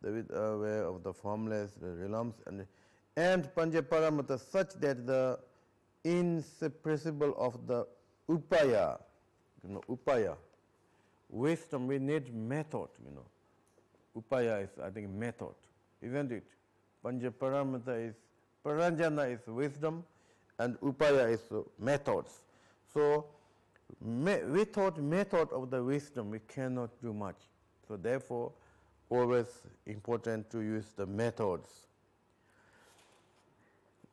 the way of the formless, the realms, and Pranja Paramita such that the inseparable of the upaya, upaya. Wisdom, we need method, Upaya is, I think, method, isn't it? Pranja Paramita is, Paranjana is wisdom, and Upaya is methods. So, without method of the wisdom, we cannot do much. So therefore, always important to use the methods.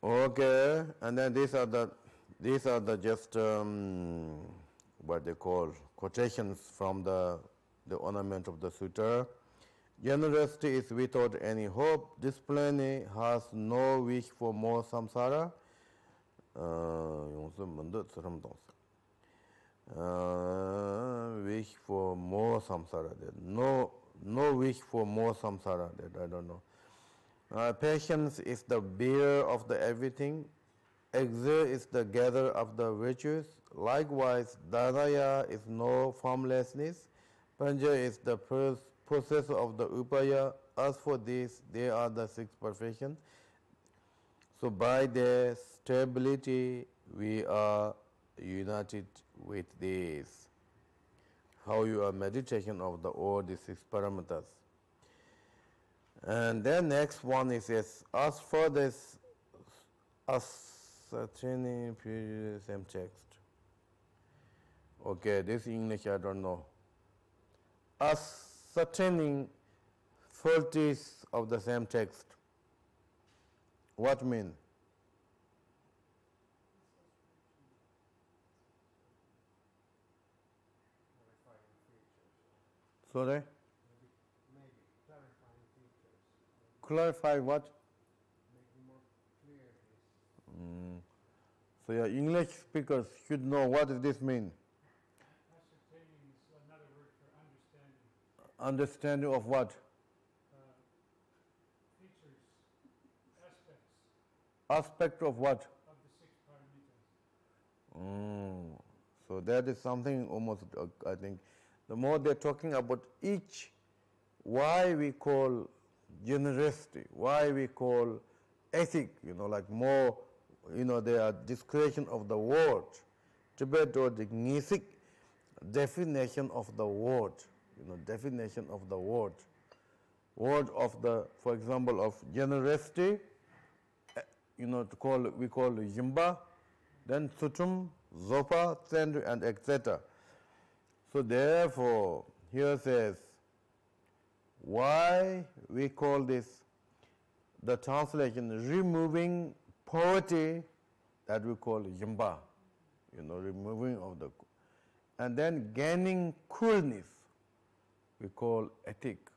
Okay, and then these are the just what they call quotations from the ornament of the sutta. Generosity is without any hope. Discipline has no wish for more samsara. Wish for more samsara. No wish for more samsara. That I don't know. Patience is the bearer of the everything. Exer is the gatherer of the virtues. Likewise, Dadaya is no formlessness. Panja is the process of the upaya. As for this, they are the six perfections. So by their stability, we are united with this. How you are meditation of the all these six parameters. And then next one is yes, as for this ascertaining same text. Okay, this English I don't know. Ascertaining faulties of the same text. What mean? Sorry? Maybe clarifying features, Clarify what? making more clear this. So your English speakers should know what does this mean. Ascertaining is another word for understanding. Understanding of what? Features, aspects Aspect of what? of the six paramitas. So that is something almost, I think, the more they're talking about each, why we call generosity, why we call ethic, like more, they are discretion of the word. Tibet or the Ngisik definition of the word, definition of the word. Word of the, for example, of generosity, we call Yimba, then Sutum, Zopa, Send, and etc. So therefore, here says, why we call this, the translation, removing poverty, that we call Yimba, removing of the, and then gaining coolness, we call ethic.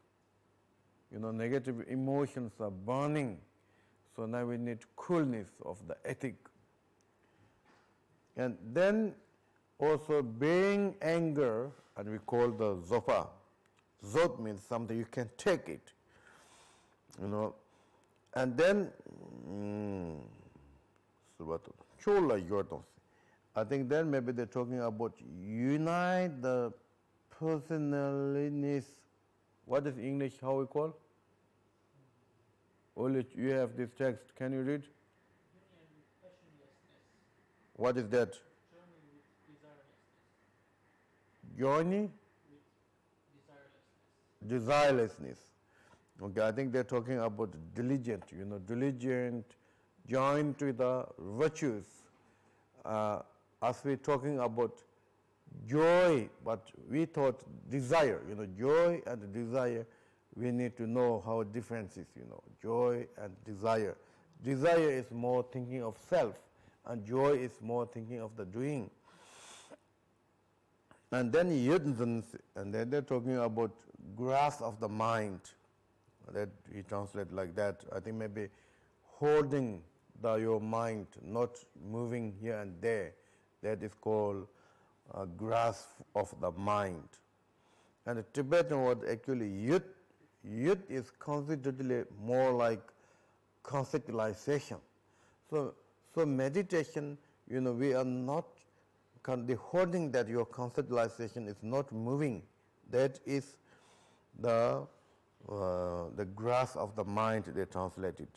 Negative emotions are burning, so now we need coolness of the ethic. And then also being anger, and we call the zopa. Zot means something you can take it, and then I think then maybe they're talking about unite the personalness. What is English? How we call? Only you have this text. Can you read? Union with passionlessness, What is that? journey with desirelessness. Journey? With desirelessness. Desirelessness. Okay, I think they're talking about diligent, diligent, joined to the virtues. As we're talking about joy, but we thought desire, joy and desire, we need to know how different is, joy and desire. Desire is more thinking of self, and joy is more thinking of the doing. And then Yudzen, and then they're talking about grasp of the mind. That we translate like that. I think maybe holding your mind, not moving here and there. That is called grasp of the mind. And the Tibetan word actually yut. Yut is considerably more like conceptualization. So meditation, we are not, the holding that your conceptualization is not moving. That is the grasp of the mind, they translated.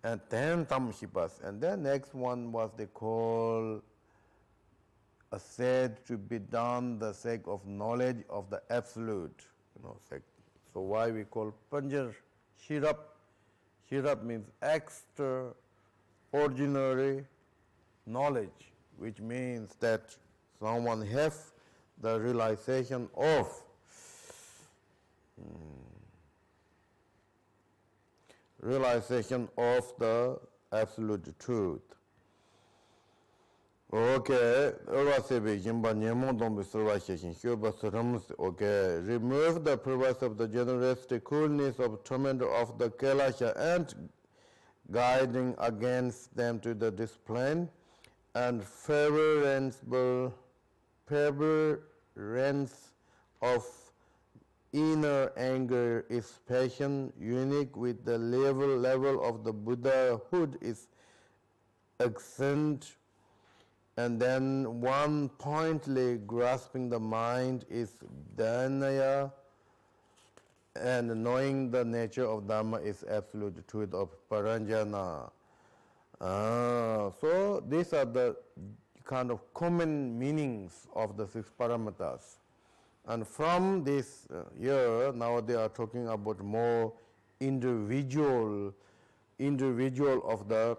And then Tamshipas. And then next one was they call said to be done the sake of knowledge of the absolute. So why we call Panjar Shirap? Shirap means extraordinary knowledge, which means that someone has the realization of the absolute truth. Okay, okay, remove the perverse of the generosity, coolness of torment of the Kailasha, and guiding against them to the discipline and favorable prevalence of inner anger is passion unique with the level of the Buddhahood is accent, and then one pointedly grasping the mind is dhanaya, and knowing the nature of Dhamma is absolute truth of paranjana. So these are the kind of common meanings of the six paramatas. And from this year, now they are talking about more individual of the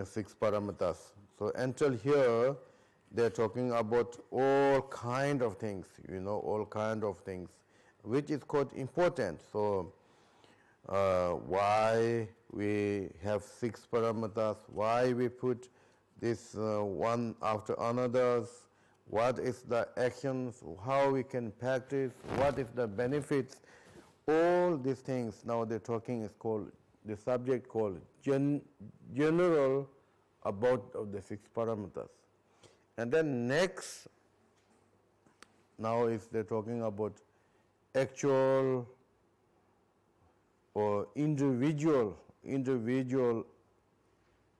six paramatas. So until here, they're talking about all kind of things, all kind of things, which is quite important. So why we have six paramatas, why we put this one after another, what is the actions, how we can practice, what is the benefits, all these things now they're talking is called, the subject called general about of the six paramatas. And then next, now is they're talking about actual or individual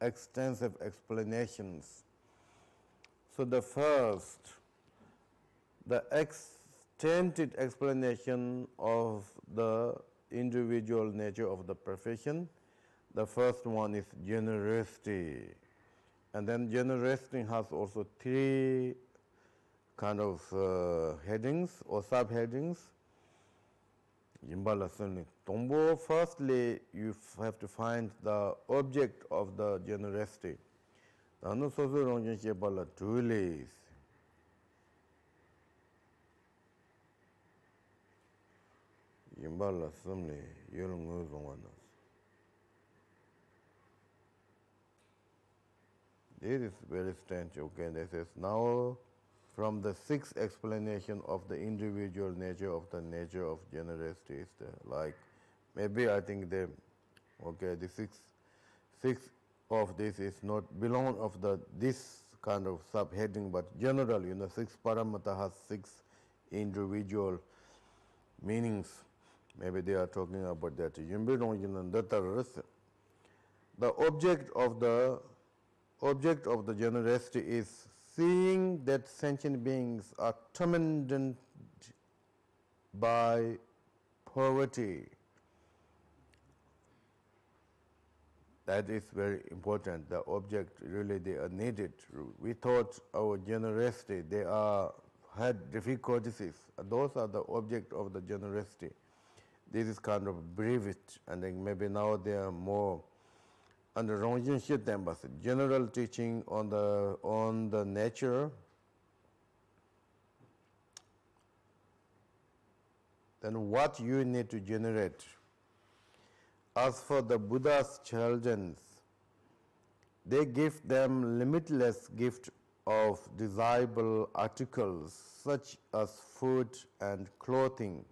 extensive explanations. So the first, the extended explanation of the individual nature of the profession. The first one is generosity. And then generosity has also three kind of headings or subheadings. Firstly, you have to find the object of the generosity. This is very strange, okay? This is now from the sixth explanation of the individual nature of the nature of generosity is like, maybe I think the sixth of this is not belong of this kind of subheading, but general, six paramata has six individual meanings. Maybe they are talking about that. The object of the generosity is seeing that sentient beings are tormented by poverty. That is very important. The object really they are needed. We thought our generosity they had difficulties. Those are the object of the generosity. This is kind of brevet, and then maybe now they are more under relationship embassy. General teaching on the nature. Then what you need to generate. As for the Buddha's children, they give them limitless gift of desirable articles such as food and clothing,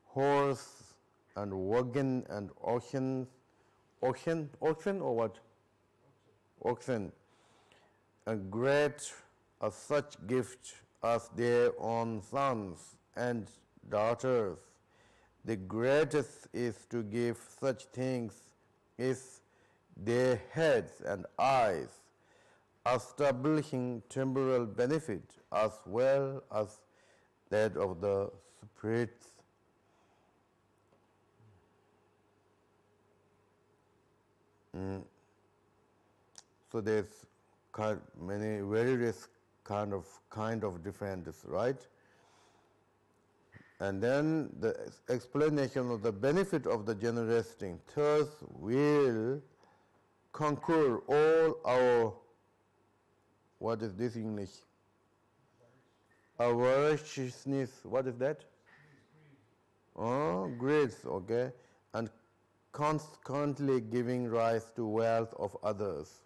horse and wagon and oxen or what? Oxen. And great as such gift as their own sons and daughters. The greatest is to give such things is their heads and eyes, establishing temporal benefit as well as that of the spirits. So there's many various kind of differences, right? And then the explanation of the benefit of the generosity thus will conquer all our, what is this English? Avariciousness, what is that? Greed, okay? And consequently giving rise to wealth of others.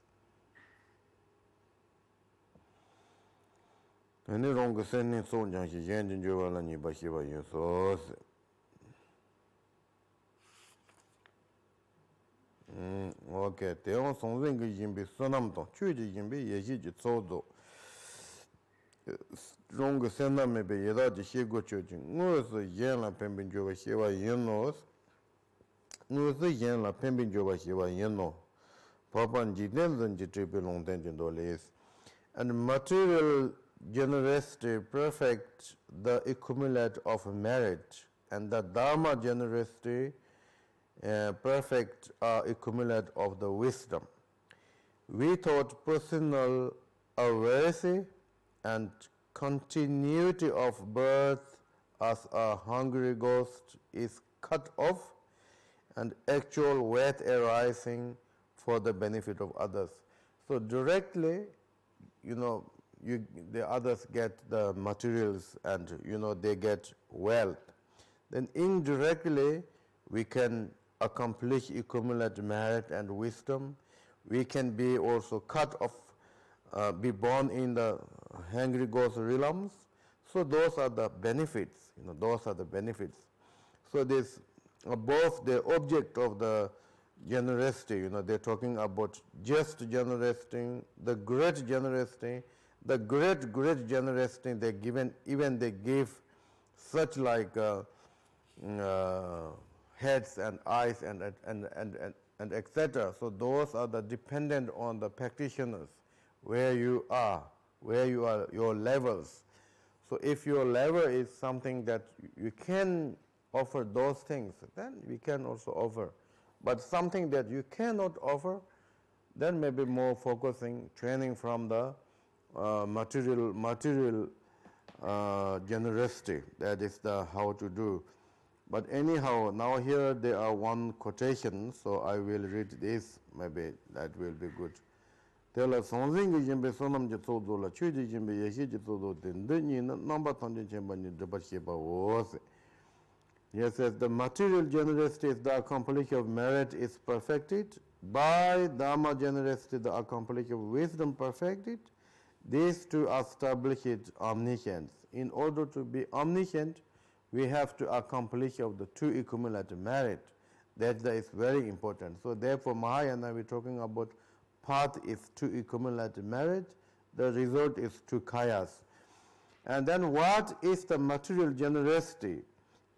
Any wrong sending so young, she yank in Joel and Yibashiba, you so. Okay, they are something in be sonamto, Chuji in be Yaji Sozo. strong sena me be yeda ji she go chu ji ngo so yen la pen bin jo ba she wa yen no ngo so yen la pen bin jo ba she wa yen no papan ji den zan ji triple long den jin do les and material generosity perfect the accumulate of merit and the dharma generosity perfect accumulate of the wisdom. We thought personal awareness and continuity of birth as a hungry ghost is cut off and actual wealth arising for the benefit of others. So directly, the others get the materials and, they get wealth. Then indirectly, we can accomplish accumulate merit and wisdom. We can be also cut off, be born in the hungry ghost realms. So those are the benefits, those are the benefits. So this, both the object of the generosity, they're talking about just generosity, the great generosity, the great generosity they given, even they give such like heads and eyes and etc. So those are the dependent on the practitioners, where you are, your levels. So if your level is something that you can offer those things, then we can also offer. But something that you cannot offer, then maybe more focusing, training from the material generosity. That is the how to do. But anyhow, now here there are one quotation, so I will read this, maybe that will be good. Tela sonzing jimbe sonam je todo la chudi jimbe yehi je todo den ni number tonje jimbe ni debasheba was. Yes, says the material generosity is the accomplishment of merit is perfected. By dharma generosity, the accomplishment of wisdom perfected. These two establish it omniscience. In order to be omniscient, we have to accomplish of the two accumulated merit. That is very important. So therefore, Mahayana, we're talking about path is to accumulate merit. The result is to kayas. And then what is the material generosity?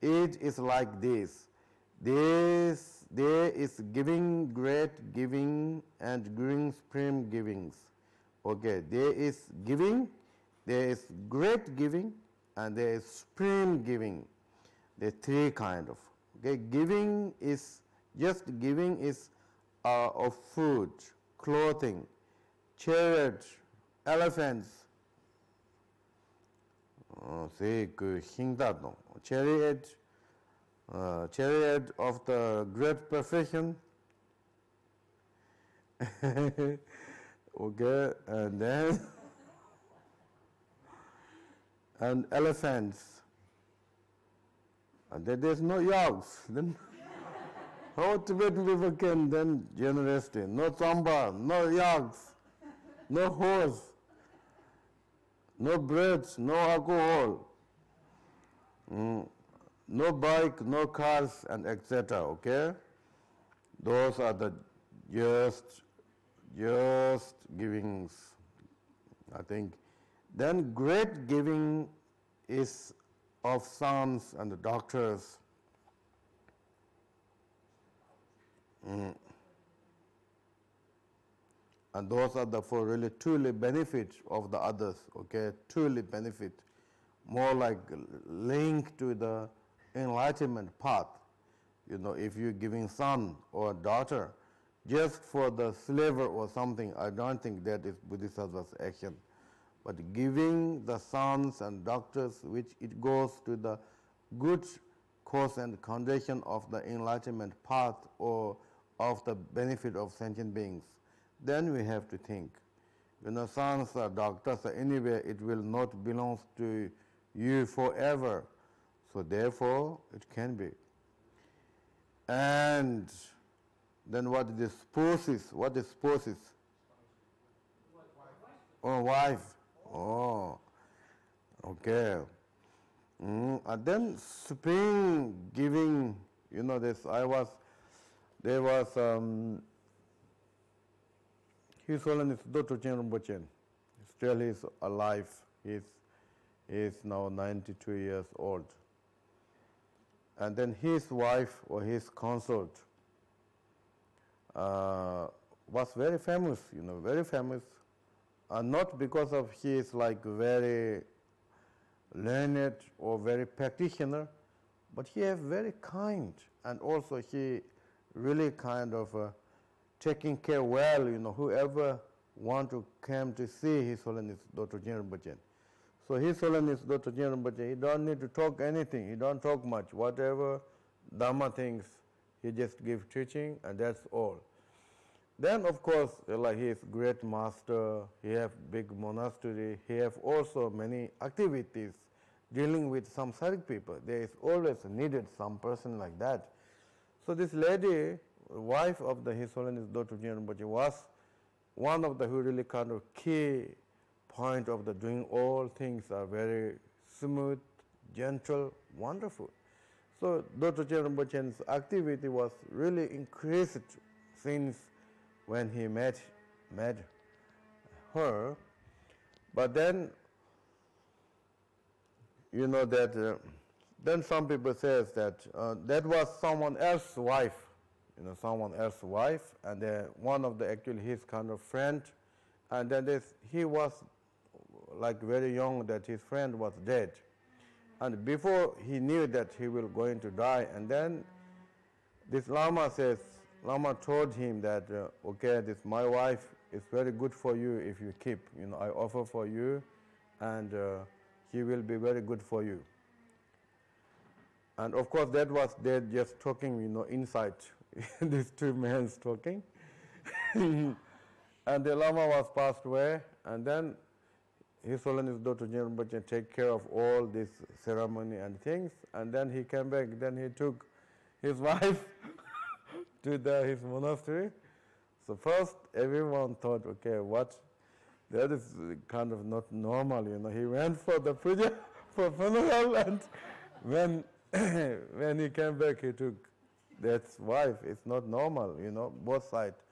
It is like this. There is giving, great giving, and green supreme givings. Okay, there is giving, there is great giving, and there is supreme giving. There are three kind of. Okay, giving is of food, clothing, chariot, elephants. Say chariot of the great perfection. Okay, and then and elephants. And then there's no yaks. Then how Tibetan people can then generosity? No samba, no yaks, no horse, no bread, no alcohol, no bike, no cars, and etc. Okay, those are the just givings, I think. Then great giving is of sons and the doctors. And those are the for really truly benefit of the others, okay? Truly benefit, more like link to the enlightenment path. If you're giving son or daughter just for the slaver or something, I don't think that is Bodhisattva's action. But giving the sons and doctors, which it goes to the good cause and condition of the enlightenment path or of the benefit of sentient beings, then we have to think. Sons or doctors or anywhere, it will not belong to you forever. So therefore, it can be. And then what is spouses? What is spouses? Oh, wife. Oh, okay. And then supreme giving, there was His Holiness Dr. Chen Rinpoche. Still he is alive. He is now 92 years old. And then his wife or his consort was very famous, very famous. Not because of he is like very learned or very practitioner, but he is very kind, and also he really kind of taking care well, whoever want to come to see His Holiness Dr. General Bachchan. So His Holiness Dr. General Bachchan, he don't need to talk anything, he don't talk much. Whatever Dhamma things, he just give teaching, and that's all. Then of course, like he is great master, he have big monastery, he have also many activities dealing with samsaric people. There is always needed some person like that. So this lady, wife of the His Holiness Dr. General Bachchan, was one of the who really kind of key point of the doing all things are very smooth, gentle, wonderful. So Dr. General Bachchan's activity was really increased since when he met her. But then, that then some people says that that was someone else's wife, someone else's wife, and one of the actually his kind of friend, and then he was like very young that his friend was dead, and before he knew that he will going to die, and then this Lama told him that okay, this my wife is very good for you if you keep, I offer for you, and he will be very good for you. And of course that was they just talking, inside these two men talking. And the Lama was passed away, and then His Holiness Dr. General Bachchan take care of all this ceremony and things, and then he came back, then he took his wife to his monastery. So first everyone thought, okay, that is kind of not normal, He went for the puja, for funeral, and when he came back, he took that wife. It's not normal, both sides.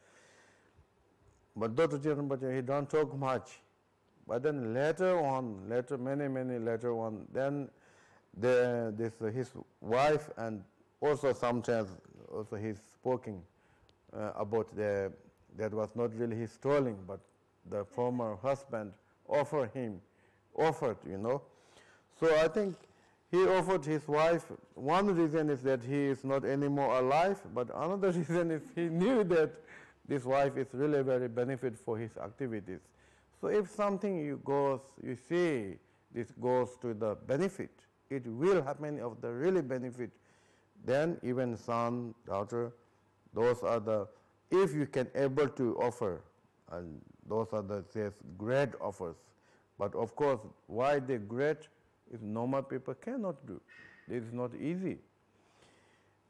But Dr. General Bachchan, he don't talk much. But then later on, many later on, then his wife, and also sometimes also he's speaking about that was not really his stealing, but the former husband offered. So I think he offered his wife. One reason is that he is not anymore alive, but another reason is he knew that this wife is really very benefit for his activities. So if something you see this goes to the benefit, it will happen of the really benefit, then even son, daughter, those are the, if you can able to offer, and those are the great offers. But of course, why they great is normal people cannot do. It is not easy.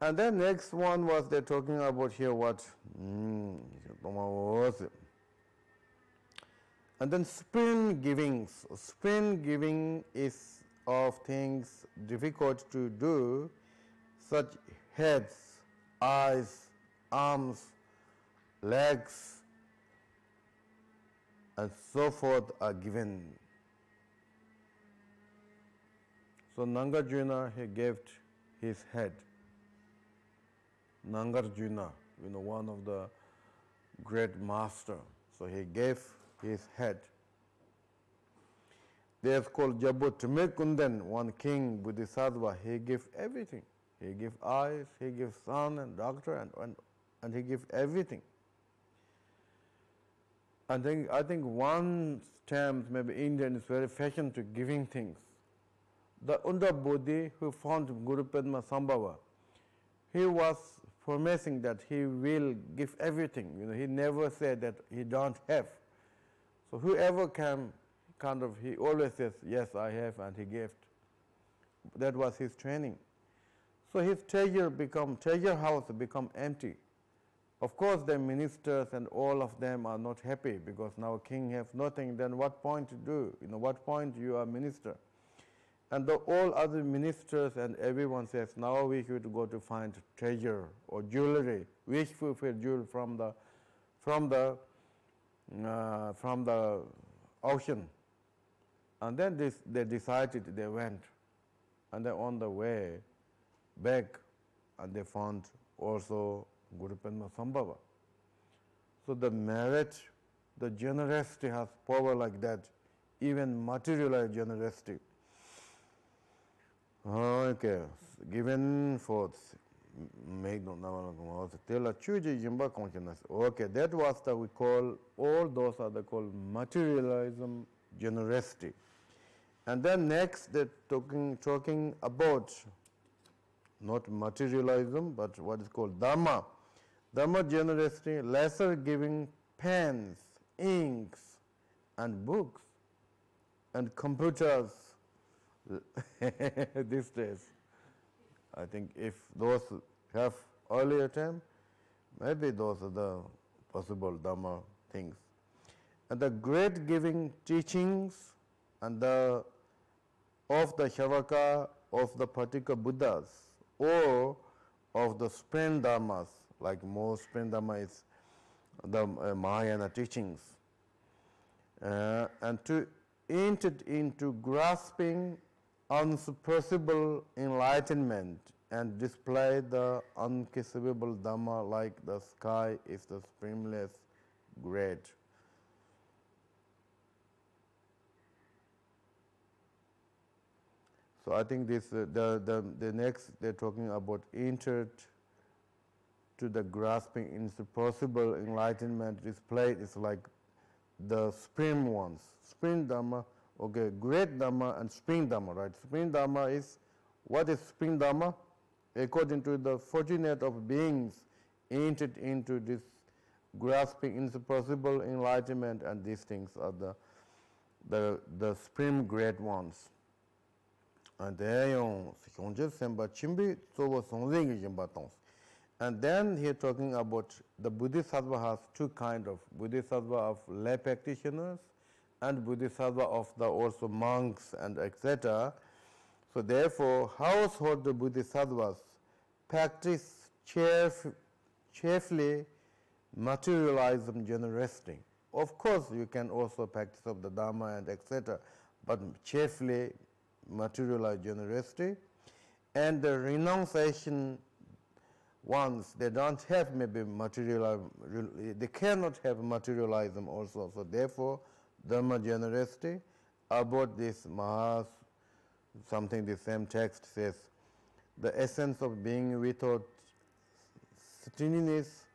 And then next one was they're talking about here what? And then spring givings. Spring giving is of things difficult to do, such heads, eyes, arms, legs, and so forth are given. So Nagarjuna, he gave his head. Nagarjuna, one of the great master. So he gave his head. There's called Jabu Tumekundan, one king, Bodhisattva, he gave everything. He gave eyes, he gave son and doctor, and he gave everything. I think one time maybe Indian is very fashion to giving things. The Unda Bodhi who found Guru Padma Sambhava, he was promising that he will give everything. He never said that he don't have. So whoever came, he always says, yes, I have, and he gave. That was his training. So his treasure house become empty. Of course, the ministers and all of them are not happy because now king have nothing. Then what point to do? What point you are minister? And all other ministers and everyone says, now we should go to find treasure or jewelry, wish fulfill jewel from the ocean. And then they decided, they went. And then on the way back, and they found also Guru Padma Sambhava. So the merit, the generosity has power like that, even materialized generosity. Okay, given forth. Okay, that was the we call, all those are the called materialism, generosity. And then next they're talking about not materialism, but what is called Dharma. Dharma generosity, lesser giving pens, inks, and books, and computers these days. I think if those have earlier time, maybe those are the possible Dharma things. And the great giving teachings and of the Shavaka of the particular Buddhas, or of the spring Dharmas, like most spring Dharma is the Mahayana teachings, and to enter into grasping unsuppressible enlightenment and display the unkissable Dhamma like the sky is the springless great. So I think this the next they're talking about entered to the grasping insuppressible enlightenment displayed is like the spring ones, spring Dhamma. Okay, great Dhamma and spring Dhamma, right? Spring Dhamma is, what is spring Dhamma? According to the fortunate of beings entered into this grasping insuppressible enlightenment, and these things are the spring great ones. And then here talking about the Bodhisattva has two kind of Bodhisattva of lay practitioners and Bodhisattva of the also monks and etc. So therefore, household Bodhisattvas practice chiefly materialism generosity. Of course, you can also practice of the Dharma and etc., but chiefly materialized generosity. And the renunciation ones, they don't have maybe materialism, they cannot have materialism also. So therefore, Dharma generosity. About this Mahas, something the same text says, the essence of being without stinginess,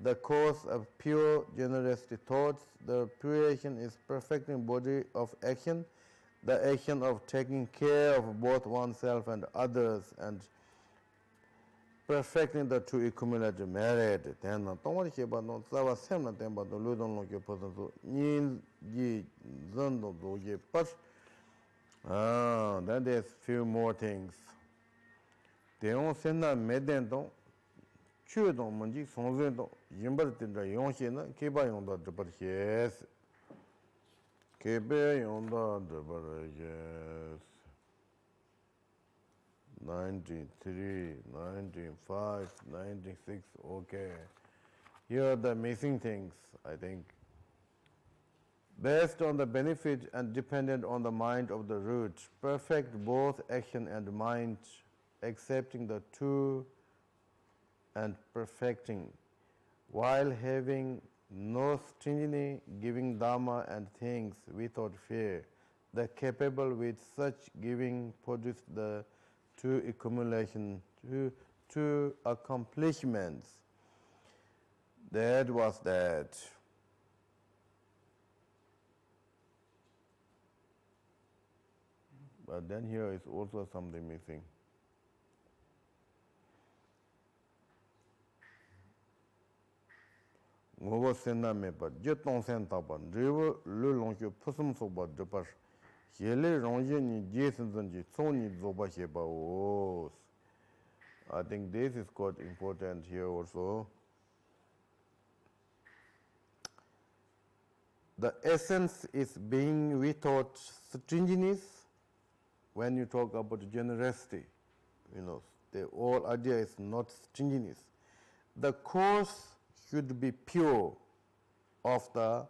the cause of pure generosity thoughts, the purification is perfecting body of action, the action of taking care of both oneself and others, and perfecting the two accumulated merit. Then then there's few more things. Kebe yonda yes. 93, 95, 96, okay. Here are the missing things, I think. Based on the benefit and dependent on the mind of the root, perfect both action and mind, accepting the two and perfecting, while having no stinginess, giving Dharma and things without fear. The capable with such giving produce the two accumulation, two accomplishments. That was that. But then here is also something missing. Ngobo sena me pa jetong sen ta pa rewo le long ke phusum so ba de pa yele rong ye ni je sen zan ji song ni zo ba she ba o. I think this is quite important here also. The essence is being without stinginess. When you talk about generosity, the whole idea is not stinginess. The course should be pure of the,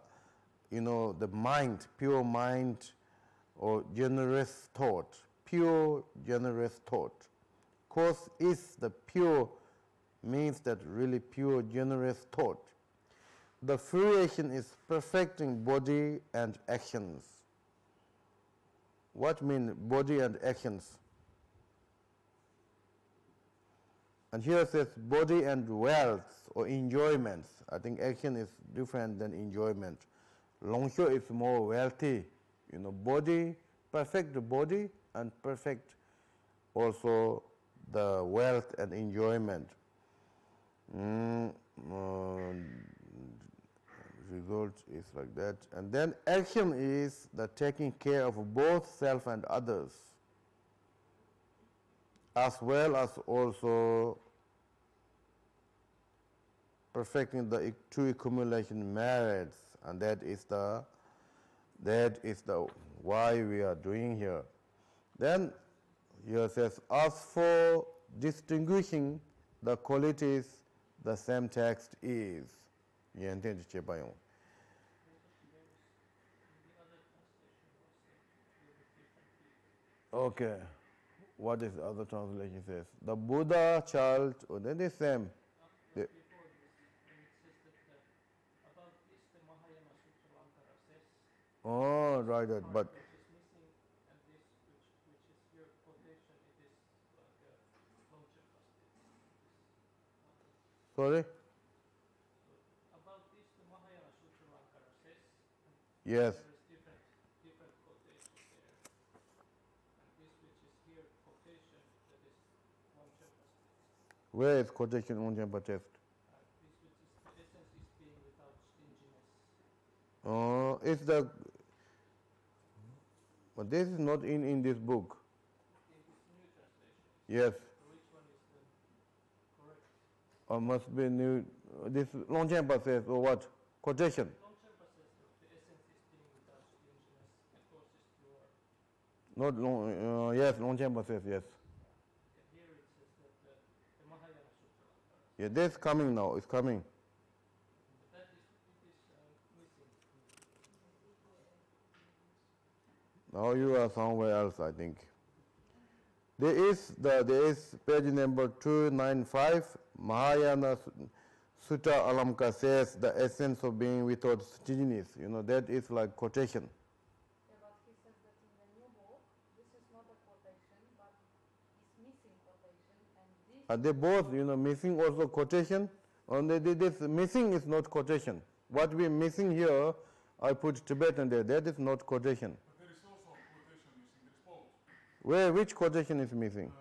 the mind, pure mind or generous thought, pure generous thought. Cause is the pure means that really pure generous thought. The fruition is perfecting body and actions. What mean body and actions? And here it says body and wealth or enjoyments. I think action is different than enjoyment. Longsho is more wealthy. Body, perfect the body and perfect also the wealth and enjoyment. Result is like that. And then action is the taking care of both self and others, as well as also perfecting the two accumulation merits, and that is the why we are doing here. Then here says, as for distinguishing the qualities, the same text is. Okay. What is the other translation says? The Buddha child, or then the same. Before this, when it says that about this, the Mahayana Sutra Lankara says. Oh, right, right. But Which is missing, and this, which is your quotation, it is like a Longchen Pastit. sorry. So about this, the Mahayana Sutra Lankara says. Yes. There is different quotations there, and this, which is here quotation, that is Longchen Pastit. Where is quotation on Jampa test? This, which is the essence is being without stinginess. Oh, it's the. But this is not in this book. In this new translation. Yes. So which one is the correct? Or must be new. This Longchenpa says, or what? Quotation. Longchenpa says that the essence is being without stinginess, the closest pure. Not long. Yes, Longchenpa says yes. Here it says that the Mahayana Sutra Lankara. Yeah, this is coming now. It's coming. But that is, it is missing. Now you are somewhere else, I think. There is page number 295. Mahayana Sutta Alamka says the essence of being without stinginess. That is like quotation. Yeah, but he says that in the new book, this is not a quotation, but it's missing quotation, and this. Are they both, missing also quotation? Only this missing is not quotation. What we are missing here, I put Tibetan there. That is not quotation. But there is also a quotation missing. There is both. Which quotation is missing?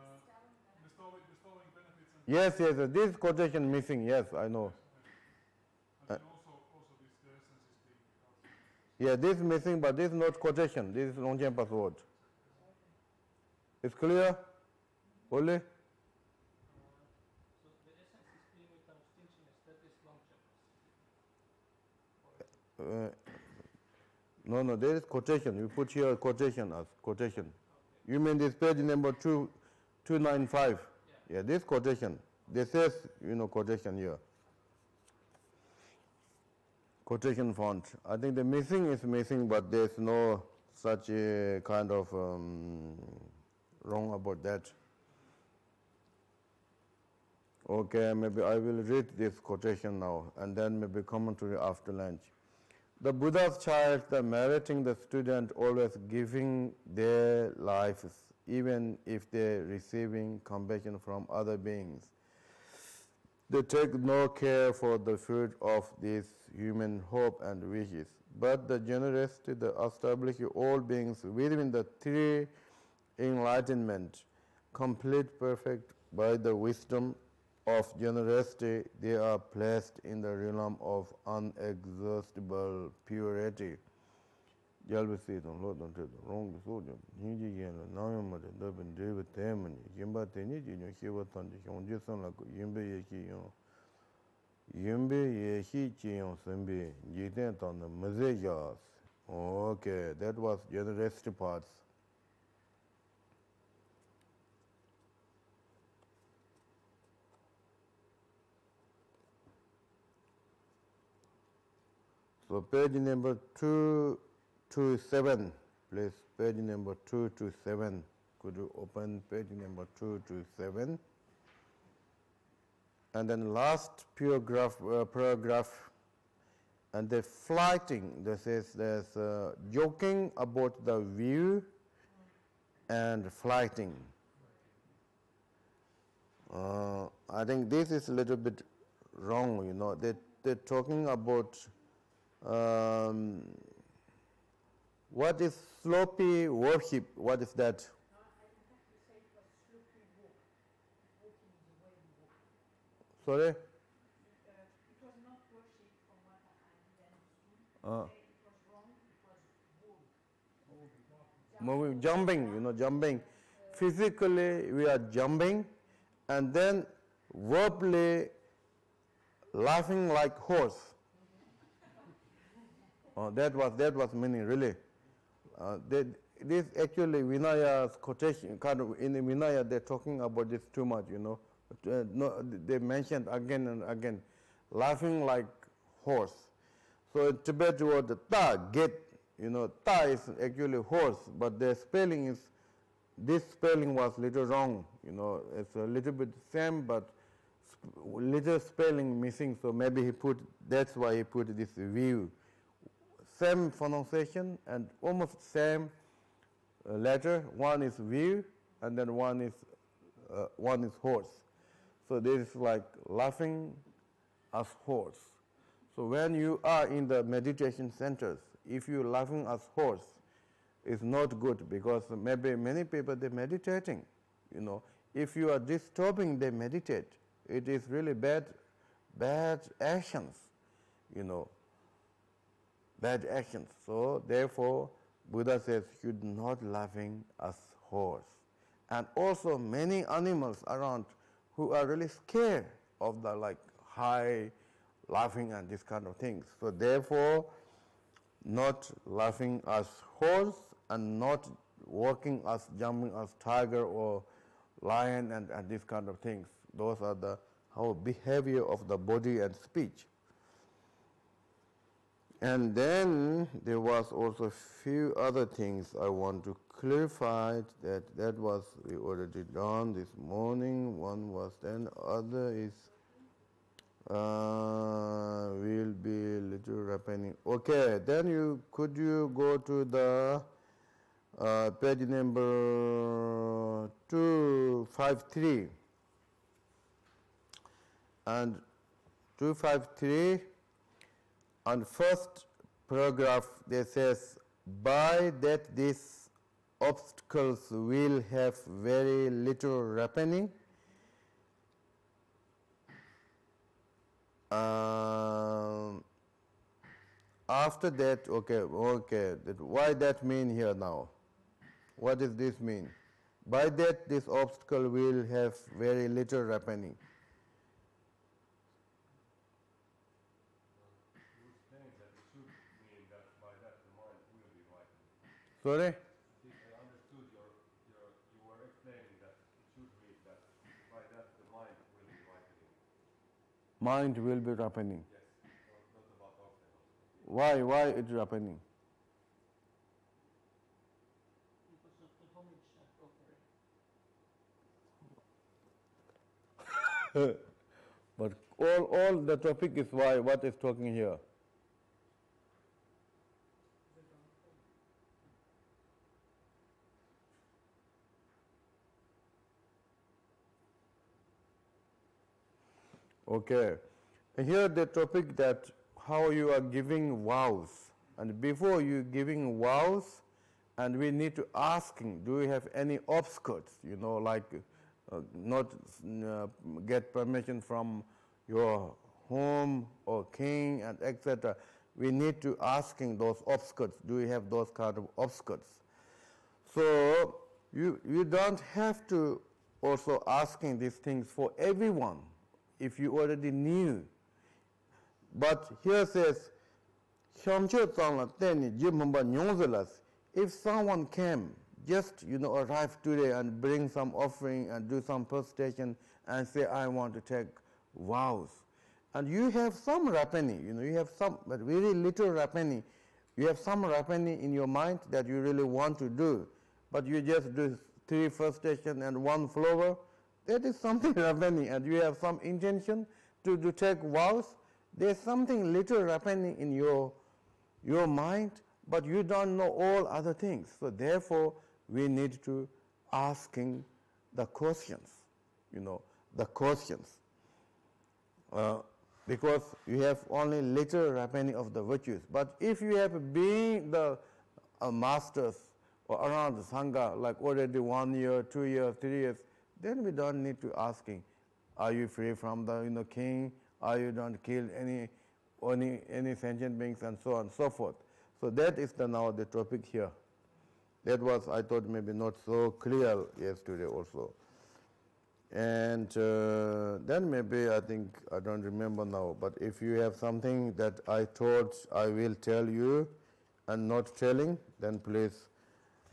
Bestowing benefits and Yes. This quotation missing. Yes, I know. and also this the essence is being without. Yeah, this is missing, but this is not quotation. This is Longchenpa's word. It's clear? Only? So the essence is being without stinginess, that is Longchenpa. No, there is quotation. You put here quotation as quotation. Okay. You mean this page number 295? Yeah, this quotation. This says, quotation here. Quotation font. I think the missing is missing, but there's no such a kind of wrong about that. Okay, maybe I will read this quotation now, and then maybe commentary after lunch. The Buddha's child, the meriting the student, always giving their lives, even if they're receiving compassion from other beings. They take no care for the fruit of this human hope and wishes, but the generosity that establishes all beings within the three enlightenment, complete, perfect by the wisdom of generosity, they are placed in the realm of unexhaustible purity. Okay, that was generosity parts. So page number 227. Please, page number 2 to 7. Could you open page number 2 to 7? And then last paragraph, and the flighting, this is there's joking about the view and flighting. I think this is a little bit wrong, you know. They're talking about what is sloppy worship? What is that? No, I have to say it was sloppy walk. Walking is the way we walk. Sorry? It was not worship from what I understood. It was wrong, it was walk. Moving, jumping, you know, jumping. Physically, we are jumping, and then verbally laughing like horse. That was meaning really. This actually Vinaya's quotation, kind of in the Vinaya they're talking about this too much, you know. No, they mentioned again and again, laughing like horse. So in Tibet word ta, get, you know, ta is actually horse, but the spelling is, this spelling was little wrong, you know. It's a little bit same, but little spelling missing, so maybe he put, that's why he put this view. Same pronunciation and almost same letter. One is view, and then one is horse. So this is like laughing as horse. So when you are in the meditation centers, if you're laughing as horse, it's not good, because maybe many people they're meditating. You know, if you are disturbing they meditate, it is really bad actions. You know. Bad actions. So therefore, Buddha says, should not laughing as horse. And also many animals around who are really scared of the like high laughing and this kind of things. So therefore, not laughing as horse and not walking as, jumping as tiger or lion and this kind of things. Those are the how behavior of the body and speech. And then there was also a few other things I want to clarify. That was we already done this morning. One was, then other is will be little happening. Okay, then could you go to the page number 253 and 253. On first paragraph, there says, by that these obstacles will have very little happening. After that, why that mean here now? What does this mean? By that this obstacle will have very little happening. Sorry? I understood you were explaining that it should read that by that the mind will be ripening. Mind will be ripening. Yes, not about obstacles. Why it's ripening? Because of the homage offering. But all the topic is why, what is talking here? Okay. Here the topic that how you are giving vows. And before you giving vows, and we need to asking, do you have any obstacles? You know, like not get permission from your home or king and etc. We need to asking those obstacles. Do you have those kind of obstacles? So you don't have to also asking these things for everyone if you already knew. But here says, if someone came, just arrive today and bring some offering and do some prostration and say, I want to take vows, and you have some rapani, you have some, but very little rapani, You have some happening in your mind that you really want to do, but you just do 3 first station and 1 flower. That is something happening, and you have some intention to take vows. There's something little happening in your mind, but you don't know all other things. So therefore, we need to asking the questions, the questions. Because you have only little happening of the virtues. But if you have been the masters or around the Sangha, like already 1 year, 2 years, 3 years, then we don't need to asking, are you free from the king? Are you don't kill any sentient beings, and so on and so forth. So that is now the topic here. That was, I thought, maybe not so clear yesterday also. And then maybe I think, I don't remember now, but if you have something that I thought I will tell you and not telling, then please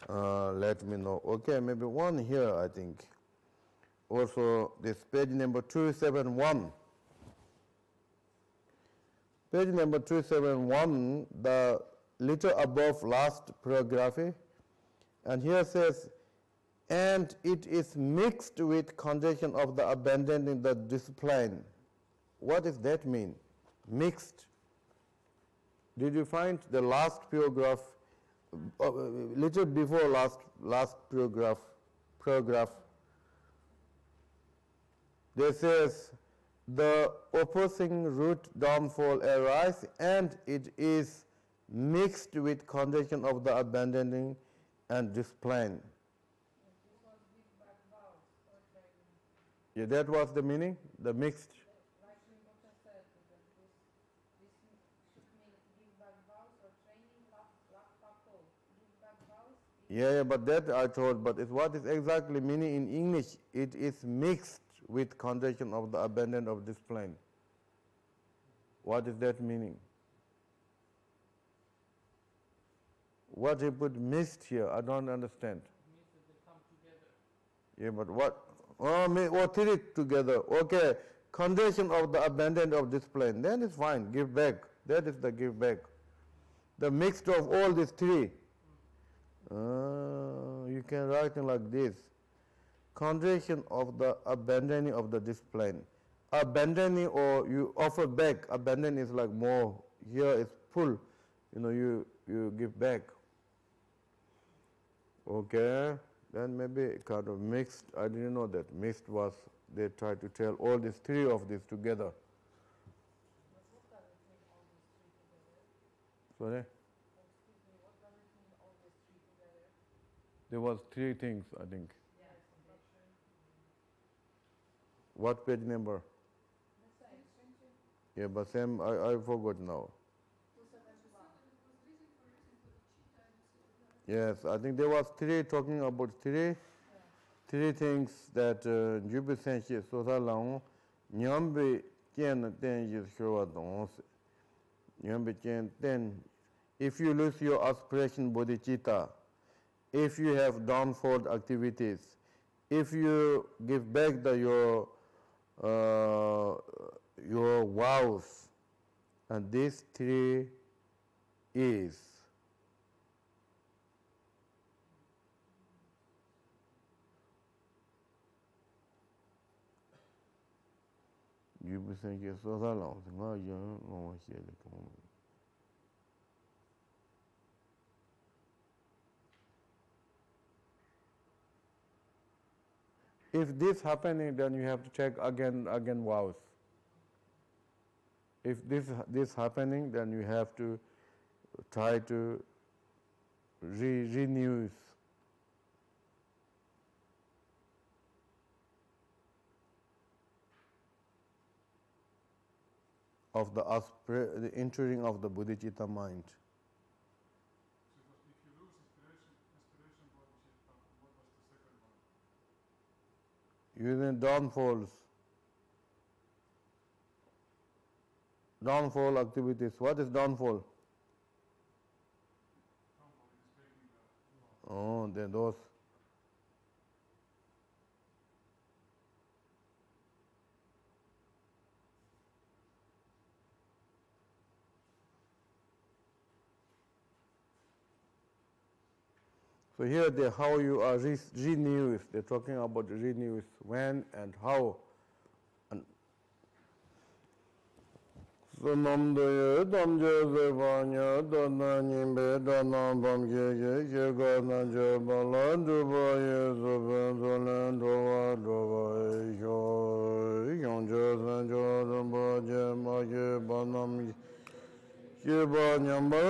let me know. Okay, maybe one here, I think. Also, this page number 271. Page number 271, the little above last paragraph, and here says, and it is mixed with condition of the abandoning the discipline. What does that mean? Mixed. Did you find the last paragraph, little before last paragraph? There says, the opposing root downfall arise, and it is mixed with condition of the abandoning and discipline. Yeah, that was the meaning, the mixed. Like Rinpoche said, that this should mean give back vows or training, lak pakol. Give back vows. Yeah, but that I told, but what is exactly meaning in English? It is mixed with condition of the abandon of discipline. What is that meaning? What he put mixed here, I don't understand. It means that they come together. Yeah, but what? Or three together. Okay, condition of the abandon of discipline. Then it's fine. Give back. That is the give back. The mixed of all these three. You can write it like this. Condition of the abandoning of the discipline. Abandoning, or you offer back. Abandon is like more. Here is full. You give back. Okay. Then maybe kind of mixed. I didn't know that. Mixed was, they tried to tell all these three of these together. But what does it mean, all these three together? Sorry? Excuse me, what does it mean, all these three together? There was three things, I think. Yes, but What page number? the same, isn't it? Yeah, but same, I forgot now. 271. Yes, I think there was three, talking about three things that Jubi Senshi Sosa Lang Nyambi Jen Den Yis Shua Dong Nyambi Jen Den. If you lose your aspiration bodhicitta, if you have downfall activities, if you give back your vows, and these three is if this happening, then you have to check again vows. If this happening, then you have to try to renew of the entering of the bodhicitta mind. So if you lose inspiration bodhicitta, what was the second one? Using downfall activities. What is downfall? Downfall is breaking the law. Oh, then those. So here how you are renewed. They're talking about renewed when and how. Sunamdaya damja zevanya dana nimbe dana bamge ge gana jabala dubaye zuben zolen dova dova yo yonja zanjo damba je mage banam ye ba nyamba